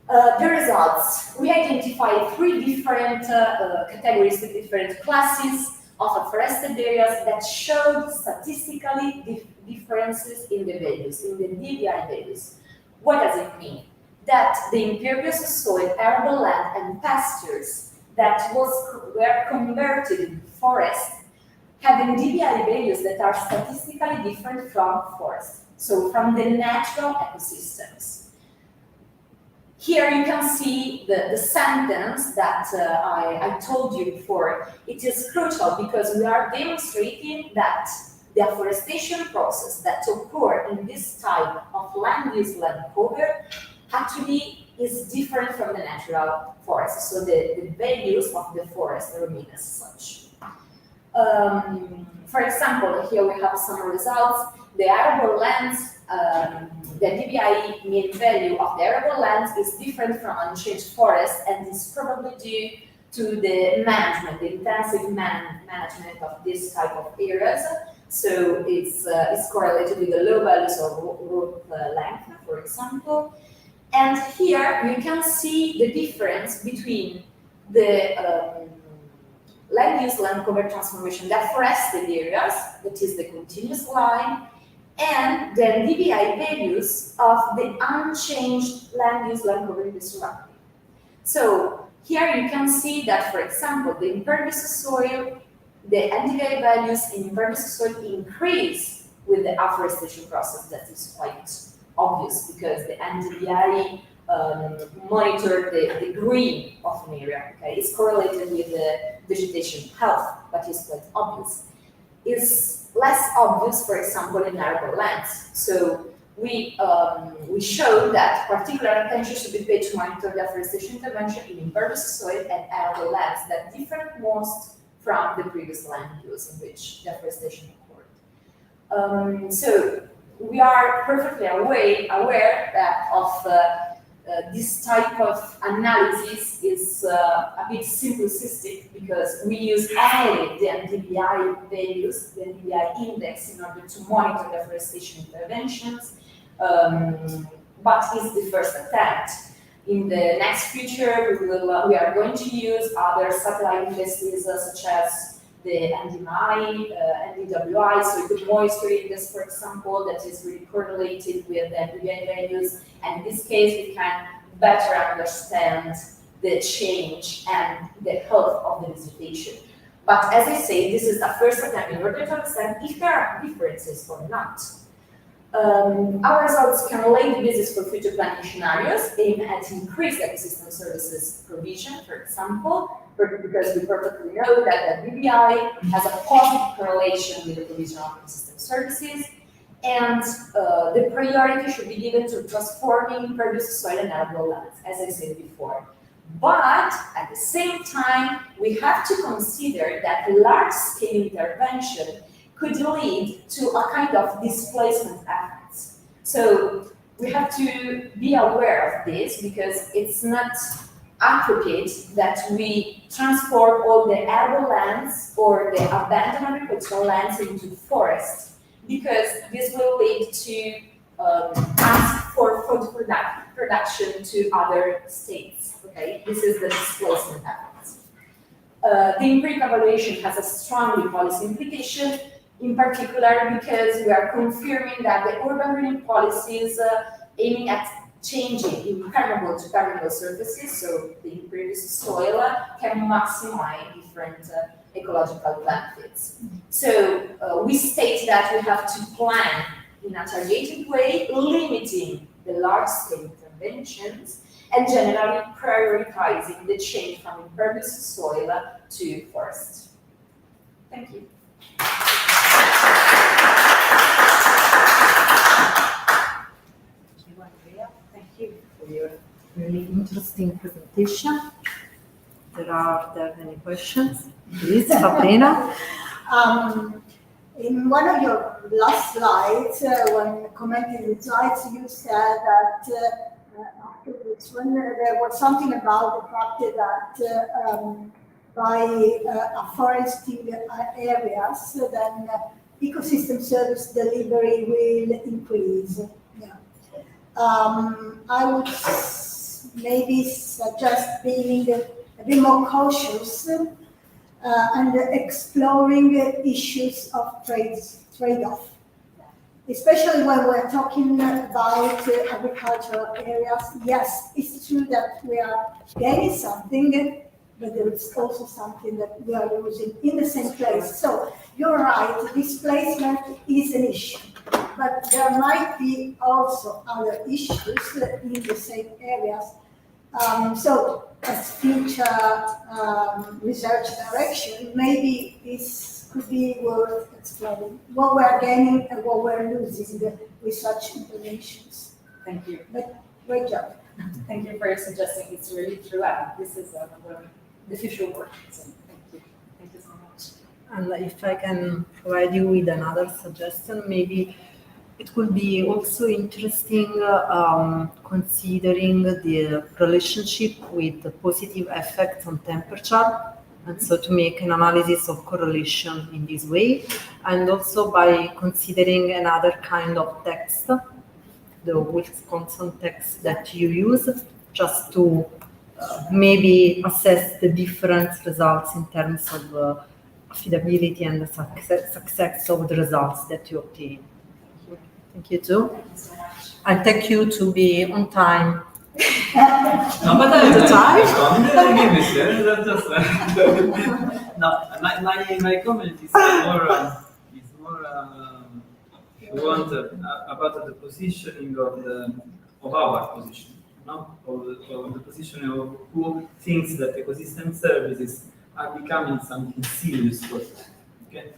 The results, we identify 3 different categories, 3 different classes of afforested areas that showed statistically differences in the values, in the DVI values. What does it mean? That the impervious soil, arable land, and pastures that were converted into forest having DVI values that are statistically different from forest, so from the natural ecosystems. Here you can see the sentence that I told you before. It is crucial because we are demonstrating that the afforestation process that occurs in this type of land use land cover actually is different from the natural forest. So the values of the forest remain as such. For example, here we have some results. The arable lands, the DVI mean value of the arable lands is different from unchanged forest, and is probably due to the management, the intensive management of this type of areas. So it's correlated with the low values of root length, for example. And here you can see the difference between the land use land cover transformation, the forested areas, that is the continuous line, and the DVI values of the unchanged land use land cover in the surrounding. So here you can see that, for example, the impervious soil, the NDVI values in impervious soil increase with the afforestation process. That is quite obvious because the NDVI monitor the green of an area. Okay, it's correlated with the vegetation health, but it's quite obvious. It's less obvious, for example, in arable lands. So we show that particular attention should be paid to monitor the afforestation intervention in impervious soil and arable lands that differ most from the previous land use in which deforestation occurred. So we are perfectly aware that of this type of analysis is a bit simplistic because we use only the NDVI values, the NDVI index, in order to monitor deforestation interventions, but it's the first attempt. In the next future, we are going to use other satellite indices such as the NDMI, NDWI, so the moisture index, for example, that is really correlated with the NDVI values. And in this case, we can better understand the change and the health of the vegetation. But as I say, this is the first attempt in order to understand if there are differences or not. Our results can lay the basis for future planning scenarios aimed at increased ecosystem services provision, for example, because we perfectly know that the DVI has a positive correlation with the provision of ecosystem services, and the priority should be given to transforming impervious soil and arable lands, as I said before. But at the same time, we have to consider that large-scale intervention could lead to a kind of displacement effects. So we have to be aware of this because it's not appropriate that we transform all the arable lands or the abandoned agricultural lands into forests, because this will lead to ask for food production to other states. Okay, this is the displacement effects. The empirical evaluation has a strongly policy implication, in particular because we are confirming that the urban greening policies aiming at changing impermeable to permeable surfaces, so the impervious soil, can maximize different ecological benefits. So we state that we have to plan in a targeted way, limiting the large-scale interventions, and generally prioritizing the change from impervious soil to forest. Thank you. Thank you for your really interesting presentation. Are there any questions? Please, Sabrina. In one of your last slides, when commenting the slides, you said that afterwards, when there was something about the fact that by afforesting areas, then ecosystem service delivery will increase. Yeah. I would maybe suggest being a bit more cautious and exploring issues of trade-off. Especially when we're talking about agricultural areas. Yes, it's true that we are gaining something, but there is also something that we are losing in the same place. So you're right, displacement is an issue, but there might be also other issues in the same areas. So as future research direction, maybe this could be worth exploring what we're gaining and what we're losing with such interventions. Thank you. But great job. Thank you for suggesting. It's really true. And this is the future work. So thank you. Thank you so much. And if I can provide you with another suggestion, maybe it could be also interesting considering the relationship with the positive effects on temperature, and so to make an analysis of correlation in this way, and also by considering another kind of text, the Wisconsin text that you use, just to maybe assess the different results in terms of affordability and the success of the results that you obtain. Thank you too. Thank you so much. And thank you to be on time. No, but The time? My comment is more we want about the positioning of our position, no? Of the positioning of who thinks that ecosystem services are becoming something serious for us. Okay.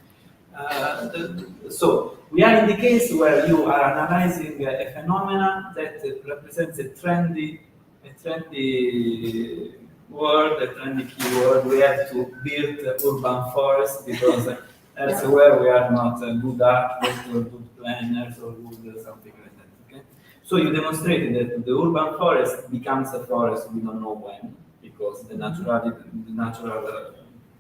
So we are in the case where you are analyzing a phenomena that represents a trendy word, a trendy keyword. We have to build urban forest because elsewhere we are not good architects or good planners or good something like that. Okay. So you demonstrated that the urban forest becomes a forest. We don't know when, because the natural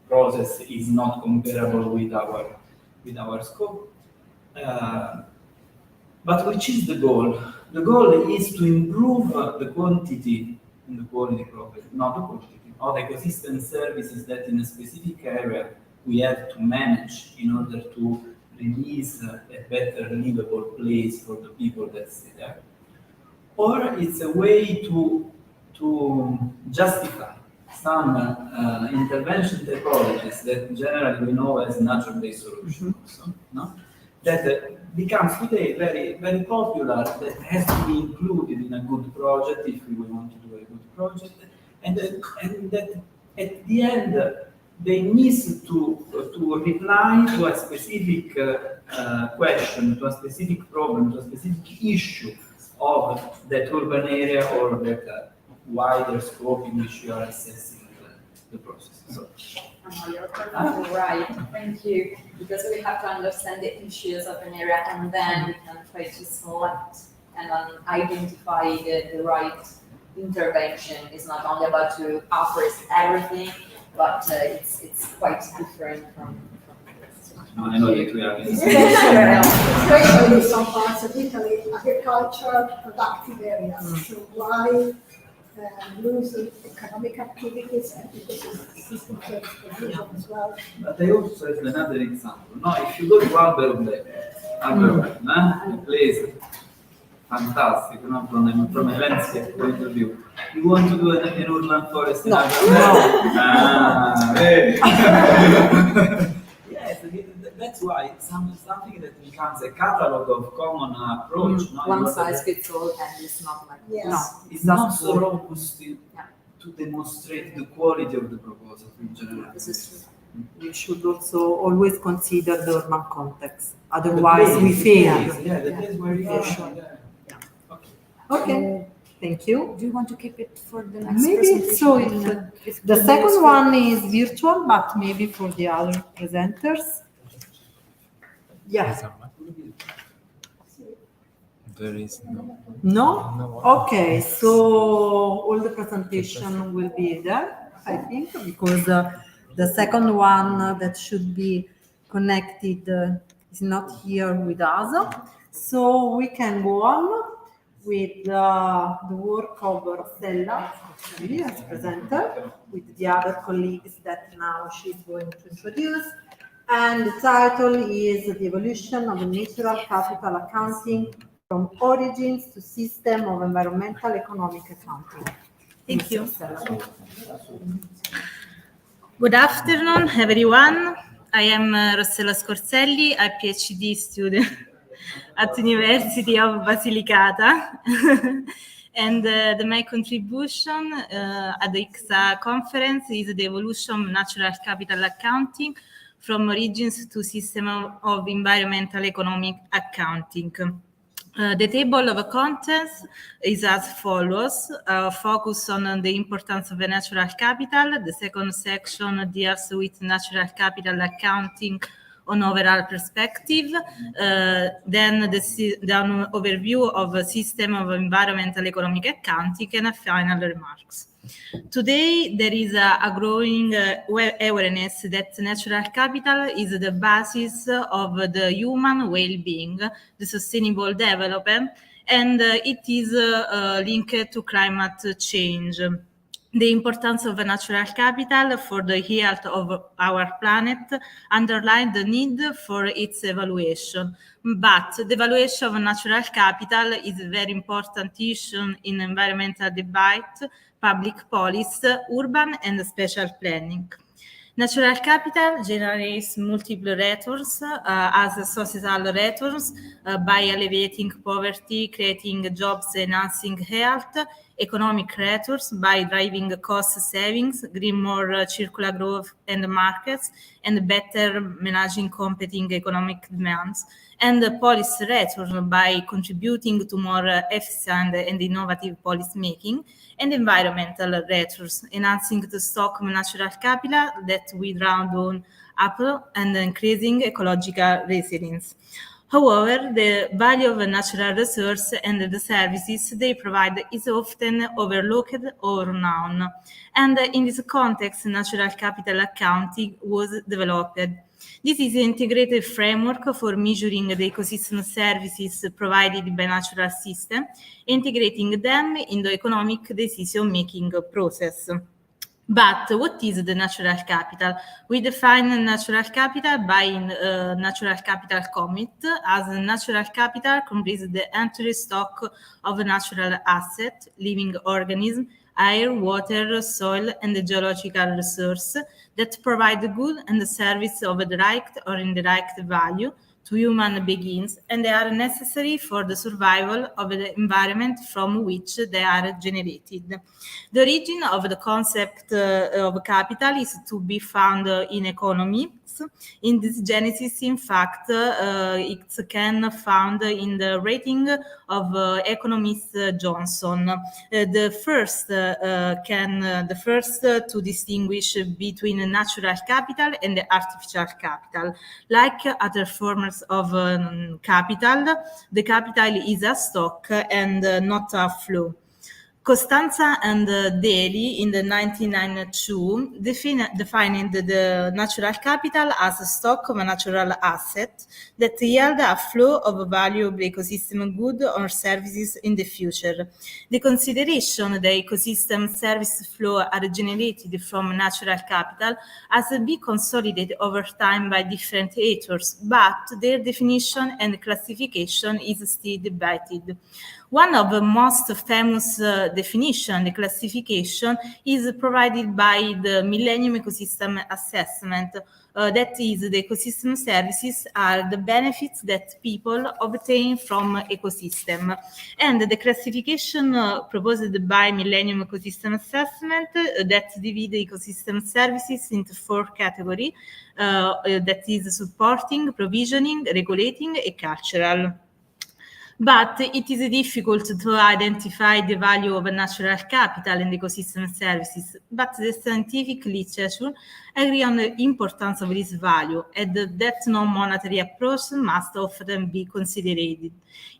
process is not comparable with our scope. But which is the goal? The goal is to improve the quantity and the quality property, not the quantity, of ecosystem services that in a specific area we have to manage in order to release a better livable place for the people that stay there. Or it's a way to justify some intervention typologies that generally we know as nature-based solutions, no? That becomes today very, very popular, that has to be included in a good project if we want to do a good project, and that at the end they need to reply to a specific question, to a specific problem, to a specific issue of that urban area or that wider scope in which you are assessing the process. So. You're perfectly right. Thank you. Because we have to understand the issues of an area, and then we can try to select and identify the right intervention. It's not only about to offer everything, but it's quite different from this. I know that we are. Especially in some parts of Italy, agricultural productive areas. So why lose economic activities and ecosystem service provision as well? But I also have another example. No, if you go to Alberta, a place fantastic, no, from a landscape point of view. You want to do an urban forest in Alberta? Yes, that's why something that becomes a catalog of common approach. One size fits all, and it's not like it's not so robust to demonstrate the quality of the proposal in general. This is true. You should also always consider the urban context. Otherwise, we fail. Yeah, the place where you are. Okay. Thank you. Do you want to keep it for the next Maybe presentation? so. If the second one is virtual, but maybe for the other presenters. Yeah. There is no. No? Okay, so all the presentation will be there, I think, because the second one that should be connected is not here with us. So we can go on with the work of Stella, actually, as presenter, with the other colleagues that now she's going to introduce. And the title is The Evolution of Natural Capital Accounting from Origins to System of Environmental Economic Accounting. Thank you. Good afternoon, everyone. I am Rossella Scorselli, a PhD student at University of Basilicata. And my contribution at the ICCSA conference is the evolution of natural capital accounting from origins to system of environmental economic accounting. The table of contents is as follows. Focus on the importance of the natural capital. The second section deals with natural capital accounting on overall perspective. Then the overview of a system of environmental economic accounting and final remarks. Today, there is a growing awareness that natural capital is the basis of the human well-being, the sustainable development, and it is linked to climate change. The importance of natural capital for the health of our planet underlines the need for its evaluation. But the evaluation of natural capital is a very important issue in environmental debate, public policy, urban and spatial planning. Natural capital generates multiple returns as societal returns by alleviating poverty, creating jobs, enhancing health, economic returns by driving cost savings, green more circular growth and markets, and better managing competing economic demands, and policy return by contributing to more efficient and innovative policy making, and environmental returns, enhancing the stock of natural capital that we draw down up and increasing ecological resilience. However, the value of a natural resource and the services they provide is often overlooked or unknown. And in this context, natural capital accounting was developed. This is an integrated framework for measuring the ecosystem services provided by natural systems, integrating them in the economic decision-making process. But what is the natural capital? We define natural capital by natural capital commit as natural capital comprises the entire stock of a natural asset, living organism, air, water, soil, and the geological resource that provide good and the service of a direct or indirect value to human beings, and they are necessary for the survival of the environment from which they are generated. The origin of the concept of capital is to be found in economics. In this genesis, in fact, it can found in the rating of economist Johnson. The first to distinguish between natural capital and the artificial capital. Like other forms of capital, the capital is a stock and not a flow. Costanza and Daly in the 1992 defined the natural capital as a stock of a natural asset that yield a flow of valuable ecosystem goods or services in the future. The consideration the ecosystem service flow are generated from natural capital has been consolidated over time by different authors, but their definition and classification is still debated. One of the most famous definition, the classification is provided by the Millennium Ecosystem Assessment. That is, the ecosystem services are the benefits that people obtain from ecosystem. And the classification proposed by Millennium Ecosystem Assessment that divide ecosystem services into 4 categories, that is supporting, provisioning, regulating, and cultural. But it is difficult to identify the value of a natural capital in ecosystem services, but the scientific literature agree on the importance of this value and that non-monetary approach must often be considered.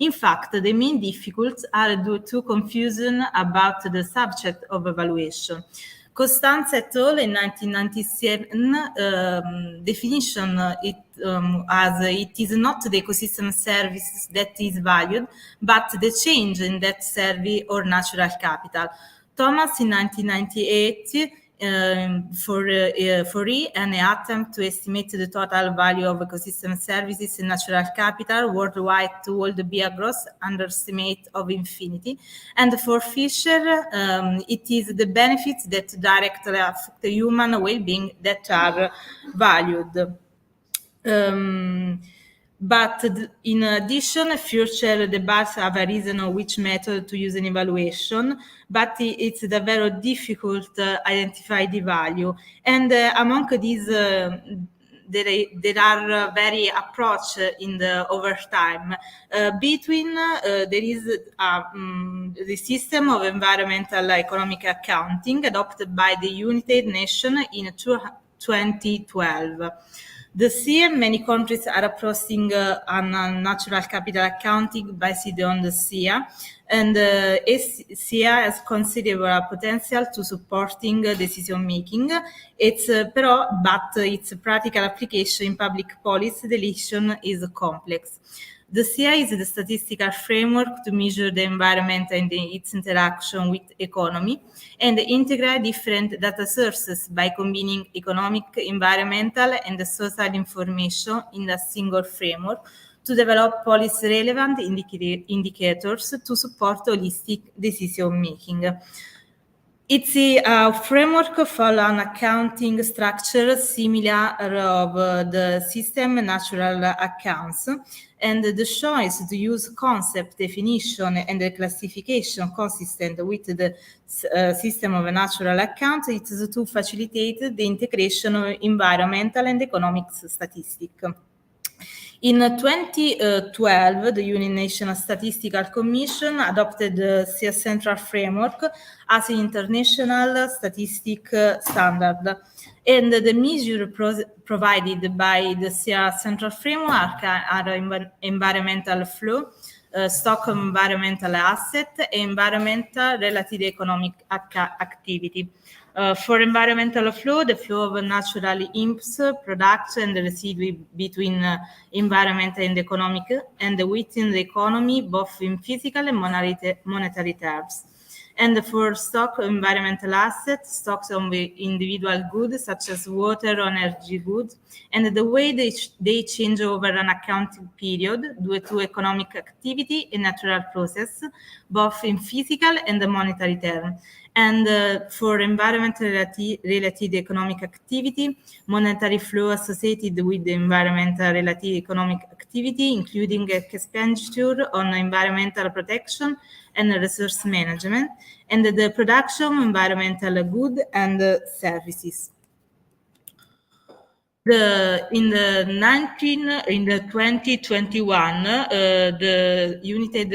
In fact, the main difficulties are due to confusion about the subject of evaluation. Costanza et al. In 1997 definition it as it is not the ecosystem service that is valued, but the change in that service or natural capital. Thomas in 1998 for an attempt to estimate the total value of ecosystem services and natural capital worldwide would be a gross underestimate of infinity. And for Fisher, it is the benefits that directly affect the human well-being that are valued. But in addition, future debates have arisen on which method to use in evaluation, but it's very difficult to identify the value. And among these, there are very approach in the over time. Between there is the system of environmental economic accounting adopted by the United Nations in 2012. The SIA, many countries are approaching on natural capital accounting based on the SIA, and SIA has considerable potential to supporting decision making. But its practical application in public policy decision is complex. The SIA is the statistical framework to measure the environment and its interaction with economy, and integrate different data sources by combining economic, environmental, and social information in a single framework to develop policy-relevant indicators to support holistic decision-making. It's a framework for an accounting structure similar of the system natural accounts, and the choice to use concept definition and the classification consistent with the system of a natural account is to facilitate the integration of environmental and economic statistics. In 2012, the United Nations Statistical Commission adopted the SIA Central Framework as an international statistic standard. And the measures provided by the SIA Central Framework are environmental flow, stock of environmental asset, and environmental related economic activity. For environmental flow, the flow of natural inputs, products, and the residue between environment and economic, and within the economy, both in physical and monetary terms. And for stock of environmental assets, stocks of individual goods such as water or energy goods, and the way they change over an accounting period due to economic activity and natural process, both in physical and monetary terms. And for environmental related economic activity, monetary flow associated with the environmental related economic activity, including expenditure on environmental protection and resource management, and the production of environmental goods and services. In 2021, the United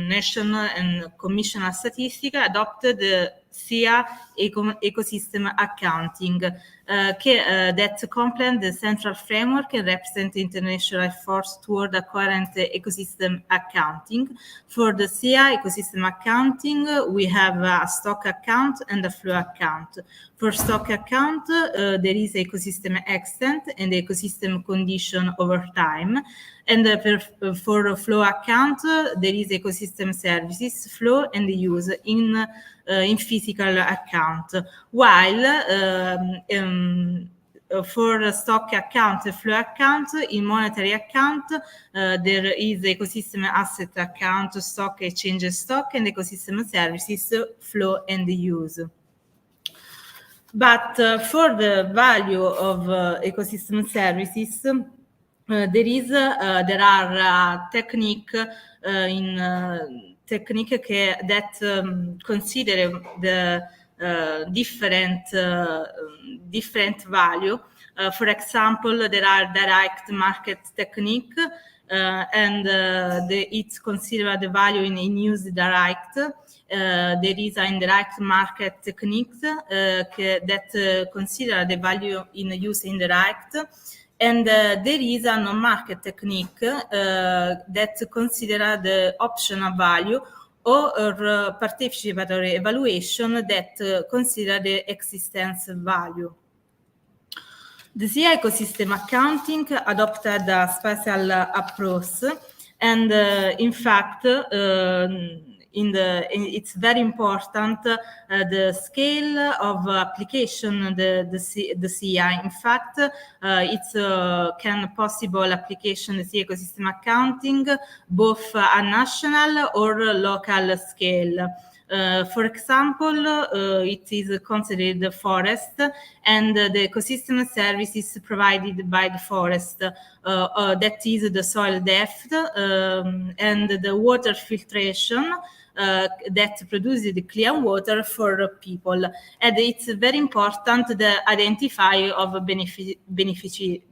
Nations and Commission on Statistics adopted the SIA ecosystem accounting that complement the central framework and represent international efforts toward a coherent ecosystem accounting. For the SIA ecosystem accounting, we have a stock account and a flow account. For stock account, there is ecosystem extent and ecosystem condition over time. And for flow account, there is ecosystem services, flow, and use in physical account. While for a stock account, a flow account, in monetary account, there is ecosystem asset account, stock, exchange stock, and ecosystem services, flow and use. But for the value of ecosystem services, there are technique that consider the different value. For example, there are direct market technique, and it's considered the value in use direct. There is an indirect market technique that consider the value in use indirect. And there is a non-market technique that consider the optional value or participatory evaluation that consider the existence value. The SIA ecosystem accounting adopted a special approach, and in fact, it's very important the scale of application the SIA. In fact, it's can possible application the SIA ecosystem accounting both a national or local scale. For example, it is considered the forest, and the ecosystem services provided by the forest, that is the soil depth and the water filtration that produces the clear water for people. And it's very important the identify of beneficiaries.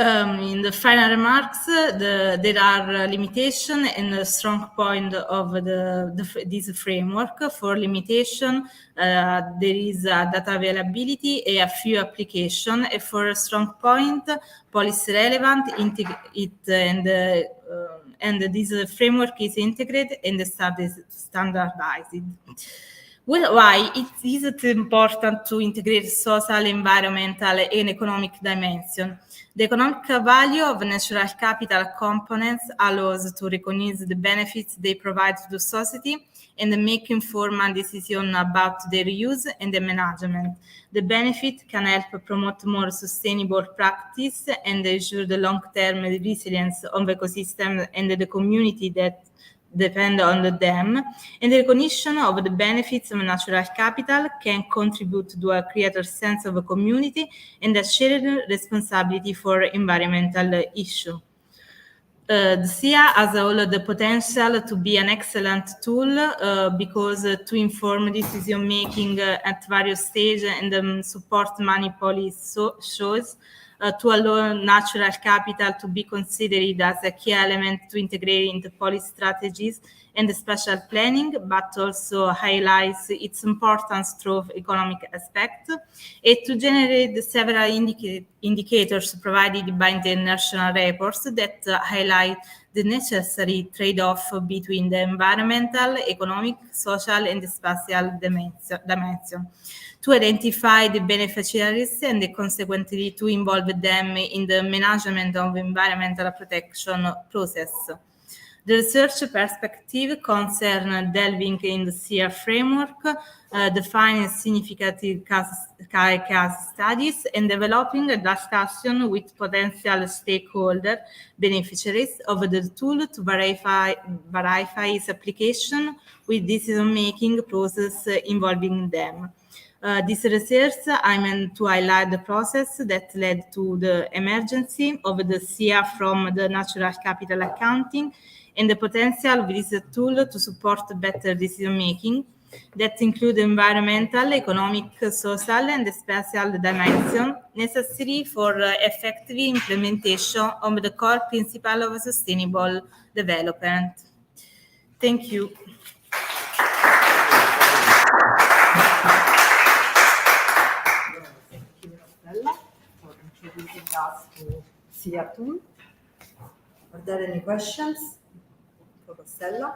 In the final remarks, there are limitations and a strong point of this framework. For limitation, there is data availability and a few applications. And for a strong point, policy relevant, and this framework is integrated and standardized. Well, why it is important to integrate social, environmental, and economic dimension? The economic value of natural capital components allows to recognize the benefits they provide to the society and make informed decisions about their use and the management. The benefit can help promote more sustainable practice and ensure the long-term resilience of the ecosystem and the community that depend on them, and the recognition of the benefits of natural capital can contribute to a greater sense of a community and a shared responsibility for environmental issues. The SIA has all the potential to be an excellent tool because to inform decision making at various stages and support money policy shows. To allow natural capital to be considered as a key element to integrate into policy strategies and special planning, but also highlights its importance through economic aspect, and to generate several indicators provided by international reports that highlight the necessary trade-off between the environmental, economic, social, and spatial dimension. To identify the beneficiaries and consequently to involve them in the management of environmental protection process. The research perspective concerns delving in the SIA framework, defining significant case studies, and developing a discussion with potential stakeholder beneficiaries of the tool to verify its application with decision-making process involving them. This research I meant to highlight the process that led to the emergence of the SIA from the natural capital accounting and the potential of this tool to support better decision making that include environmental, economic, social, and spatial dimension necessary for effective implementation of the core principle of sustainable development. Thank you. For introducing us to SIA tool. Are there any questions for Rossella?